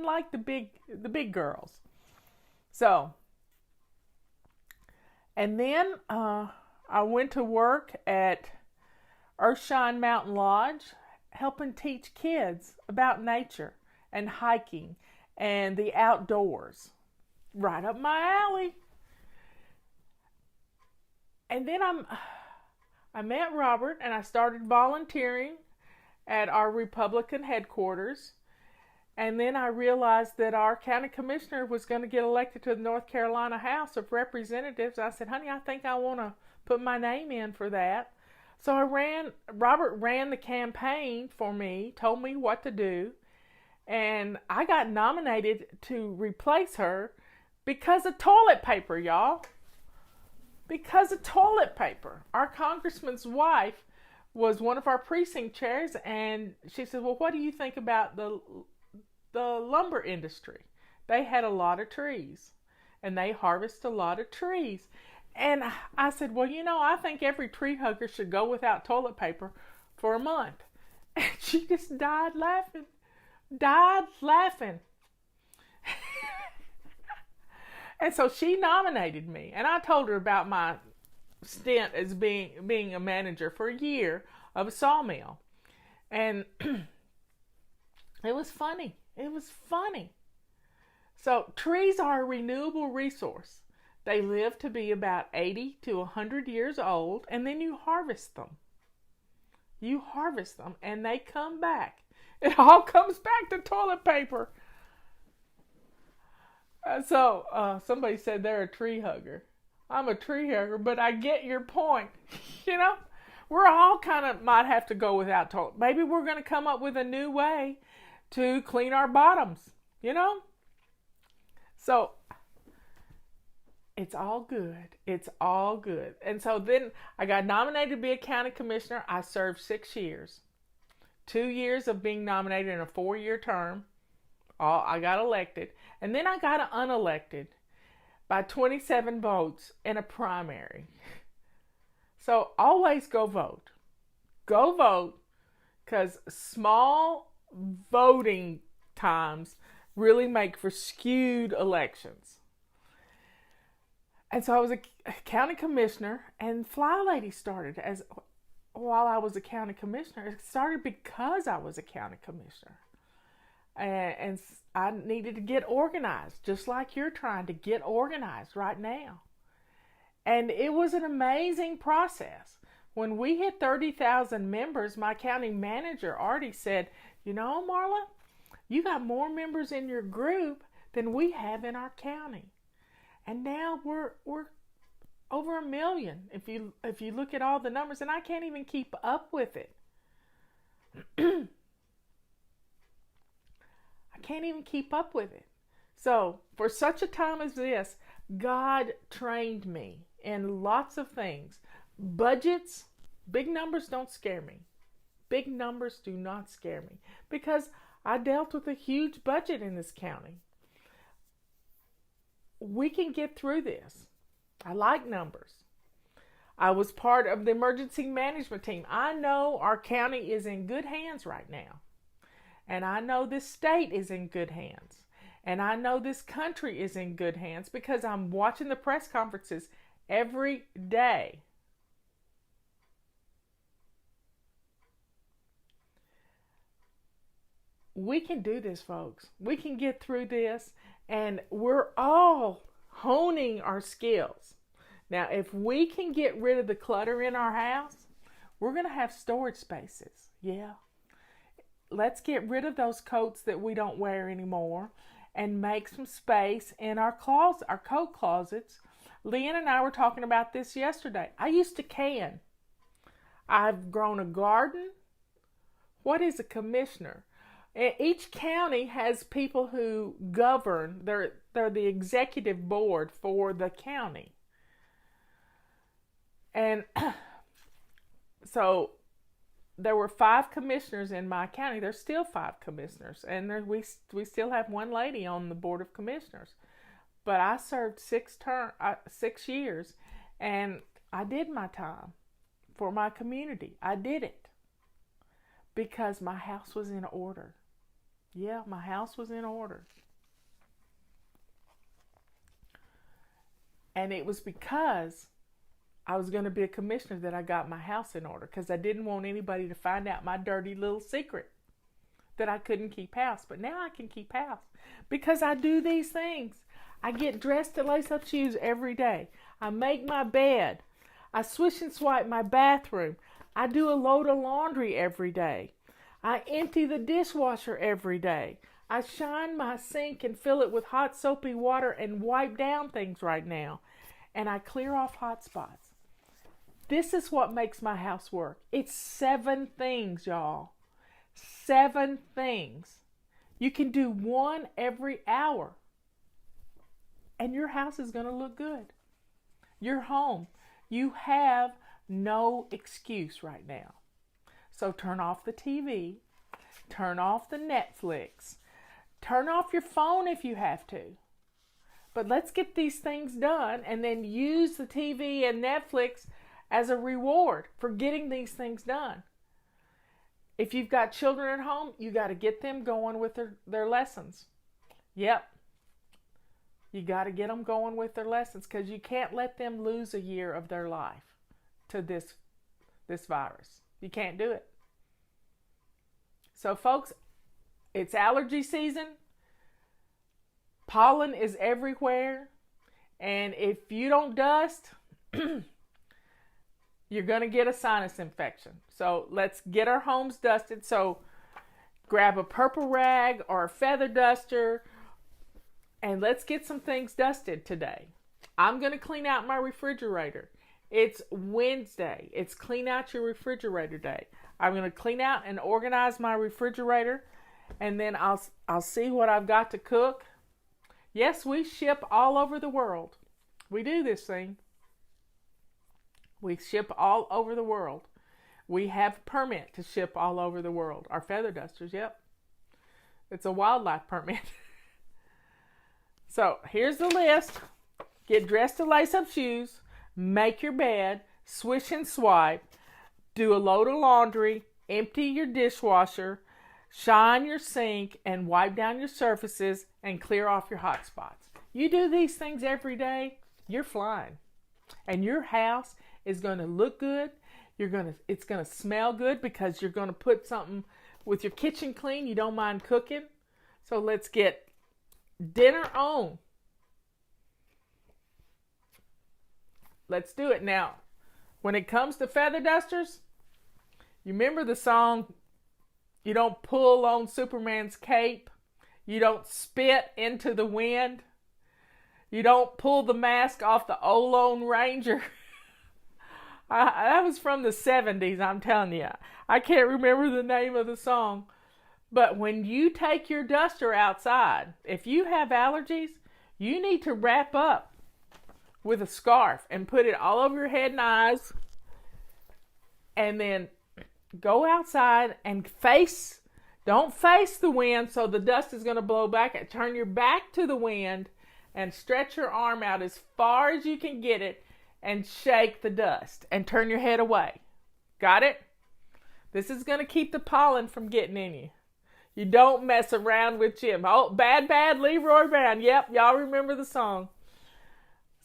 like the big girls. So, and then I went to work at Earthshine Mountain Lodge, helping teach kids about nature and hiking and the outdoors. Right up my alley. And then I met Robert, and I started volunteering at our Republican headquarters. And then I realized that our county commissioner was going to get elected to the North Carolina House of Representatives. I said, honey, I think I want to put my name in for that. So Robert ran the campaign for me, told me what to do, and I got nominated to replace her because of toilet paper, y'all. Because of toilet paper. Our congressman's wife was one of our precinct chairs, and she said, well, what do you think about the lumber industry? They had a lot of trees, and they harvest a lot of trees. And I said, well, I think every tree hugger should go without toilet paper for a month. And she just died laughing. And so she nominated me, and I told her about my stint as being a manager for a year of a sawmill. And it was funny. So trees are a renewable resource. They live to be about 80 to 100 years old, and then you harvest them. And they come back. It all comes back to toilet paper. So somebody said they're a tree hugger. I'm a tree hugger, but I get your point. We're all kind of might have to go without toilet. Maybe we're going to come up with a new way to clean our bottoms, So it's all good. And so then I got nominated to be a county commissioner. I served 6 years. 2 years of being nominated in a 4-year term. I got elected. And then I got unelected by 27 votes in a primary. So always go vote. Go vote, because small voting times really make for skewed elections. And so I was a county commissioner, and Fly Lady started while I was a county commissioner. It started because I was a county commissioner. And I needed to get organized, just like you're trying to get organized right now. And it was an amazing process. When we hit 30,000 members, my county manager already said, you know, Marla, you got more members in your group than we have in our county. And now we're over 1 million if you look at all the numbers, and I can't even keep up with it. I can't even keep up with it. So for such a time as this, God trained me in lots of things. Budgets, big numbers don't scare me. Big numbers do not scare me because I dealt with a huge budget in this county. We can get through this. I like numbers. I was part of the emergency management team. I know our county is in good hands right now. And I know this state is in good hands. And I know this country is in good hands because I'm watching the press conferences every day. We can do this, folks. We can get through this, and we're all honing our skills. Now, if we can get rid of the clutter in our house, we're going to have storage spaces. Yeah. Let's get rid of those coats that we don't wear anymore and make some space in our closet, our coat closets. Leanne and I were talking about this yesterday. I used to can. I've grown a garden. What is a commissioner? Each county has people who govern. They're the executive board for the county. And so there were 5 commissioners in my county. There's still 5 commissioners. And we still have one lady on the board of commissioners. But I served 6 years, and I did my time for my community. I did it because my house was in order. Yeah, my house was in order. And it was because I was going to be a commissioner that I got my house in order, because I didn't want anybody to find out my dirty little secret that I couldn't keep house. But now I can keep house because I do these things. I get dressed to lace up shoes every day. I make my bed. I swish and swipe my bathroom. I do a load of laundry every day. I empty the dishwasher every day. I shine my sink and fill it with hot soapy water and wipe down things right now. And I clear off hot spots. This is what makes my house work. It's 7 things, y'all. 7 things. You can do one every hour. And your house is going to look good. Your home. You have no excuse right now. So turn off the TV. Turn off the Netflix. Turn off your phone if you have to. But let's get these things done and then use the TV and Netflix as a reward for getting these things done. If you've got children at home, you got to get them going with their lessons. Yep. You got to get them going with their lessons because you can't let them lose a year of their life to this virus. You can't do it. So, folks, it's allergy season. Pollen is everywhere. And if you don't dust, you're going to get a sinus infection. So let's get our homes dusted. So grab a purple rag or a feather duster and let's get some things dusted today. I'm going to clean out my refrigerator. It's Wednesday. It's clean out your refrigerator day. I'm going to clean out and organize my refrigerator, and then I'll see what I've got to cook. Yes, we ship all over the world. We do this thing. We ship all over the world. We have a permit to ship all over the world. Our feather dusters, yep. It's a wildlife permit. So here's the list. Get dressed to lace up shoes. Make your bed. Swish and swipe. Do a load of laundry. Empty your dishwasher. shine your sink and wipe down your surfaces and clear off your hot spots. You do these things every day, you're flying. And your house is going to look good. It's going to smell good because you're going to put something with your kitchen clean. You don't mind cooking. So let's get dinner on. Let's do it now. When it comes to feather dusters, you remember the song, you don't pull on Superman's cape. You don't spit into the wind. You don't pull the mask off the old Lone Ranger. That was from the 70s, I'm telling you. I can't remember the name of the song. But when you take your duster outside, if you have allergies, you need to wrap up with a scarf and put it all over your head and eyes. And then go outside and don't face the wind so the dust is going to blow back. Turn your back to the wind and stretch your arm out as far as you can get it and shake the dust and turn your head away. Got it? This is going to keep the pollen from getting in you. You don't mess around with Jim. Oh, bad, Leroy Brown. Yep, y'all remember the song.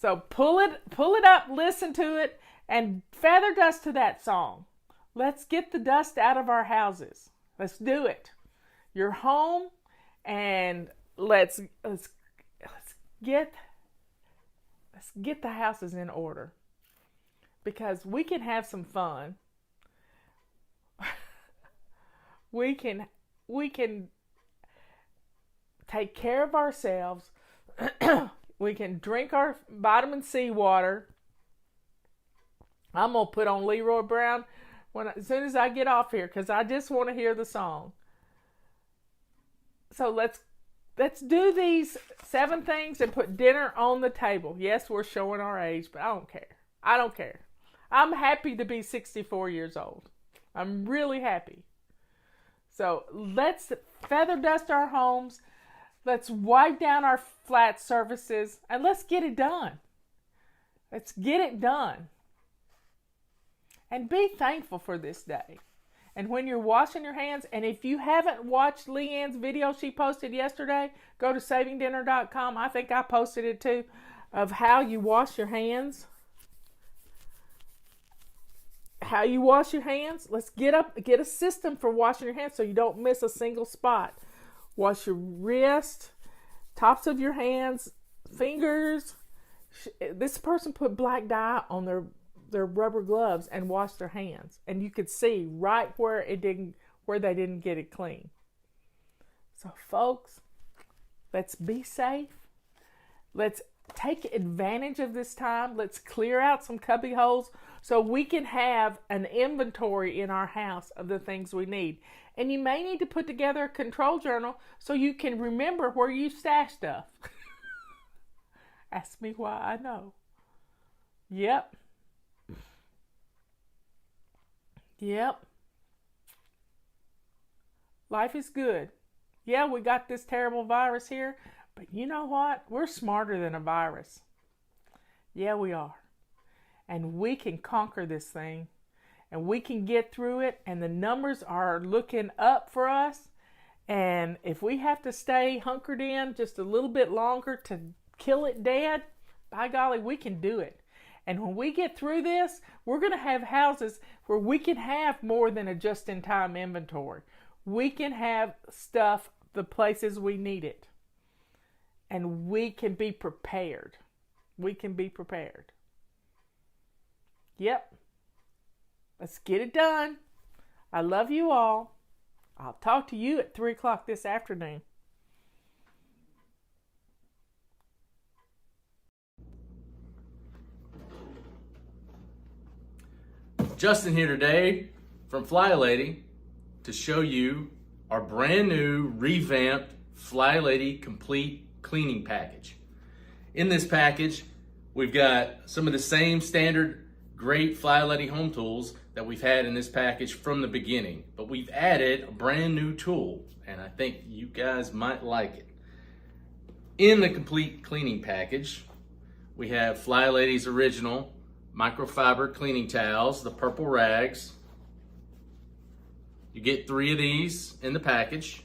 So pull it up, listen to it, and feather dust to that song. Let's get the dust out of our houses. Let's do it. You're home, and let's get the houses in order, because we can have some fun. We can take care of ourselves. We can drink our vitamin C water. I'm gonna put on Leroy Brown as soon as I get off here, because I just want to hear the song. So let's do these 7 things and put dinner on the table. Yes, we're showing our age, but I don't care. I'm happy to be 64 years old. I'm really happy. So let's feather dust our homes. Let's wipe down our flat surfaces, and let's get it done. Let's get it done. And be thankful for this day. And when you're washing your hands, and if you haven't watched Leanne's video she posted yesterday, go to savingdinner.com. I think I posted it too, of how you wash your hands. How you wash your hands. Let's get a system for washing your hands so you don't miss a single spot. Wash your wrist, tops of your hands, fingers. This person put black dye on their rubber gloves and washed their hands, and you could see right where they didn't get it clean. So folks, let's be safe. Let's take advantage of this time. Let's clear out some cubby holes so we can have an inventory in our house of the things we need. And you may need to put together a control journal so you can remember where you stash stuff. Ask me why I know. Yep. Life is good. Yeah, we got this terrible virus here, but you know what? We're smarter than a virus. Yeah, we are. And we can conquer this thing, and we can get through it, and the numbers are looking up for us. And if we have to stay hunkered in just a little bit longer to kill it dead, by golly, we can do it. And when we get through this, we're going to have houses where we can have more than a just-in-time inventory. We can have stuff the places we need it. And we can be prepared. We can be prepared. Yep. Let's get it done. I love you all. I'll talk to you at 3 o'clock this afternoon. Justin here today from Fly Lady to show you our brand new revamped Fly Lady Complete Cleaning Package. In this package, we've got some of the same standard great Fly Lady home tools that we've had in this package from the beginning, but we've added a brand new tool, and I think you guys might like it. In the Complete Cleaning Package, we have Fly Lady's original microfiber cleaning towels, the purple rags. You get 3 of these in the package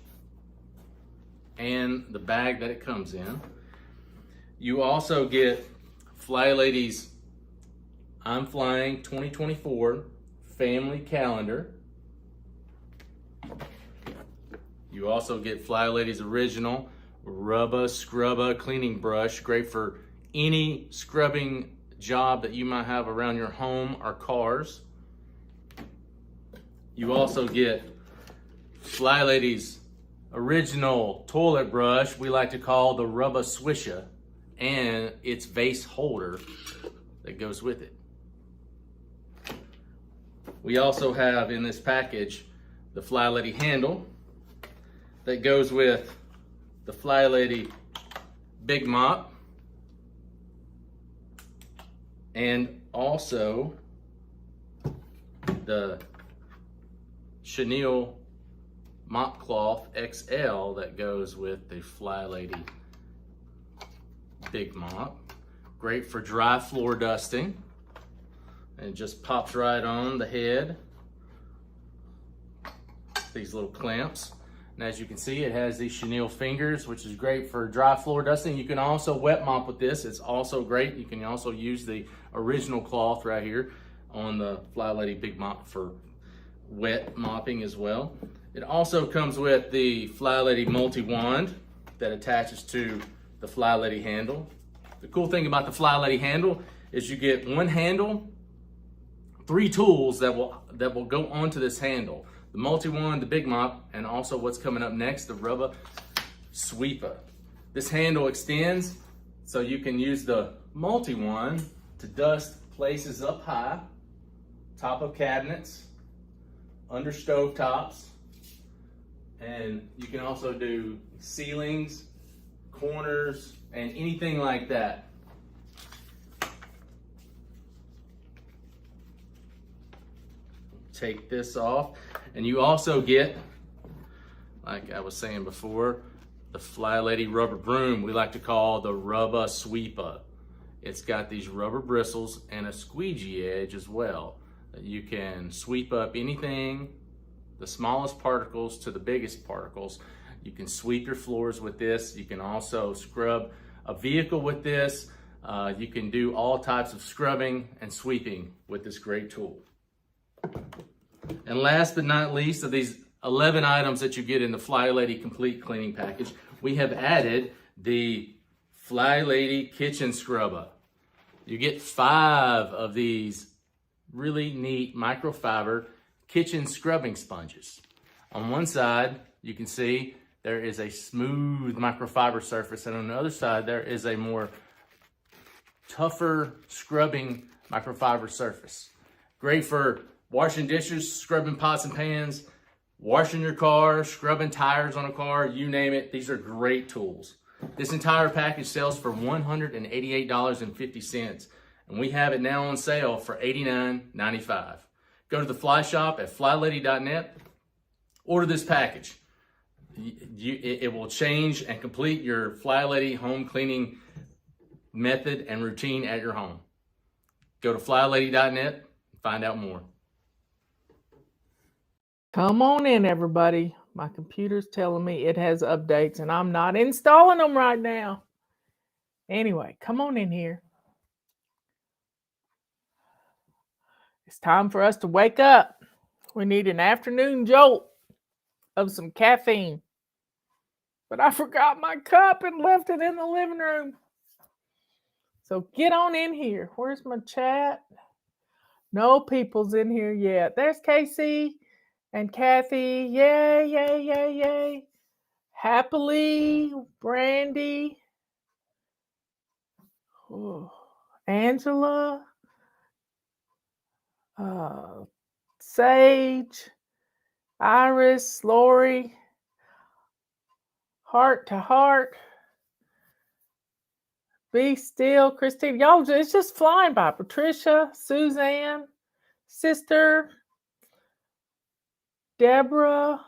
and the bag that it comes in. You also get Fly Lady's I'm Flying 2024 family calendar. You also get Fly Lady's original Rubba Scrubba cleaning brush, great for any scrubbing job that you might have around your home or cars. You also get Fly Lady's original toilet brush, we like to call the Rubba Swisha, and its vase holder that goes with it. We also have in this package the Fly Lady handle that goes with the Fly Lady Big Mop, and also the Chenille Mop Cloth XL that goes with the Fly Lady Big Mop. Great for dry floor dusting. And it just pops right on the head. These little clamps. And as you can see, it has these chenille fingers, which is great for dry floor dusting. You can also wet mop with this. It's also great. You can also use the original cloth right here on the Fly Lady Big Mop for wet mopping as well. It also comes with the Fly Lady multi-wand that attaches to the Fly Lady handle. The cool thing about the Fly Lady handle is you get one handle, 3 tools that will go onto this handle. The multi-wand, the Big Mop, and also what's coming up next, the Rubba Sweeper. This handle extends so you can use the multi-wand to dust places up high, top of cabinets, under stove tops, and you can also do ceilings, corners, and anything like that. Take this off, and you also get, like I was saying before, the Fly Lady rubber broom we like to call the Rubba Sweeper. It's got these rubber bristles and a squeegee edge as well. You can sweep up anything, the smallest particles to the biggest particles. You can sweep your floors with this. You can also scrub a vehicle with this. You can do all types of scrubbing and sweeping with this great tool. And last but not least, of these 11 items that you get in the Fly Lady Complete Cleaning Package, we have added the Fly Lady Kitchen Scrubber. You get 5 of these really neat microfiber kitchen scrubbing sponges. On one side, you can see there is a smooth microfiber surface, and on the other side, there is a more tougher scrubbing microfiber surface. Great for washing dishes, scrubbing pots and pans, washing your car, scrubbing tires on a car, you name it. These are great tools. This entire package sells for $188.50, and we have it now on sale for $89.95. Go to the Fly Shop at flylady.net, order this package. It will change and complete your Fly Lady home cleaning method and routine at your home. Go to flylady.net and find out more. Come on in, everybody. My computer's telling me it has updates, and I'm not installing them right now. Anyway, come on in here. It's time for us to wake up. We need an afternoon jolt of some caffeine. But I forgot my cup and left it in the living room. So get on in here. Where's my chat? No people's in here yet. There's Casey and Kathy. Yay, yay, yay, yay. Happily, Brandy. Oh, Angela. Sage. Iris, Lori. Heart to Heart. Be Still, Christine. Y'all, it's just flying by. Patricia, Suzanne, Sister, Deborah.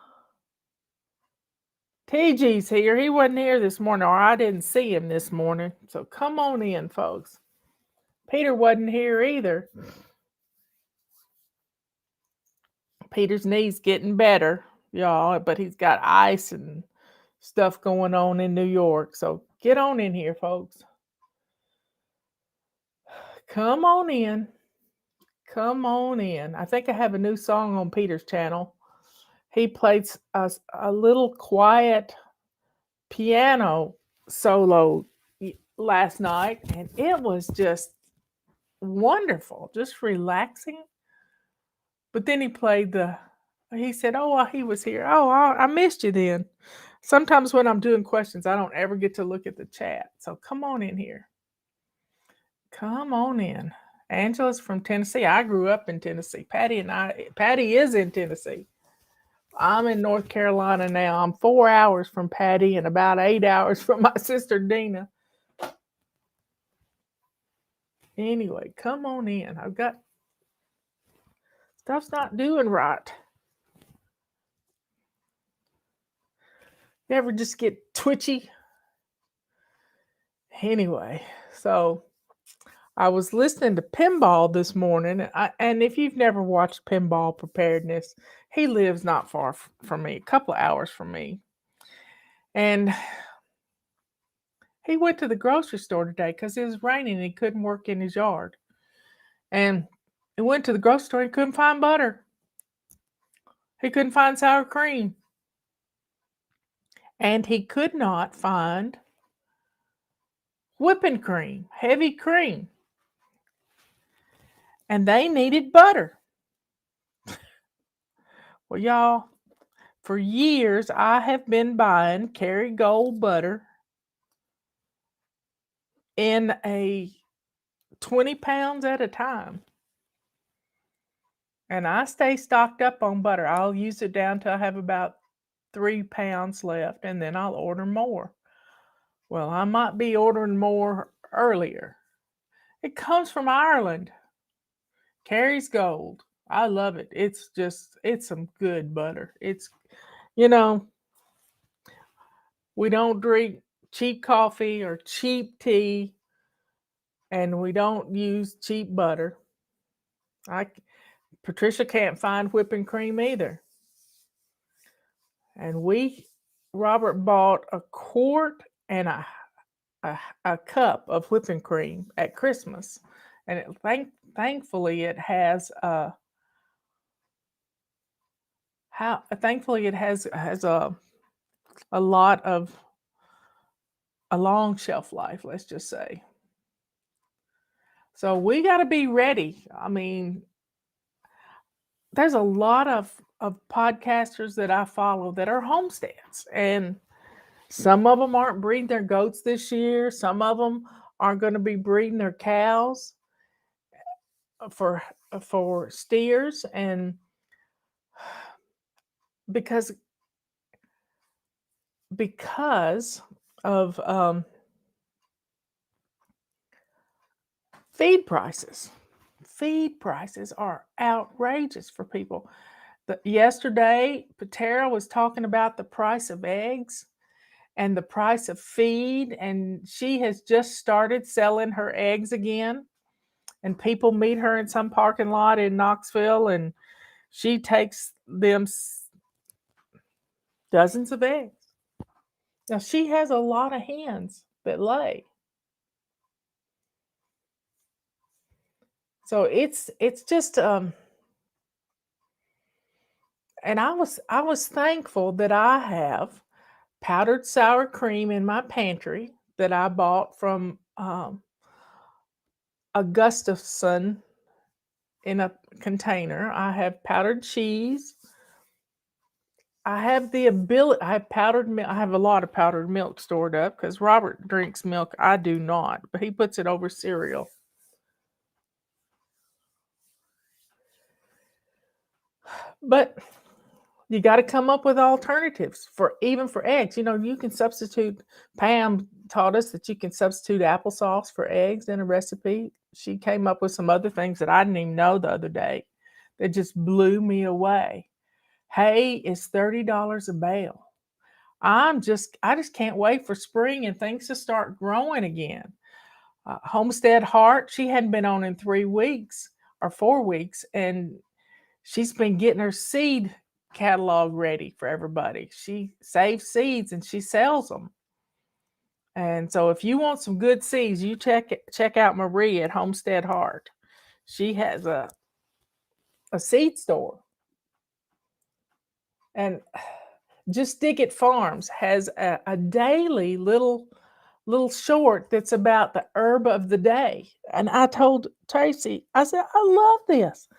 TG's here. He wasn't here this morning, or I didn't see him this morning. So come on in, folks. Peter wasn't here either. Peter's knee's getting better, y'all, but he's got ice and stuff going on in New York. So get on in here, folks. Come on in. Come on in. I think I have a new song on Peter's channel. He played a little quiet piano solo last night, and it was just wonderful, just relaxing. But then he said, oh, well, he was here. Oh, I missed you then. Sometimes when I'm doing questions, I don't ever get to look at the chat. So come on in here. Come on in. Angela's from Tennessee. I grew up in Tennessee. Patty is in Tennessee. I'm in North Carolina now. I'm 4 hours from Patty and about 8 hours from my sister Dina. Anyway, come on in. I've got stuff's not doing right. You ever just get twitchy? Anyway, so I was listening to Pinball this morning, and if you've never watched Pinball Preparedness, he lives not far from me, a couple of hours from me. And he went to the grocery store today because it was raining and he couldn't work in his yard. And he went to the grocery store and couldn't find butter. He couldn't find sour cream. And he could not find whipping cream, heavy cream. And they needed butter. Well, y'all, for years I have been buying Kerrygold butter in a 20 pounds at a time. And I stay stocked up on butter. I'll use it down till I have about 3 pounds left, and then I'll order more. Well, I might be ordering more earlier. It comes from Ireland. Kerry's Gold. I love it. It's some good butter. It's, we don't drink cheap coffee or cheap tea, and we don't use cheap butter. Patricia can't find whipping cream either. And Robert bought a quart and a cup of whipping cream at Christmas. And thankfully it has a lot of a long shelf life, let's just say. So we got to be ready. I mean, there's a lot of podcasters that I follow that are homesteads, and some of them aren't breeding their goats this year. Some of them aren't going to be breeding their cows for steers, and because of feed prices. Feed prices are outrageous for people. Yesterday, Patera was talking about the price of eggs and the price of feed, and she has just started selling her eggs again. And people meet her in some parking lot in Knoxville, and she takes them dozens of eggs. Now, she has a lot of hens that lay. So it's just and I was thankful that I have powdered sour cream in my pantry that I bought from Augustusson in a container. I have powdered cheese. I have powdered milk. I have a lot of powdered milk stored up because Robert drinks milk. I do not, but he puts it over cereal. But you got to come up with alternatives even for eggs. You can substitute. Pam taught us that you can substitute applesauce for eggs in a recipe. She came up with some other things that I didn't even know the other day that just blew me away. Hay is $30 a bale. I just can't wait for spring and things to start growing again. Homestead Heart, she hadn't been on in 3 weeks or 4 weeks, and she's been getting her seed catalog ready for everybody. She saves seeds and she sells them. And so if you want some good seeds, you check out Marie at Homestead Heart. She has a seed store. And Just Dig It Farms has a daily little short that's about the herb of the day. And I told Tracy, I said, I love this.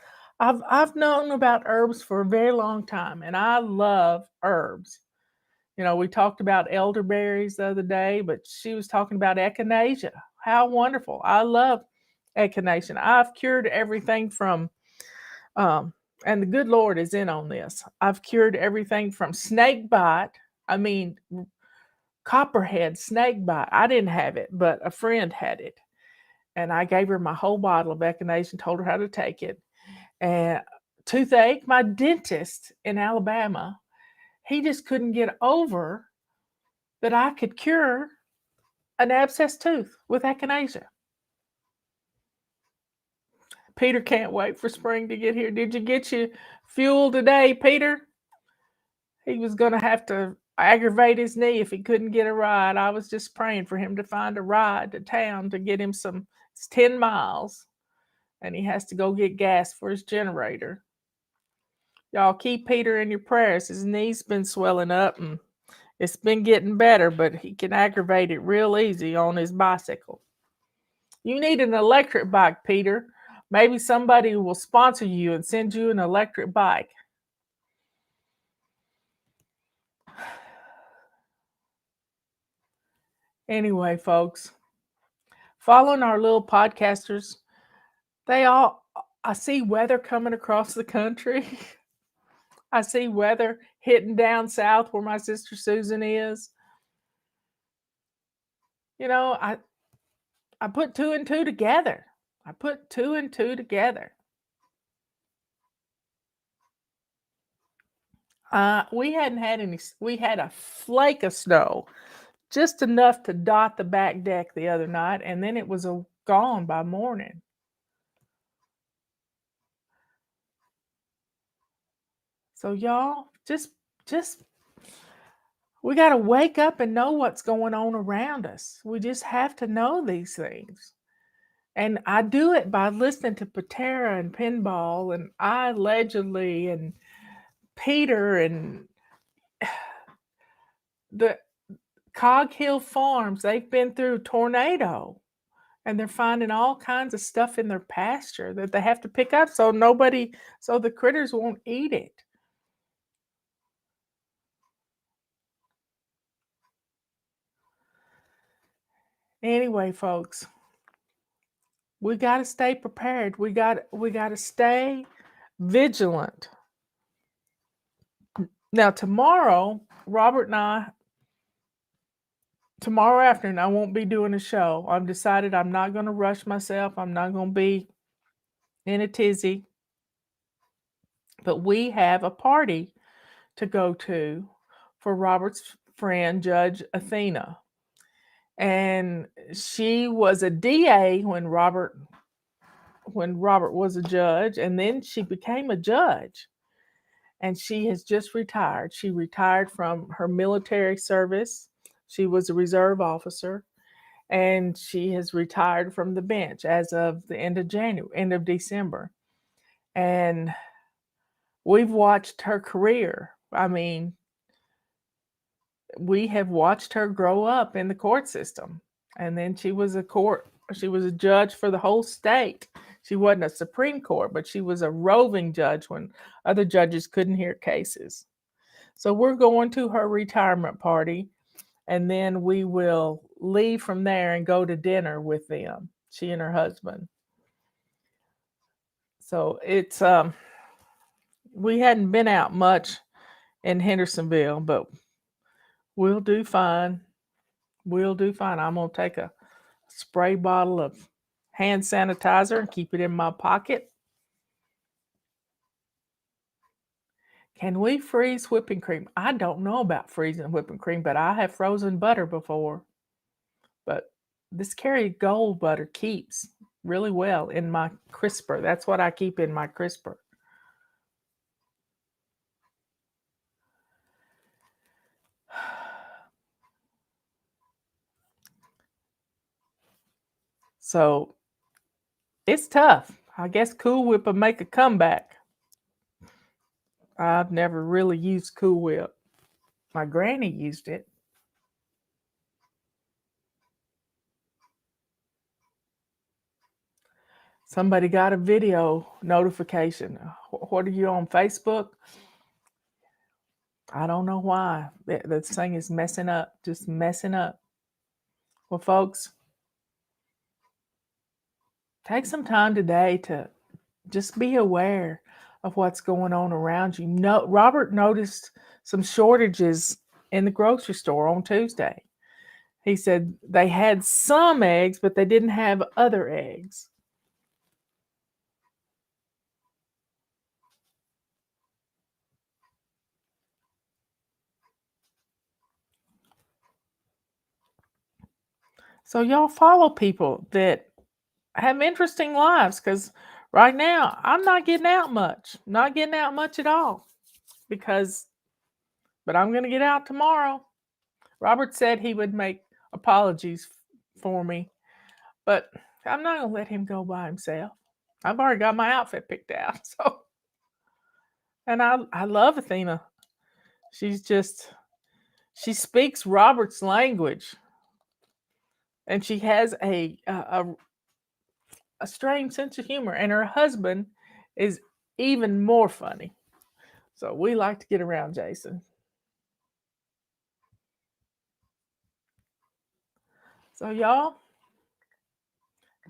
I've known about herbs for a very long time, and I love herbs. You know, we talked about elderberries the other day, but she was talking about echinacea. How wonderful. I love echinacea. I've cured everything from, and the good Lord is in on this. I've cured everything from snake bite. I mean, copperhead snake bite. I didn't have it, but a friend had it. And I gave her my whole bottle of echinacea and told her how to take it. And toothache, my dentist in Alabama, he just couldn't get over that I could cure an abscessed tooth with echinacea. Peter can't wait for spring to get here. Did you get your fuel today, Peter? He was going to have to aggravate his knee if he couldn't get a ride. I was just praying for him to find a ride to town to get him some. It's 10 miles, and he has to go get gas for his generator. Y'all keep Peter in your prayers. His knee's been swelling up, and it's been getting better, but he can aggravate it real easy on his bicycle. You need an electric bike, Peter. Maybe somebody will sponsor you and send you an electric bike. Anyway, folks, following our little podcasters, I see weather coming across the country. I see weather hitting down south where my sister Susan is. You know, I put two and two together. We hadn't had any, we had a flake of snow, just enough to dot the back deck the other night, and then it was gone by morning. So y'all, just we got to wake up and know what's going on around us. We just have to know these things. And I do it by listening to Patera and Pinball and I Allegedly and Peter and the Cog Hill Farms. They've been through a tornado and they're finding all kinds of stuff in their pasture that they have to pick up so the critters won't eat it. Anyway, folks, we got to stay prepared. We got to stay vigilant. Now, tomorrow, Robert and I, tomorrow afternoon, I won't be doing a show. I've decided I'm not going to rush myself. I'm not going to be in a tizzy. But we have a party to go to for Robert's friend, Judge Athena. And she was a DA when Robert was a judge, and then she became a judge. And she has just retired. She retired from her military service. She was a reserve officer, and she has retired from the bench as of the end of December. And we've watched her career. I mean, we have watched her grow up in the court system. And then she was a judge for the whole state. She wasn't a Supreme Court, but she was a roving judge when other judges couldn't hear cases. So we're going to her retirement party, and then we will leave from there and go to dinner with them, she and her husband. So it's, we hadn't been out much in Hendersonville, but we'll do fine. I'm going to take a spray bottle of hand sanitizer and keep it in my pocket. Can we freeze whipping cream? I don't know about freezing whipping cream, but I have frozen butter before. But this Kerrygold butter keeps really well in my crisper. That's what I keep in my crisper. So it's tough. I guess Cool Whip will make a comeback. I've never really used Cool Whip. My granny used it. Somebody got a video notification. What are you on Facebook? I don't know why. This thing is messing up, just messing up. Well, folks, take some time today to just be aware of what's going on around you. No, Robert noticed some shortages in the grocery store on Tuesday. He said they had some eggs, but they didn't have other eggs. So y'all follow people that have interesting lives, because right now I'm not getting out much. Not getting out much at all. But I'm going to get out tomorrow. Robert said he would make apologies for me, but I'm not going to let him go by himself. I've already got my outfit picked out. So, and I love Athena. She speaks Robert's language, and she has a strange sense of humor, and her husband is even more funny. So we like to get around Jason. So y'all,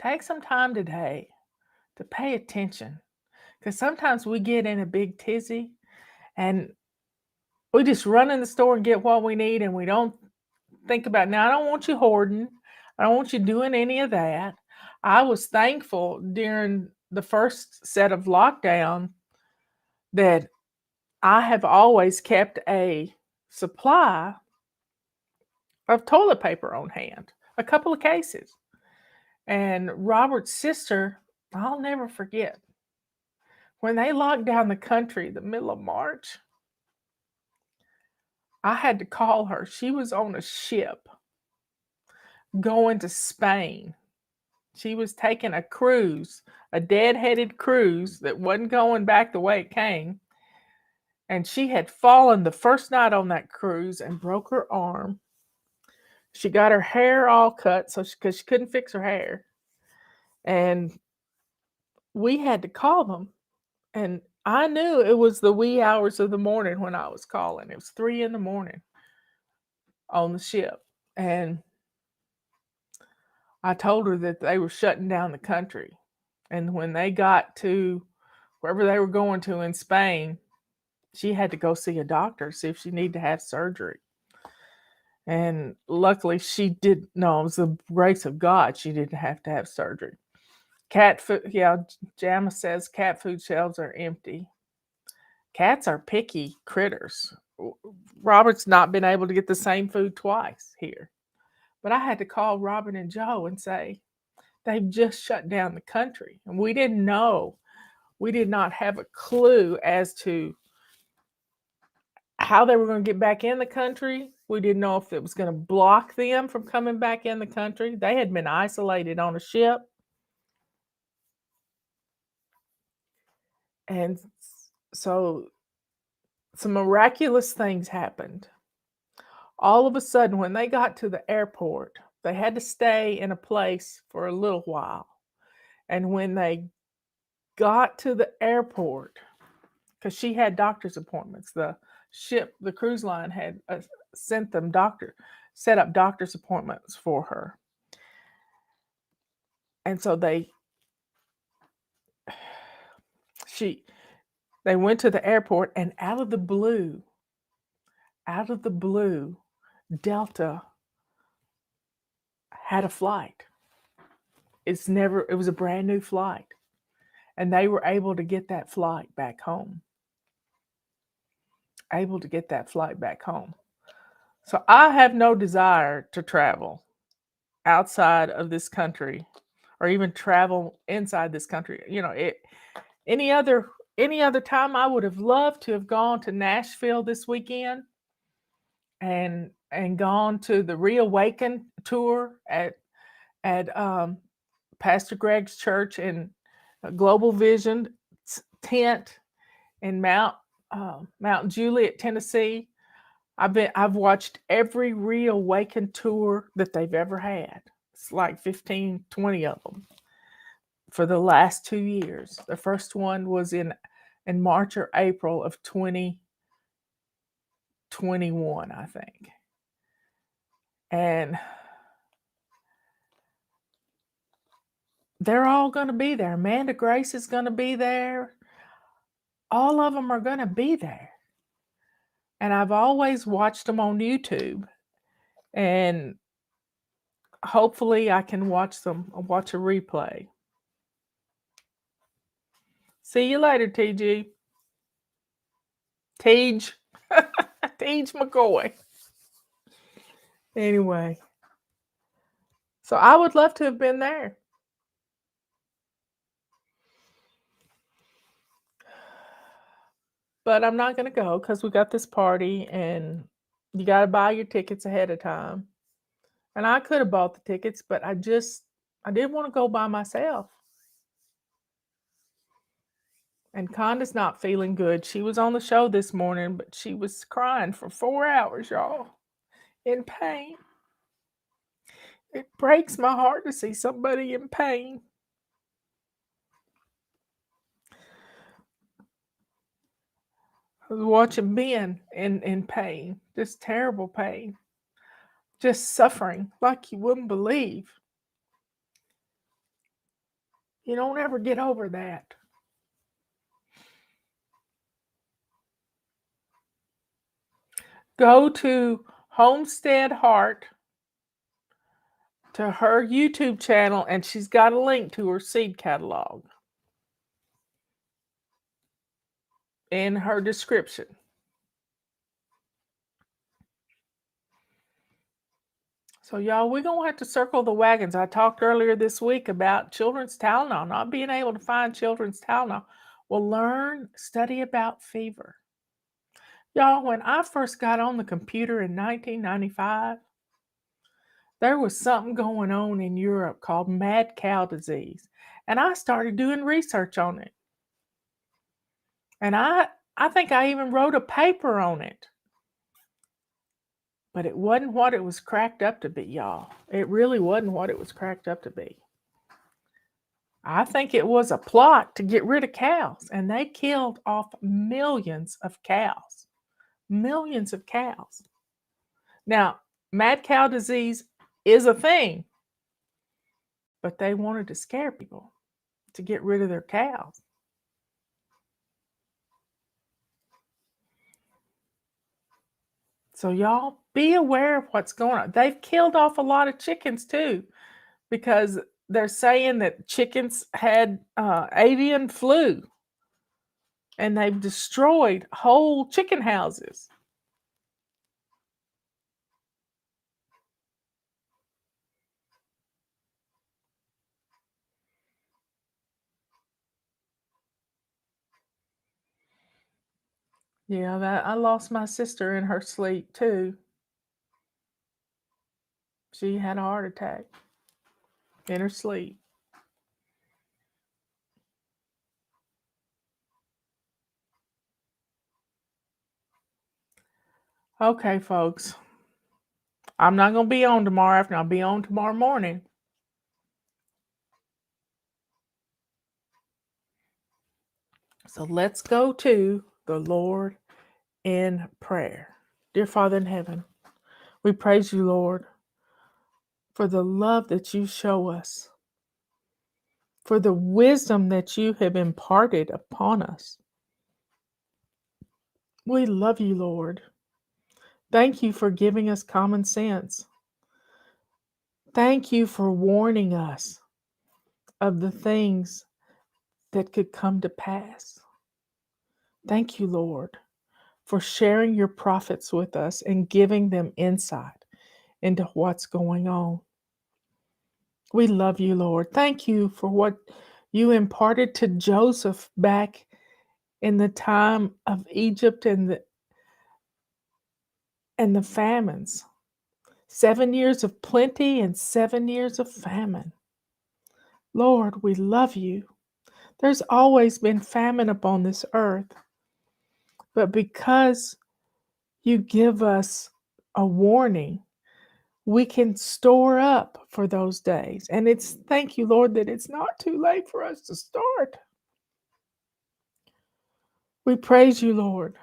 take some time today to pay attention, because sometimes we get in a big tizzy and we just run in the store and get what we need, and we don't think about, now I don't want you hoarding. I don't want you doing any of that. I was thankful during the first set of lockdown that I have always kept a supply of toilet paper on hand, a couple of cases. And Robert's sister, I'll never forget, when they locked down the country the middle of March, I had to call her. She was on a ship going to Spain. She was taking a cruise, a dead-headed cruise that wasn't going back the way it came. And she had fallen the first night on that cruise and broke her arm. She got her hair all cut because she couldn't fix her hair. And we had to call them. And I knew it was the wee hours of the morning when I was calling. It was 3 a.m. on the ship. And I told her that they were shutting down the country. And when they got to wherever they were going to in Spain, she had to go see a doctor, see if she needed to have surgery. And luckily she did. No, it was the grace of God. She didn't have to have surgery. Cat food, yeah, Jama says cat food shelves are empty. Cats are picky critters. Robert's not been able to get the same food twice here. But I had to call Robin and Joe and say, they've just shut down the country. And we didn't know. We did not have a clue as to how they were going to get back in the country. We didn't know if it was going to block them from coming back in the country. They had been isolated on a ship. And so some miraculous things happened. All of a sudden, when they got to the airport, they had to stay in a place for a little while. And when they got to the airport, because she had doctor's appointments, the cruise line had set up doctor's appointments for her. And so they went to the airport, and out of the blue, Delta had a flight. It was a brand new flight. And they were able to get that flight back home. So I have no desire to travel outside of this country or even travel inside this country. Any other time I would have loved to have gone to Nashville this weekend and gone to the Reawaken tour at Pastor Greg's church in Global Vision tent in Mount Juliet, Tennessee. I've watched every Reawaken tour that they've ever had. It's like 15, 20 of them for the last 2 years. The first one was in March or April of 2021, I think. And they're all going to be there. Amanda Grace is going to be there. All of them are going to be there. And I've always watched them on YouTube. And hopefully I can watch a replay. See you later, TG. Tej McCoy. Anyway. So I would love to have been there. But I'm not going to go because we got this party and you got to buy your tickets ahead of time. And I could have bought the tickets, but I didn't want to go by myself. And Conda's not feeling good. She was on the show this morning, but she was crying for 4 hours, y'all, in pain. It breaks my heart to see somebody in pain. I was watching Ben in pain, just terrible pain, just suffering like you wouldn't believe. You don't ever get over that. Go to Homestead Heart, to her YouTube channel, and she's got a link to her seed catalog in her description. So, y'all, we're going to have to circle the wagons. I talked earlier this week about children's Tylenol, not being able to find children's Tylenol. Well, study about fever. Y'all, when I first got on the computer in 1995, there was something going on in Europe called mad cow disease. And I started doing research on it. And I think I even wrote a paper on it. But it wasn't what it was cracked up to be, y'all. It really wasn't what it was cracked up to be. I think it was a plot to get rid of cows. And they killed off millions of cows. Millions of cows. Now, mad cow disease is a thing. But they wanted to scare people to get rid of their cows. So y'all be aware of what's going on. They've killed off a lot of chickens too, because they're saying that chickens had avian flu, and they've destroyed whole chicken houses. Yeah, I lost my sister in her sleep too. She had a heart attack in her sleep. Okay, folks. I'm not going to be on tomorrow afternoon. I'll be on tomorrow morning. So let's go to the Lord in prayer. Dear Father in heaven, we praise you, Lord, for the love that you show us, for the wisdom that you have imparted upon us. We love you, Lord. Thank you for giving us common sense. Thank you for warning us of the things that could come to pass. Thank you, Lord, for sharing your prophets with us and giving them insight into what's going on. We love you, Lord. Thank you for what you imparted to Joseph back in the time of Egypt and the famines. 7 years of plenty and 7 years of famine. Lord, we love you. There's always been famine upon this earth, but because you give us a warning, we can store up for those days. And thank you, Lord, that it's not too late for us to start. We praise you, Lord,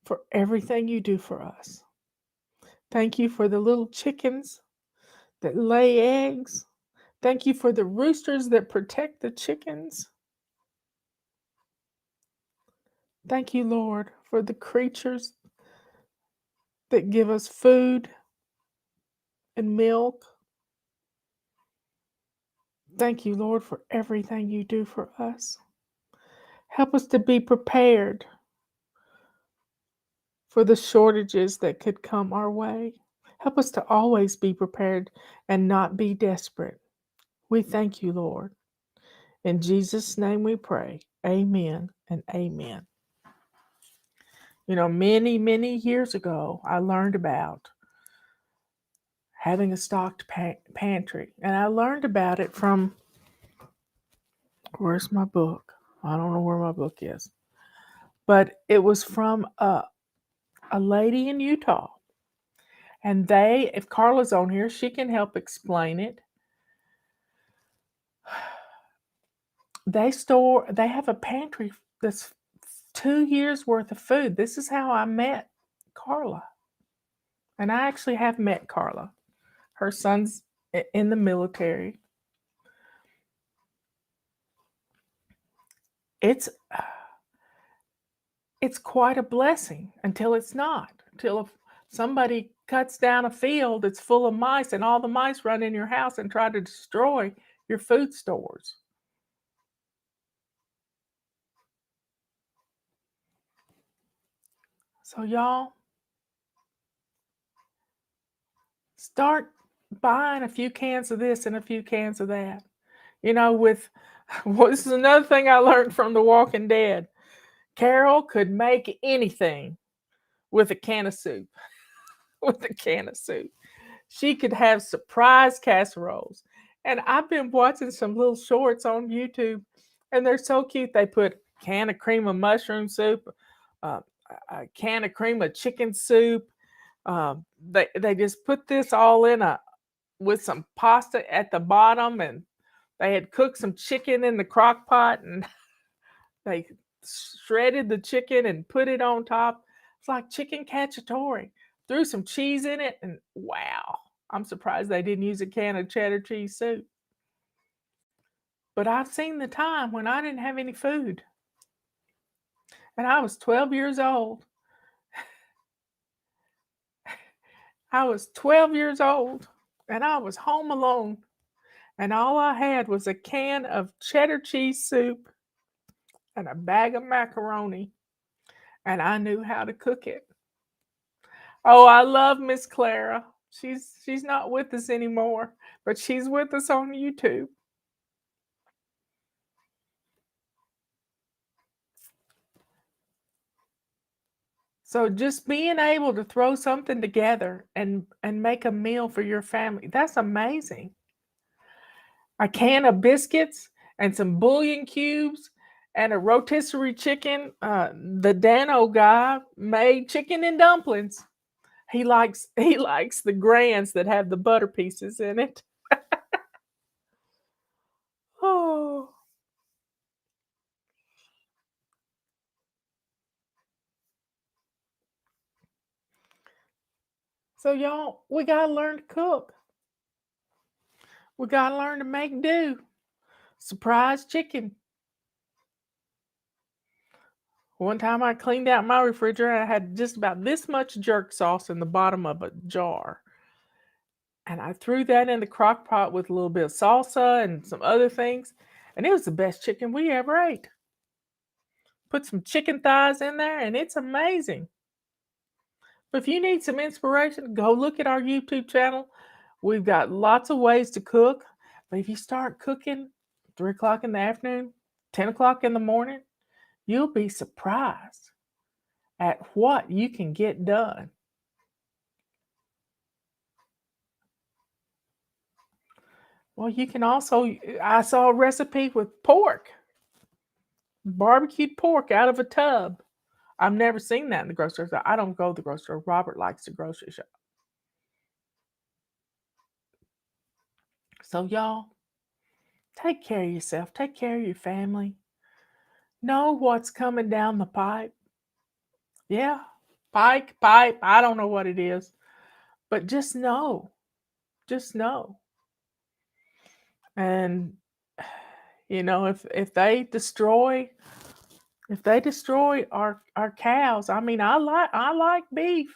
for everything you do for us. Thank you for the little chickens that lay eggs. Thank you for the roosters that protect the chickens. Thank you, Lord, for the creatures that give us food and milk. Thank you, Lord, for everything you do for us. Help us to be prepared for the shortages that could come our way. Help us to always be prepared and not be desperate. We thank you, Lord. In Jesus' name we pray. Amen and amen. You know, many, many years ago, I learned about having a stocked pantry. And I learned about it from, where's my book? I don't know where my book is. But it was from a lady in Utah. And if Carla's on here, she can help explain it. They have a pantry that's 2 years worth of food. This is how I met Carla. And I actually have met Carla. Her son's in the military. It's quite a blessing until it's not. Until somebody cuts down a field that's full of mice and all the mice run in your house and try to destroy your food stores. So y'all, start buying a few cans of this and a few cans of that. You know, this is another thing I learned from The Walking Dead. Carol could make anything with a can of soup. With a can of soup. She could have surprise casseroles. And I've been watching some little shorts on YouTube, and they're so cute. They put a can of cream of mushroom soup, a can of cream of chicken soup. They just put this all in with some pasta at the bottom, and they had cooked some chicken in the crock pot, and they shredded the chicken and put it on top. It's like chicken cacciatore. Threw some cheese in it, and wow, I'm surprised they didn't use a can of cheddar cheese soup. But I've seen the time when I didn't have any food, and I was 12 years old. I was 12 years old, and I was home alone, and all I had was a can of cheddar cheese soup and a bag of macaroni, and I knew how to cook it. Oh, I love Miss Clara. She's not with us anymore, but she's with us on YouTube. So just being able to throw something together and make a meal for your family, that's amazing. A can of biscuits and some bouillon cubes and a rotisserie chicken. The Dano guy made chicken and dumplings. He likes the grands that have the butter pieces in it. Oh. So y'all, we gotta learn to cook. We gotta learn to make do. Surprise chicken. One time I cleaned out my refrigerator, I had just about this much jerk sauce in the bottom of a jar. And I threw that in the crock pot with a little bit of salsa and some other things. And it was the best chicken we ever ate. Put some chicken thighs in there, and it's amazing. But if you need some inspiration, go look at our YouTube channel. We've got lots of ways to cook. But if you start cooking 3 o'clock in the afternoon, 10 o'clock in the morning, you'll be surprised at what you can get done. Well, you can also, I saw a recipe with pork, barbecued pork out of a tub. I've never seen that in the grocery store. I don't go to the grocery store. Robert likes the grocery shop. So, y'all, take care of yourself. Take care of your family. Know what's coming down the pipe. Yeah, pipe. I don't know what it is, but just know. Just know. And if they destroy our cows, I mean, I like beef.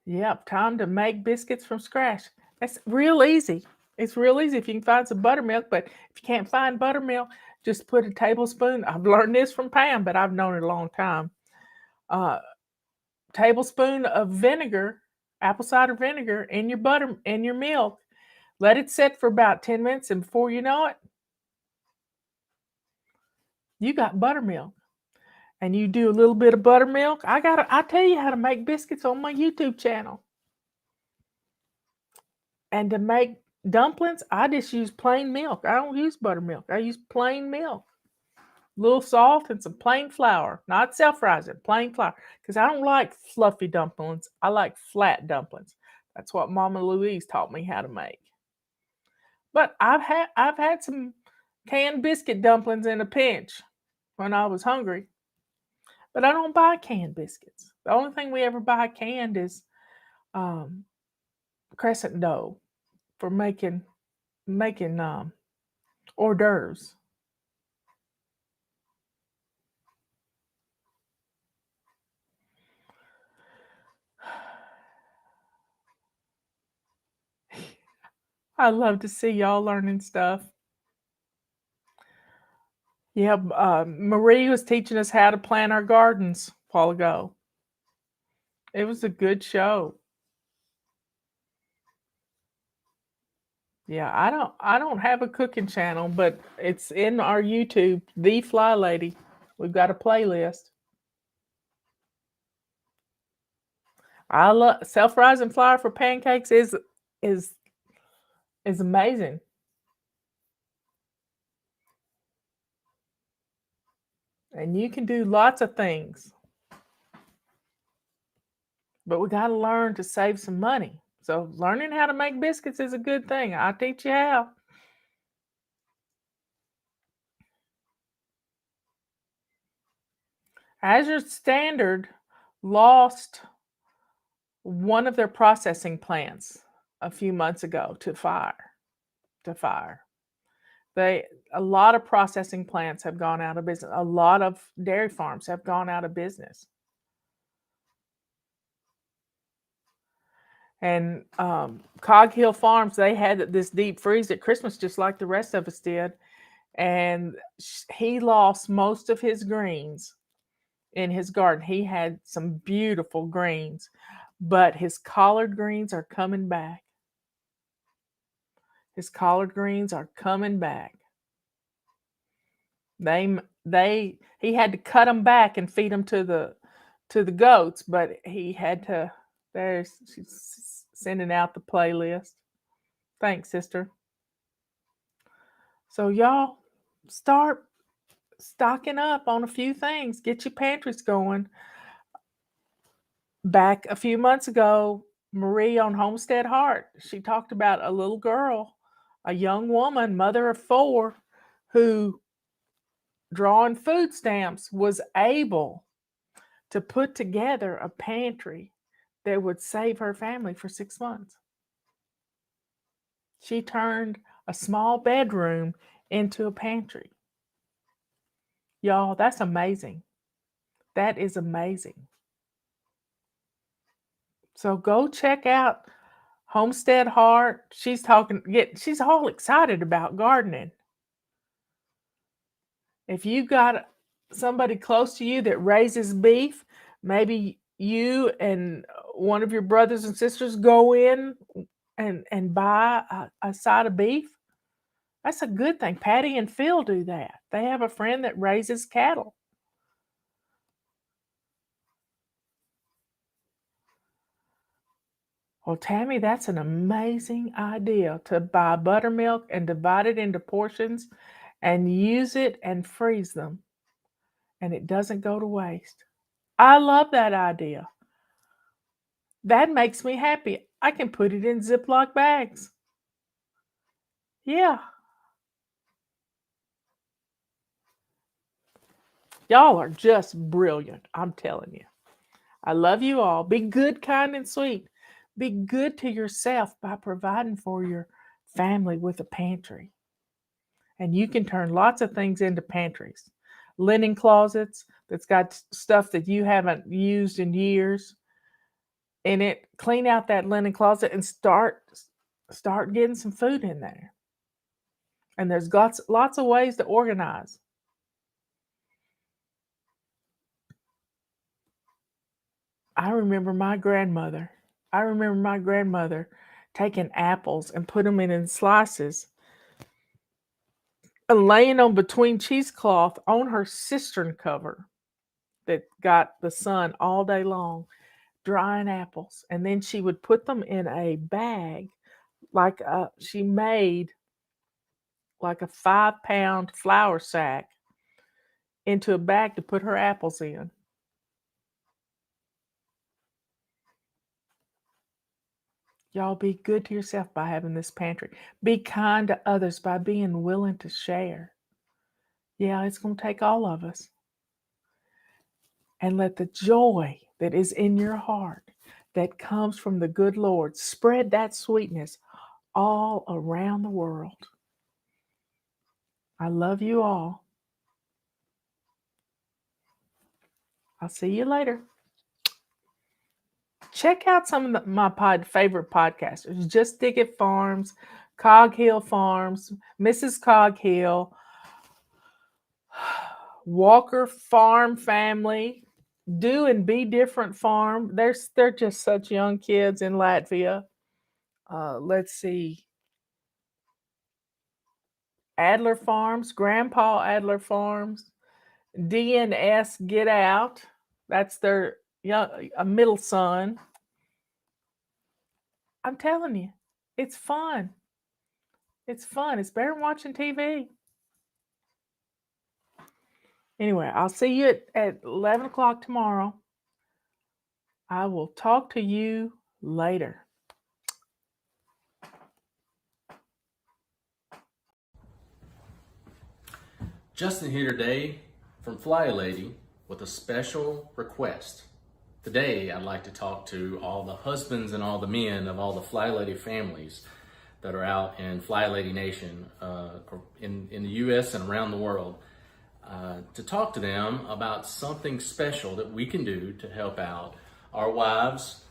Yep, time to make biscuits from scratch. That's real easy. It's real easy if you can find some buttermilk, but if you can't find buttermilk, just put a tablespoon. I've learned this from Pam, but I've known it a long time. Tablespoon of vinegar, apple cider vinegar, in your butter in your milk. Let it sit for about 10 minutes, and before you know it, you got buttermilk. And you do a little bit of buttermilk. I tell you how to make biscuits on my YouTube channel. And to make dumplings, I just use plain milk. I don't use buttermilk. I use plain milk. A little salt and some plain flour. Not self-rising, plain flour. Because I don't like fluffy dumplings. I like flat dumplings. That's what Mama Louise taught me how to make. But I've had some canned biscuit dumplings in a pinch when I was hungry. But I don't buy canned biscuits. The only thing we ever buy canned is crescent dough for making hors d'oeuvres. I love to see y'all learning stuff. Yeah, Marie was teaching us how to plant our gardens a while ago. It was a good show. Yeah, I don't have a cooking channel, but it's in our YouTube, The Fly Lady. We've got a playlist. I love self-rising flour for pancakes is amazing. And you can do lots of things. But we got to learn to save some money. So learning how to make biscuits is a good thing. I'll teach you how. Azure Standard lost one of their processing plants a few months ago to fire. A lot of processing plants have gone out of business. A lot of dairy farms have gone out of business. And Cog Hill Farms, they had this deep freeze at Christmas, just like the rest of us did. And he lost most of his greens in his garden. He had some beautiful greens, but his collard greens are coming back. His collard greens are coming back. He had to cut them back and feed them to the goats, but he had to. She's sending out the playlist. Thanks, sister. So y'all start stocking up on a few things. Get your pantries going. Back a few months ago, Marie on Homestead Heart, she talked about a little girl, a young woman, mother of 4, who, drawing food stamps, was able to put together a pantry that would save her family for 6 months. She turned a small bedroom into a pantry. Y'all, that's amazing. That is amazing. So go check out Homestead Heart. She's all excited about gardening. If you got somebody close to you that raises beef, maybe you and one of your brothers and sisters go in and buy a side of beef. That's a good thing. Patty and Phil do that. They have a friend that raises cattle. Well, Tammy, that's an amazing idea to buy buttermilk and divide it into portions and use it and freeze them, and it doesn't go to waste. I love that idea. That makes me happy. I can put it in Ziploc bags. Yeah, y'all are just brilliant. I'm telling you. I love you all. Be good, kind, and sweet. Be good to yourself by providing for your family with a pantry. And you can turn lots of things into pantries. Linen closets that's got stuff that you haven't used in years in it. Clean out that linen closet and start getting some food in there. And there's lots of ways to organize. I remember my grandmother taking apples and put them in slices and laying them between cheesecloth on her cistern cover that got the sun all day long, drying apples. And then she would put them in a bag, she made like a 5-pound flour sack into a bag to put her apples in. Y'all be good to yourself by having this pantry. Be kind to others by being willing to share. Yeah, it's going to take all of us. And let the joy that is in your heart, that comes from the good Lord, spread that sweetness all around the world. I love you all. I'll see you later. Check out some of my favorite podcasters. Just Dig It Farms, Cog Hill Farms, Mrs. Cog Hill, Walker Farm Family, Do and Be Different Farm. They're just such young kids in Latvia. Let's see. Adler Farms, Grandpa Adler Farms, DNS Get Out. That's their a middle son. I'm telling you, it's fun. It's fun. It's better than watching TV. Anyway, I'll see you at 11 o'clock tomorrow. I will talk to you later. Justin here today from Fly Lady with a special request. Today, I'd like to talk to all the husbands and all the men of all the Fly Lady families that are out in Fly Lady Nation, in the U.S. and around the world, to talk to them about something special that we can do to help out our wives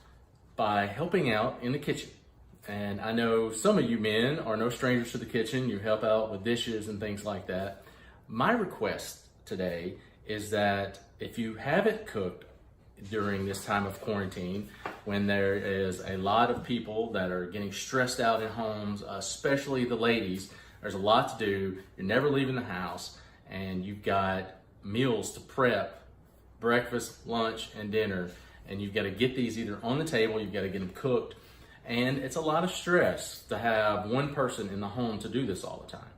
by helping out in the kitchen. And I know some of you men are no strangers to the kitchen. You help out with dishes and things like that. My request today is that if you haven't cooked during this time of quarantine, when there is a lot of people that are getting stressed out in homes, especially the ladies, there's a lot to do. You're never leaving the house, and you've got meals to prep, breakfast, lunch, and dinner, and you've got to get these either on the table, you've got to get them cooked, and it's a lot of stress to have one person in the home to do this all the time.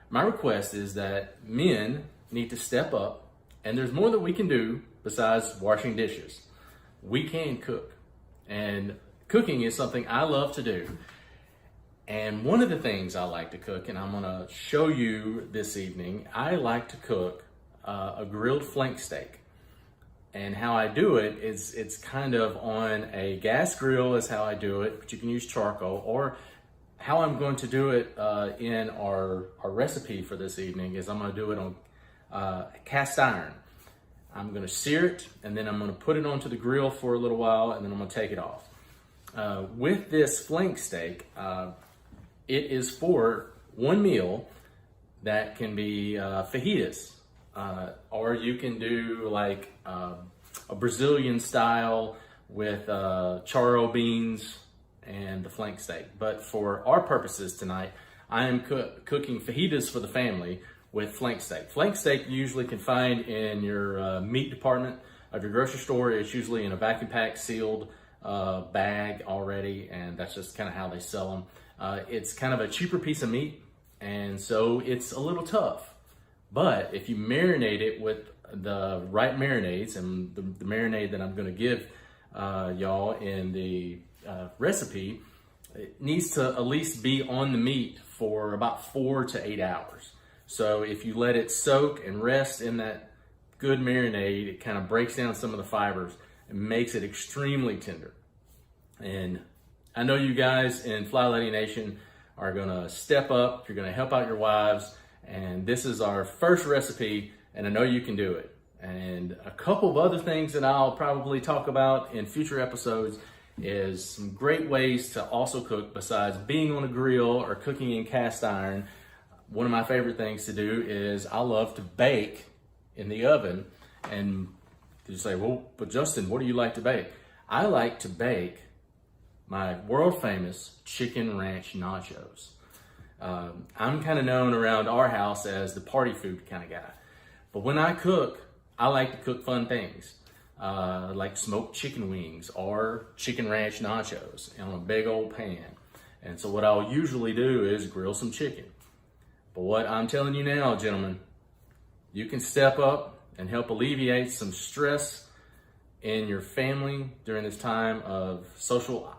My request is that men need to step up, and there's more that we can do besides washing dishes. We can cook, and cooking is something I love to do. And one of the things I like to cook, and I'm gonna show you this evening, I like to cook a grilled flank steak. And how I do it is it's kind of on a gas grill is how I do it, but you can use charcoal, or how I'm going to do it in our recipe for this evening is I'm gonna do it on cast iron. I'm gonna sear it, and then I'm gonna put it onto the grill for a little while, and then I'm gonna take it off. With this flank steak, it is for one meal that can be fajitas, or you can do like a Brazilian style with charro beans and the flank steak. But for our purposes tonight, I am cooking fajitas for the family with flank steak. Flank steak you usually can find in your meat department of your grocery store. It's usually in a vacuum pack sealed bag already, and that's just kind of how they sell them. It's kind of a cheaper piece of meat, and so it's a little tough. But if you marinate it with the right marinades, and the marinade that I'm going to give y'all in the recipe, it needs to at least be on the meat for about 4 to 8 hours. So if you let it soak and rest in that good marinade, it kind of breaks down some of the fibers and makes it extremely tender. And I know you guys in Fly Lady Nation are gonna step up, you're gonna help out your wives, and this is our first recipe, and I know you can do it. And a couple of other things that I'll probably talk about in future episodes is some great ways to also cook besides being on a grill or cooking in cast iron. One of my favorite things to do is I love to bake in the oven. And you say, well, but Justin, what do you like to bake? I like to bake my world famous chicken ranch nachos. I'm kind of known around our house as the party food kind of guy. But when I cook, I like to cook fun things. Like smoked chicken wings or chicken ranch nachos on a big old pan. And so what I'll usually do is grill some chicken. But what I'm telling you now, gentlemen, you can step up and help alleviate some stress in your family during this time of social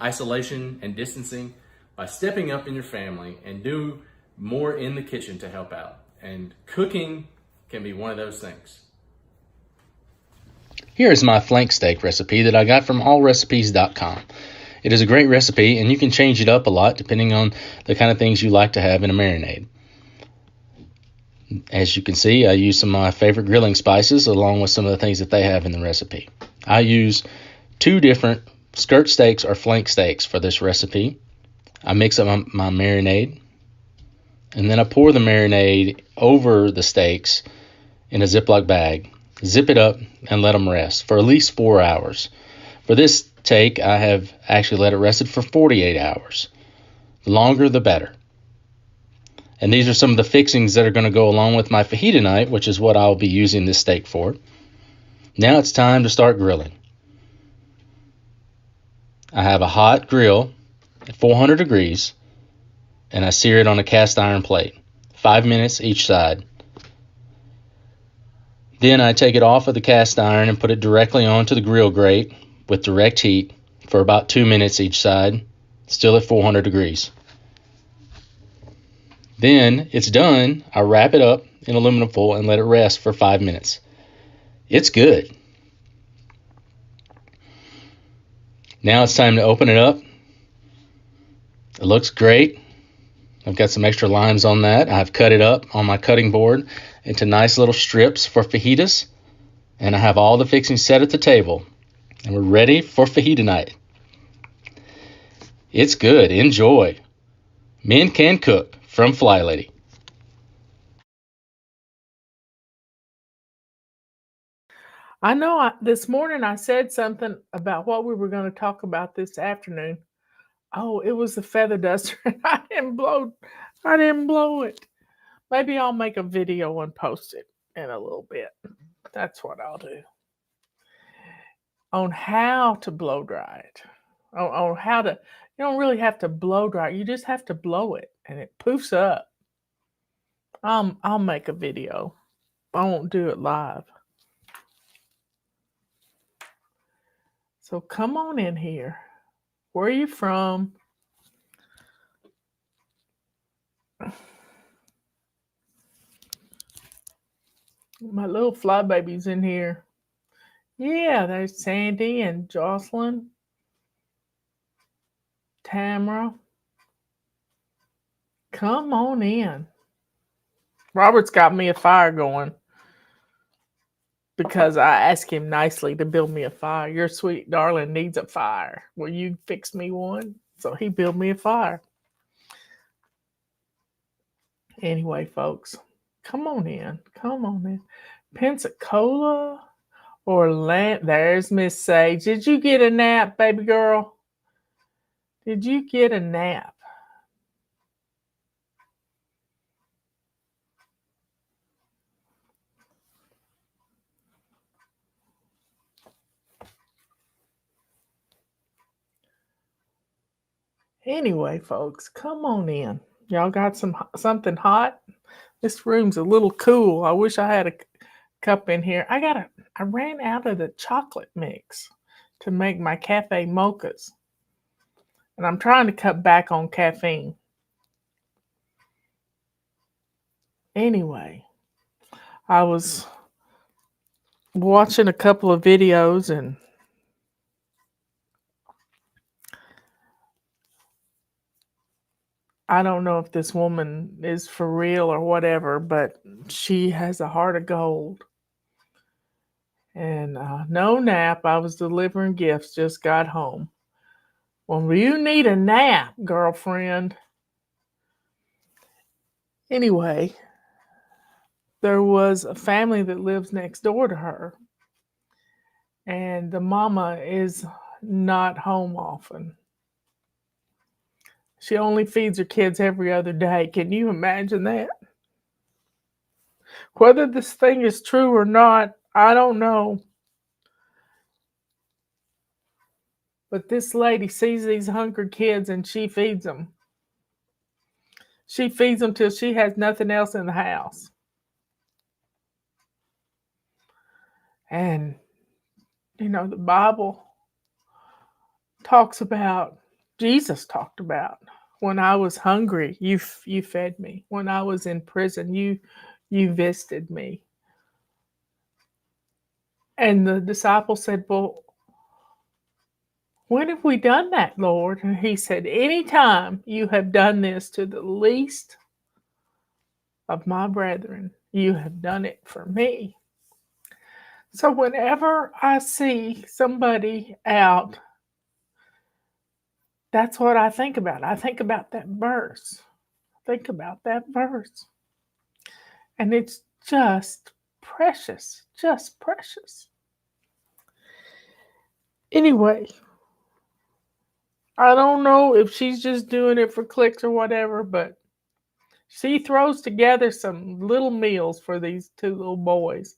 isolation and distancing by stepping up in your family and do more in the kitchen to help out. And cooking can be one of those things. Here is my flank steak recipe that I got from allrecipes.com. It is a great recipe, and you can change it up a lot depending on the kind of things you like to have in a marinade. As you can see, I use some of my favorite grilling spices along with some of the things that they have in the recipe. I use 2 different skirt steaks or flank steaks for this recipe. I mix up my marinade, and then I pour the marinade over the steaks in a Ziploc bag. Zip it up and let them rest for at least 4 hours. For this take, I have actually let it rest for 48 hours. The longer, the better. And these are some of the fixings that are going to go along with my fajita night, which is what I'll be using this steak for. Now it's time to start grilling. I have a hot grill at 400 degrees, and I sear it on a cast iron plate, 5 minutes each side. Then I take it off of the cast iron and put it directly onto the grill grate with direct heat for about 2 minutes each side, still at 400 degrees. Then it's done. I wrap it up in aluminum foil and let it rest for 5 minutes. It's good. Now it's time to open it up. It looks great. I've got some extra limes on that. I've cut it up on my cutting board into nice little strips for fajitas. And I have all the fixings set at the table. And we're ready for fajita night. It's good. Enjoy. Men Can Cook from Fly Lady. I know this morning I said something about what we were going to talk about this afternoon. Oh, it was the feather duster. I didn't blow it. Maybe I'll make a video and post it in a little bit. That's what I'll do. On how to blow dry it. On how to, you don't really have to blow dry it. You just have to blow it and it poofs up. I'll make a video. I won't do it live. So come on in here. Where are you from? My little fly baby's in here. Yeah, there's Sandy and Jocelyn. Tamara. Come on in. Robert's got me a fire going because I asked him nicely to build me a fire. Your sweet darling needs a fire. Will you fix me one? So he built me a fire. Anyway, folks, come on in. Come on in. Pensacola or there's Miss Sage. Did you get a nap, baby girl? Did you get a nap? Anyway, folks, come on in. Y'all got something hot? This room's a little cool. I wish I had a cup in here. I ran out of the chocolate mix to make my cafe mochas. And I'm trying to cut back on caffeine. Anyway, I was watching a couple of videos and I don't know if this woman is for real or whatever, but she has a heart of gold. And no nap. I was delivering gifts, just got home. Well, you need a nap, girlfriend. Anyway, there was a family that lives next door to her. And the mama is not home often. She only feeds her kids every other day. Can you imagine that? Whether this thing is true or not, I don't know. But this lady sees these hungry kids and she feeds them. She feeds them till she has nothing else in the house. And, you know, the Bible talks about, Jesus talked about, when I was hungry, you fed me. When I was in prison, you visited me. And the disciples said, well, when have we done that, Lord? And he said, anytime you have done this to the least of my brethren, you have done it for me. So whenever I see somebody out, that's what I think about. I think about that verse. Think about that verse. And it's just precious, just precious. Anyway, I don't know if she's just doing it for clicks or whatever, but she throws together some little meals for these two little boys.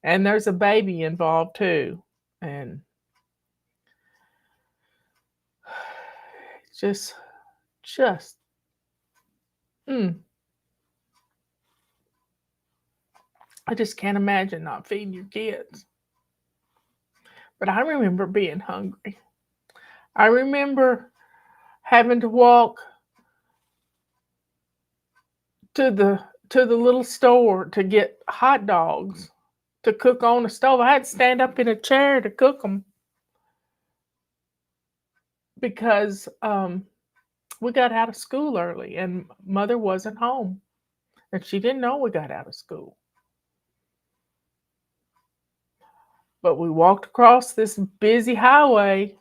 And there's a baby involved too. And just, I just can't imagine not feeding your kids. But I remember being hungry. I remember having to walk to the little store to get hot dogs to cook on the stove. I had to stand up in a chair to cook them because we got out of school early and Mother wasn't home. And she didn't know we got out of school. But we walked across this busy highway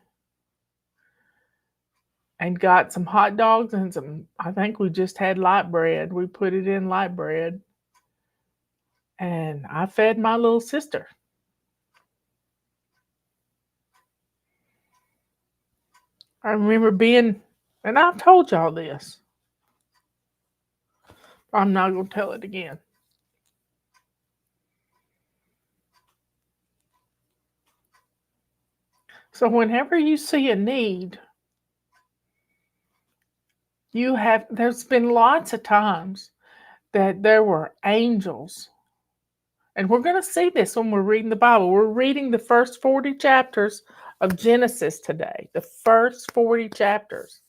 and got some hot dogs and some, I think we just had light bread. We put it in light bread. And I fed my little sister. I remember being, and I've told y'all this. I'm not going to tell it again. So whenever you see a need, there's been lots of times that there were angels. And we're going to see this when we're reading the Bible. We're reading the first 40 chapters of Genesis today. The first 40 chapters.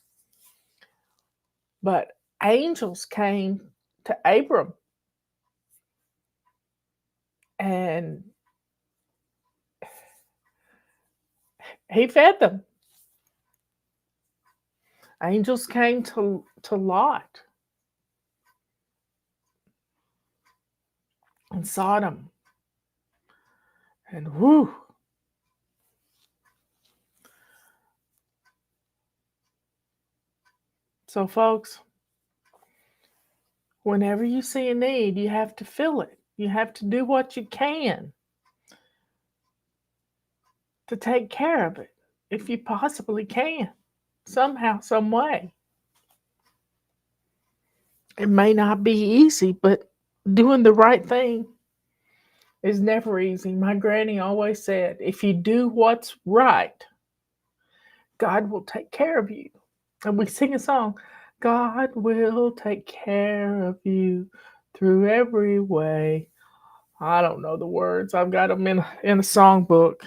But angels came to Abram. And he fed them. Angels came to Lot and Sodom. And whoo. So folks, whenever you see a need, you have to fill it. You have to do what you can to take care of it, if you possibly can, somehow, some way. It may not be easy, but doing the right thing is never easy. My granny always said, if you do what's right, God will take care of you. And we sing a song. God will take care of you through every way. I don't know the words. I've got them in a songbook.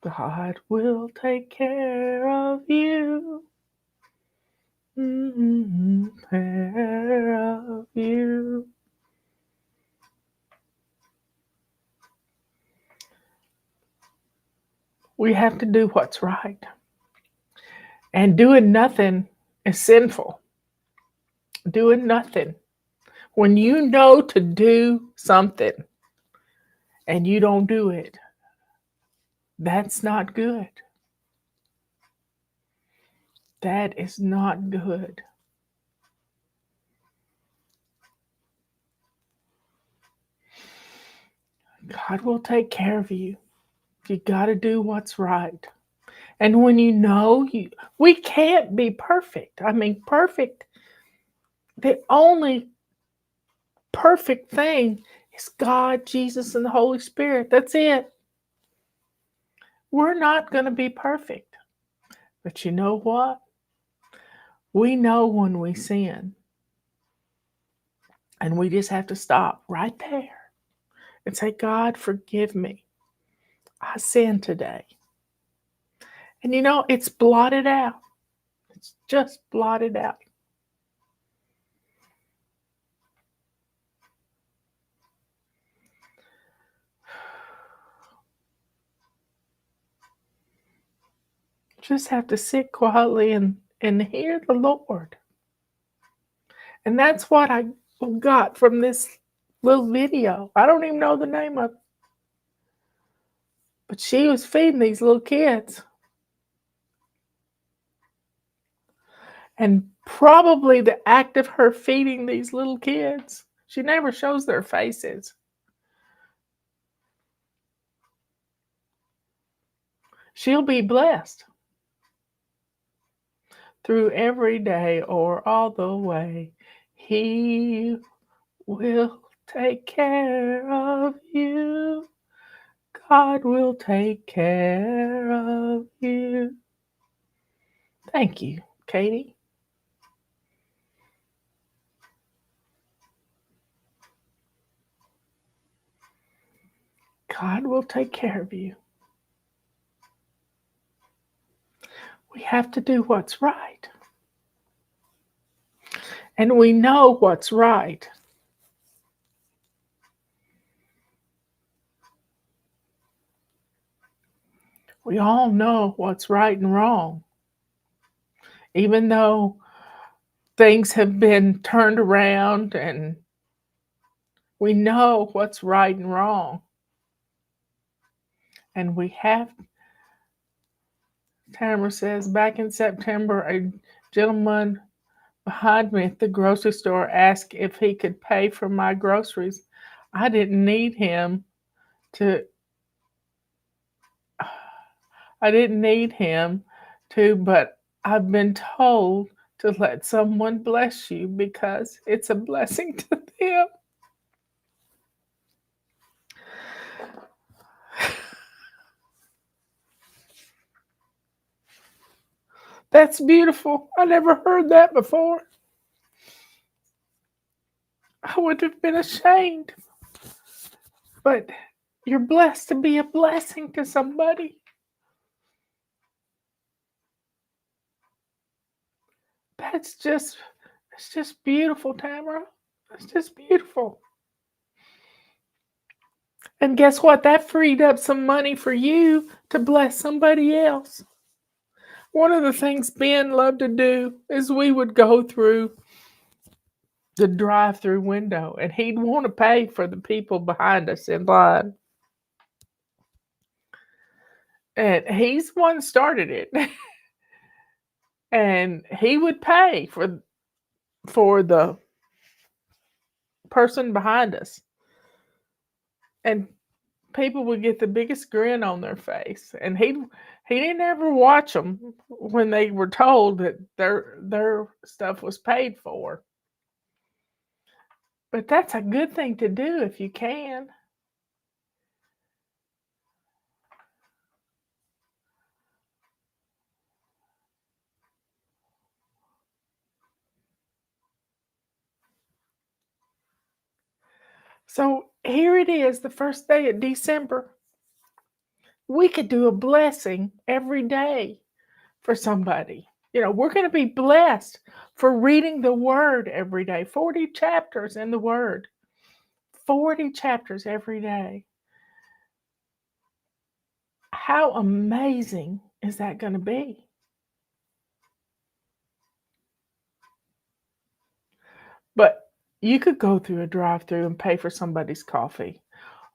God will take care of you. Care of you. We have to do what's right. And doing nothing is sinful. Doing nothing. When you know to do something and you don't do it, that's not good. That is not good. God will take care of you. You got to do what's right. And when you know, we can't be perfect. I mean, perfect. The only perfect thing is God, Jesus, and the Holy Spirit. That's it. We're not going to be perfect. But you know what? We know when we sin. And we just have to stop right there and say, God, forgive me. I sinned today. And you know, it's blotted out. It's just blotted out. Just have to sit quietly and hear the Lord. And that's what I got from this little video. I don't even know the name of it. But she was feeding these little kids. And probably the act of her feeding these little kids, she never shows their faces. She'll be blessed through every day or all the way. He will take care of you. God will take care of you. Thank you, Katie. God will take care of you. We have to do what's right. And we know what's right. We all know what's right and wrong. Even though things have been turned around and we know what's right and wrong. And we have, Tamara says, back in September, a gentleman behind me at the grocery store asked if he could pay for my groceries. I didn't need him to, but I've been told to let someone bless you because it's a blessing to them. That's beautiful. I never heard that before. I would have been ashamed. But you're blessed to be a blessing to somebody. It's just beautiful, Tamara. It's just beautiful. And guess what? That freed up some money for you to bless somebody else. One of the things Ben loved to do is we would go through the drive-through window and he'd want to pay for the people behind us in line. And he's the one started it. And he would pay for the person behind us. And people would get the biggest grin on their face. And he didn't ever watch them when they were told that their stuff was paid for. But that's a good thing to do if you can. So here it is, the first day of December. We could do a blessing every day for somebody. We're going to be blessed for reading the Word every day. 40 chapters in the Word, 40 chapters every day. How amazing is that going to be? But you could go through a drive-through and pay for somebody's coffee,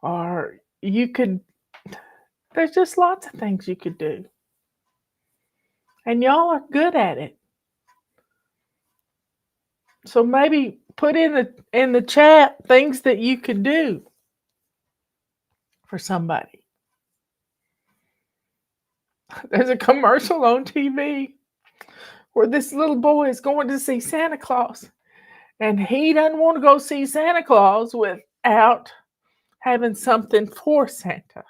or there's just lots of things you could do. And y'all are good at it. So maybe put in the chat things that you could do for somebody. There's a commercial on TV where this little boy is going to see Santa Claus, and he doesn't want to go see Santa Claus without having something for Santa.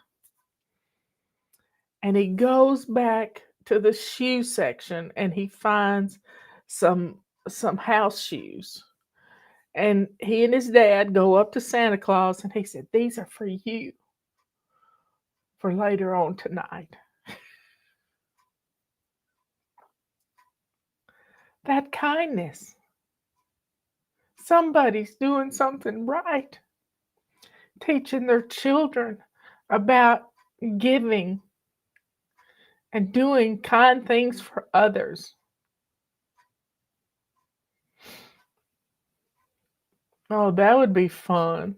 And he goes back to the shoe section and he finds some house shoes. And he and his dad go up to Santa Claus and he said, "These are for you for later on tonight." That kindness. Somebody's doing something right, teaching their children about giving and doing kind things for others. Oh, that would be fun.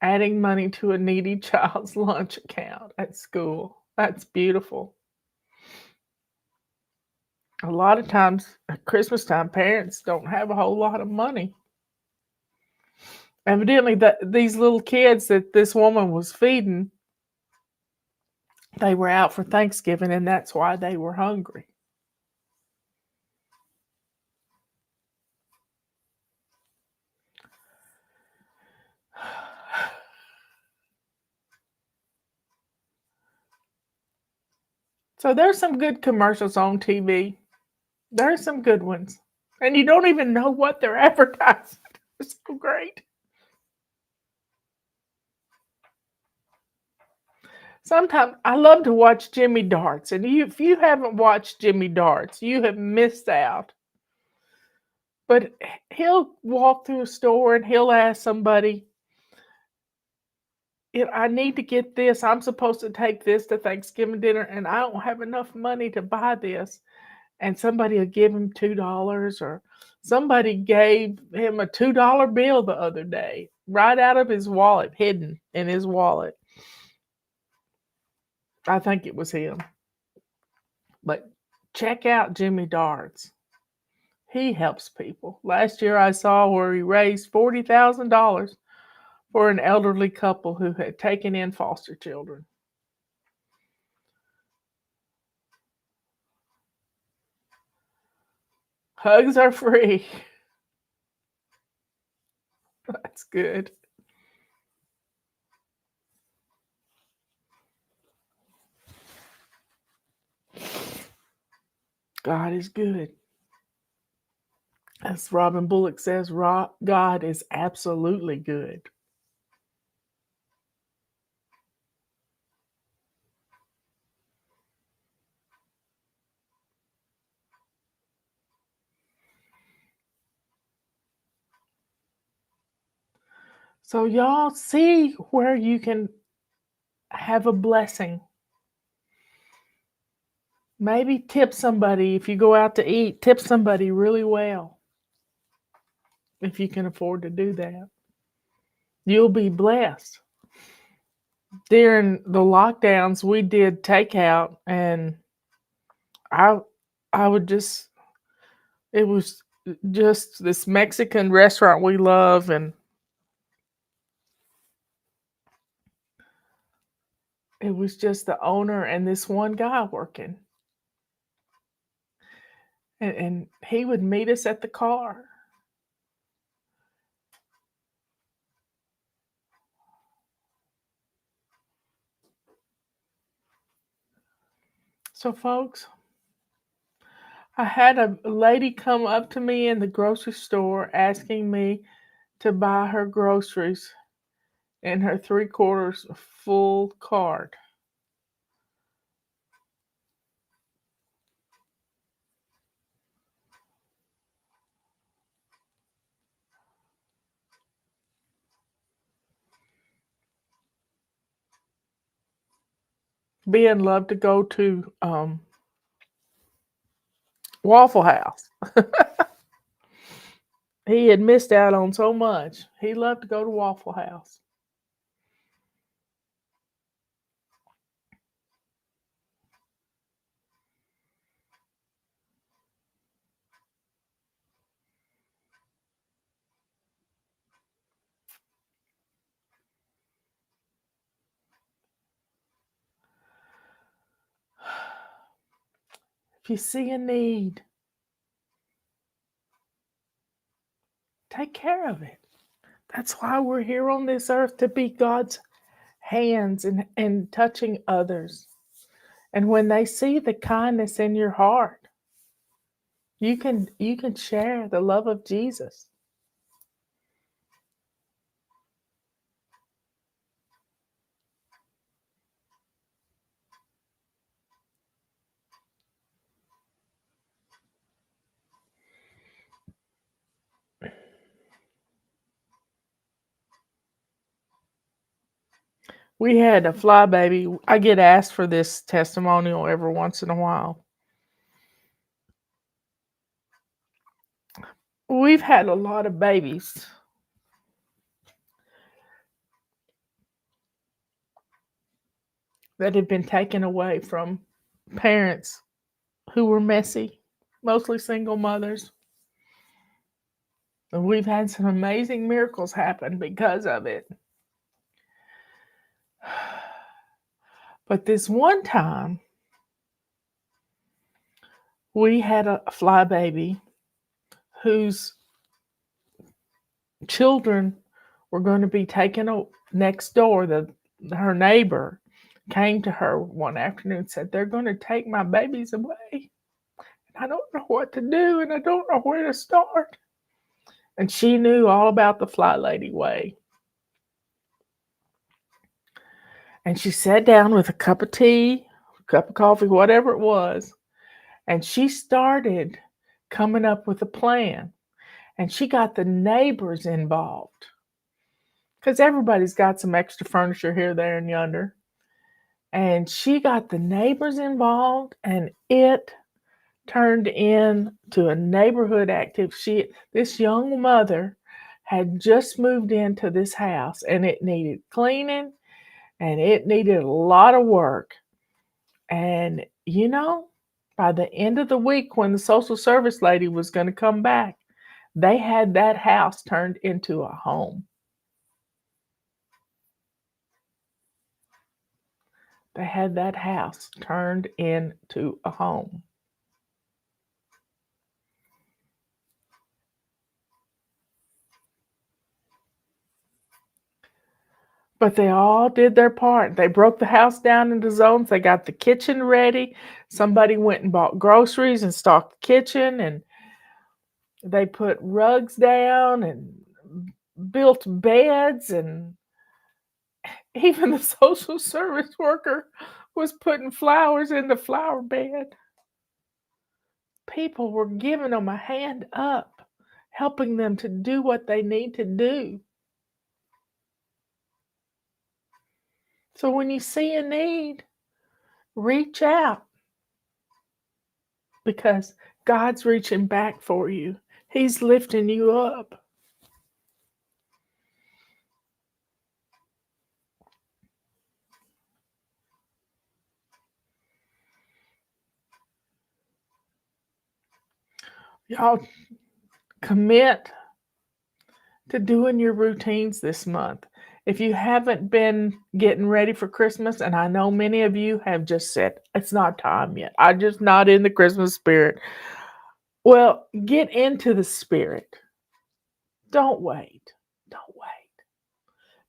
Adding money to a needy child's lunch account at school. That's beautiful. A lot of times at Christmas time, parents don't have a whole lot of money. Evidently, these little kids that this woman was feeding, they were out for Thanksgiving, and that's why they were hungry. So there's some good commercials on TV. There's some good ones. And you don't even know what they're advertising. They're so great. Sometimes I love to watch Jimmy Darts. And if you haven't watched Jimmy Darts, you have missed out. But he'll walk through a store and he'll ask somebody, "I need to get this. I'm supposed to take this to Thanksgiving dinner, and I don't have enough money to buy this." And somebody will give him $2, or somebody gave him a $2 bill the other day, right out of his wallet, hidden in his wallet. I think it was him. But check out Jimmy Darts. He helps people. Last year I saw where he raised $40,000 for an elderly couple who had taken in foster children. Hugs are free. That's good. God is good. As Robin Bullock says, God is absolutely good. So y'all see where you can have a blessing. Maybe tip somebody if you go out to eat. Tip somebody really well. If you can afford to do that, you'll be blessed. During the lockdowns, we did takeout, and I would just, it was just this Mexican restaurant we love, and it was just the owner and this one guy working. And he would meet us at the car. So, folks, I had a lady come up to me in the grocery store asking me to buy her groceries in her 3/4 full cart. Ben loved to go to Waffle House. He had missed out on so much. He loved to go to Waffle House. If you see a need, take care of it. That's why we're here on this earth, to be God's hands and touching others. And when they see the kindness in your heart, you can share the love of Jesus. We had a fly baby. I get asked for this testimonial every once in a while. We've had a lot of babies that have been taken away from parents who were messy, mostly single mothers. And we've had some amazing miracles happen because of it. But this one time, we had a fly baby whose children were going to be taken next door. Her neighbor came to her one afternoon and said, "They're going to take my babies away. I don't know what to do, and I don't know where to start." And she knew all about the Fly Lady Way. And she sat down with a cup of tea, a cup of coffee, whatever it was, and she started coming up with a plan. And she got the neighbors involved, because everybody's got some extra furniture here, there, and yonder. And she got the neighbors involved, and it turned into a neighborhood activity. This young mother had just moved into this house, and it needed cleaning, and it needed a lot of work. And by the end of the week, when the social service lady was going to come back, they had that house turned into a home. They had that house turned into a home. But they all did their part. They broke the house down into zones. They got the kitchen ready. Somebody went and bought groceries and stocked the kitchen, and they put rugs down and built beds, and even the social service worker was putting flowers in the flower bed. People were giving them a hand up, helping them to do what they need to do. So when you see a need, reach out, because God's reaching back for you. He's lifting you up. Y'all commit to doing your routines this month. If you haven't been getting ready for Christmas, and I know many of you have just said, "It's not time yet. I'm just not in the Christmas spirit." Well, get into the spirit. Don't wait. Don't wait.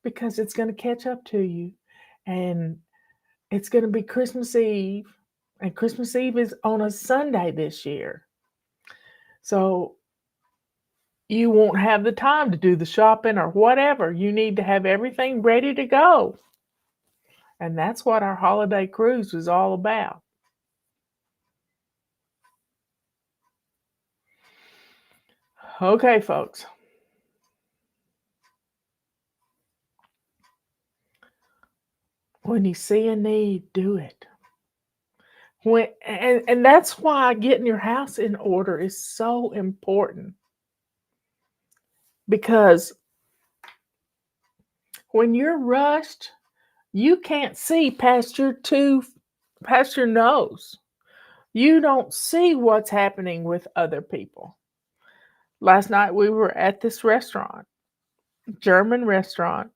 Because it's going to catch up to you. And it's going to be Christmas Eve. And Christmas Eve is on a Sunday this year. So you won't have the time to do the shopping or whatever. You need to have everything ready to go. And that's what our holiday cruise was all about. Okay, folks. When you see a need, do it. And that's why getting your house in order is so important. Because when you're rushed, you can't see past your nose. You don't see what's happening with other people. Last night we were at this restaurant, German restaurant,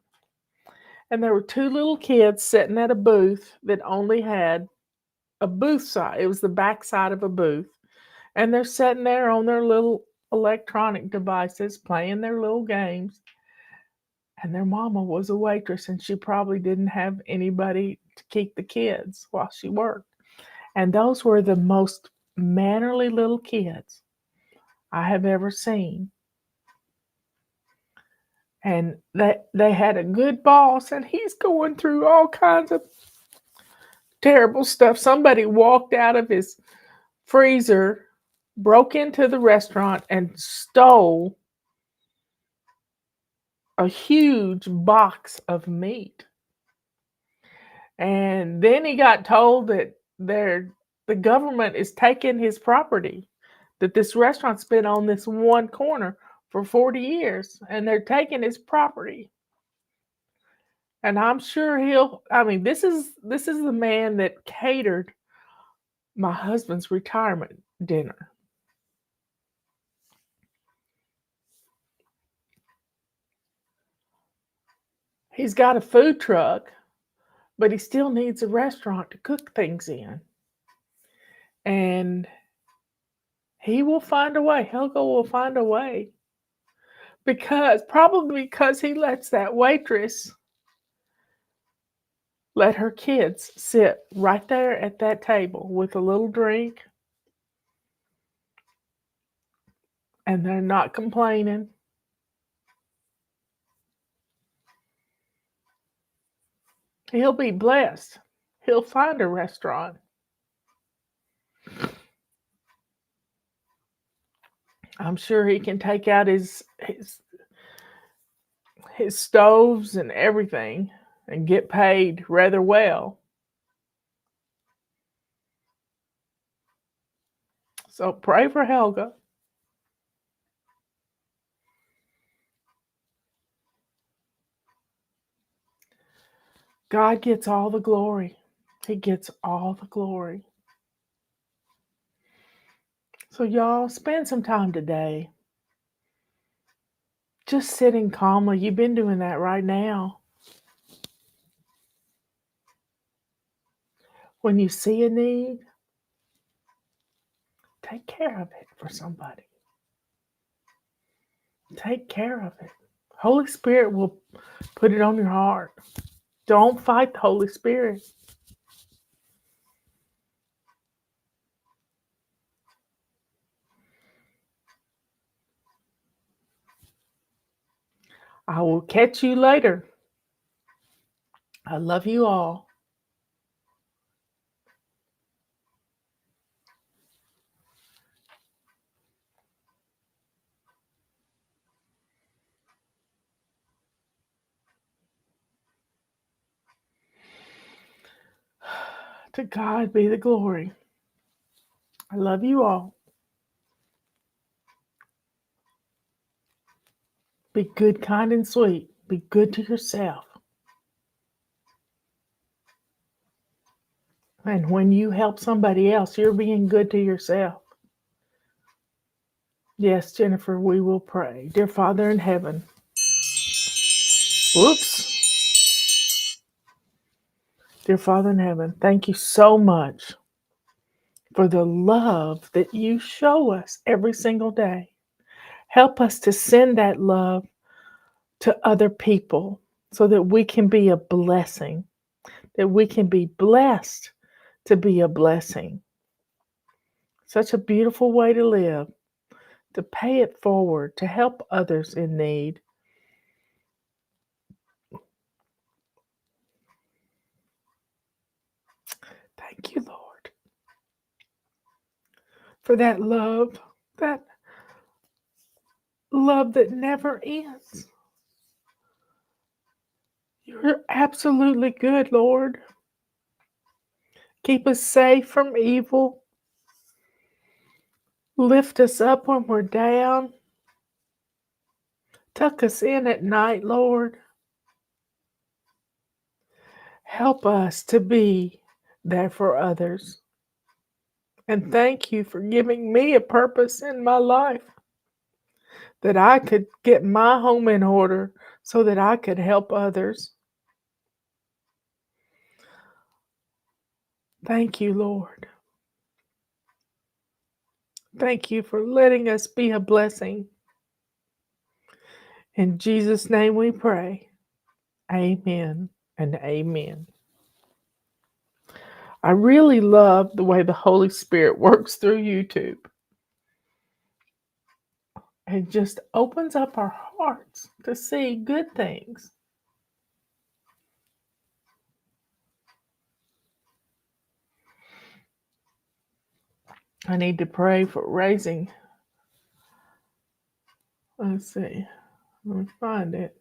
and there were two little kids sitting at a booth that only had a booth side. It was the back side of a booth. And they're sitting there on their little electronic devices playing their little games. And their mama was a waitress, and she probably didn't have anybody to keep the kids while she worked. And those were the most mannerly little kids I have ever seen. And they had a good boss, and he's going through all kinds of terrible stuff. Somebody walked out of his freezer, broke into the restaurant, and stole a huge box of meat. And then he got told that the government is taking his property, that this restaurant's been on this one corner for 40 years, and they're taking his property. And I'm sure this is the man that catered my husband's retirement dinner. He's got a food truck, but he still needs a restaurant to cook things in. And he will find a way. Helga will find a way. Probably because he lets that waitress let her kids sit right there at that table with a little drink. And they're not complaining. He'll be blessed. He'll find a restaurant. I'm sure he can take out his stoves and everything and get paid rather well. So pray for Helga. God gets all the glory. He gets all the glory. So y'all, spend some time today just sitting calmly. You've been doing that right now. When you see a need, take care of it for somebody. Take care of it. Holy Spirit will put it on your heart. Don't fight the Holy Spirit. I will catch you later. I love you all. To God be the glory. I love you all. Be good, kind, and sweet. Be good to yourself. And when you help somebody else, you're being good to yourself. Yes, Jennifer, we will pray. Dear Father in heaven. Whoops. Dear Father in heaven, thank you so much for the love that you show us every single day. Help us to send that love to other people so that we can be a blessing, that we can be blessed to be a blessing. Such a beautiful way to live. to pay it forward, to help others in need. Thank you, Lord, for that love that never ends. You're absolutely good, Lord. Keep us safe from evil. Lift us up when we're down. Tuck us in at night, Lord. Help us to be there for others. And thank you for giving me a purpose in my life, that I could get my home in order so that I could help others. Thank you, Lord. Thank you for letting us be a blessing. In Jesus' name we pray. Amen and amen. I really love the way the Holy Spirit works through YouTube. It just opens up our hearts to see good things. I need to pray for raising. Let's see. Let me find it.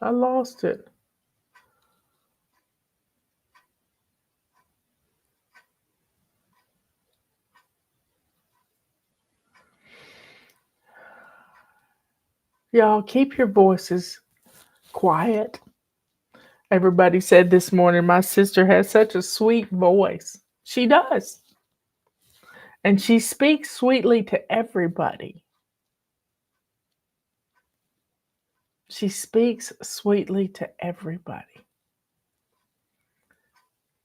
I lost it. Y'all, keep your voices quiet. Everybody said this morning my sister has such a sweet voice. She does. And she speaks sweetly to everybody. She speaks sweetly to everybody.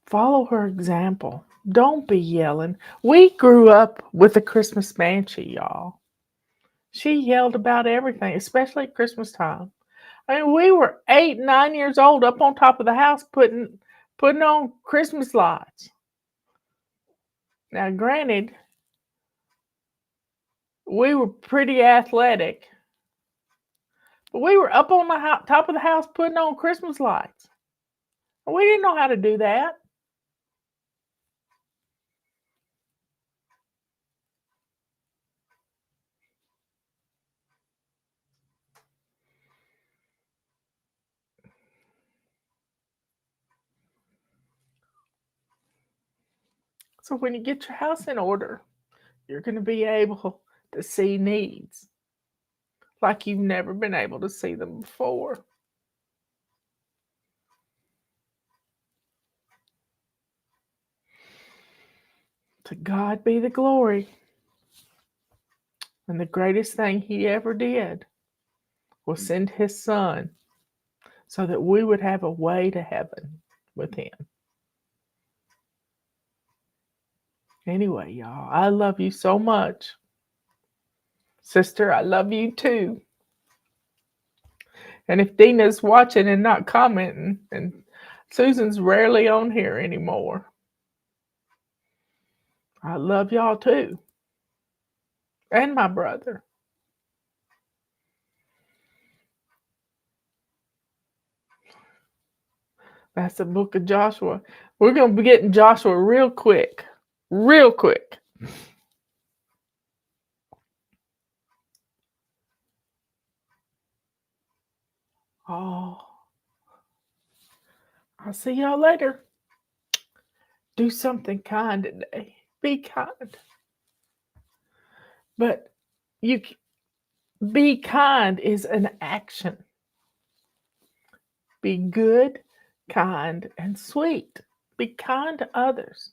Follow her example. Don't be yelling. We grew up with a Christmas banshee, y'all. She yelled about everything, especially at Christmas time. I mean, we were 8, 9 years old up on top of the house putting on Christmas lights. Now, granted, we were pretty athletic, but we were up on the top of the house putting on Christmas lights. We didn't know how to do that. So when you get your house in order, you're going to be able to see needs like you've never been able to see them before. To God be the glory. And the greatest thing he ever did was send his son so that we would have a way to heaven with him. Anyway, y'all, I love you so much. Sister, I love you too. And if Dina's watching and not commenting, and Susan's rarely on here anymore, I love y'all too. And my brother. That's the book of Joshua. We're going to be getting Joshua real quick. Real quick. Oh. I'll see y'all later. Do something kind today. Be kind. But be kind is an action. Be good, kind, and sweet. Be kind to others.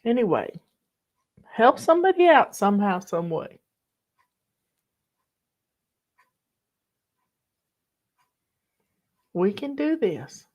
Anyway, help somebody out somehow, some way. We can do this.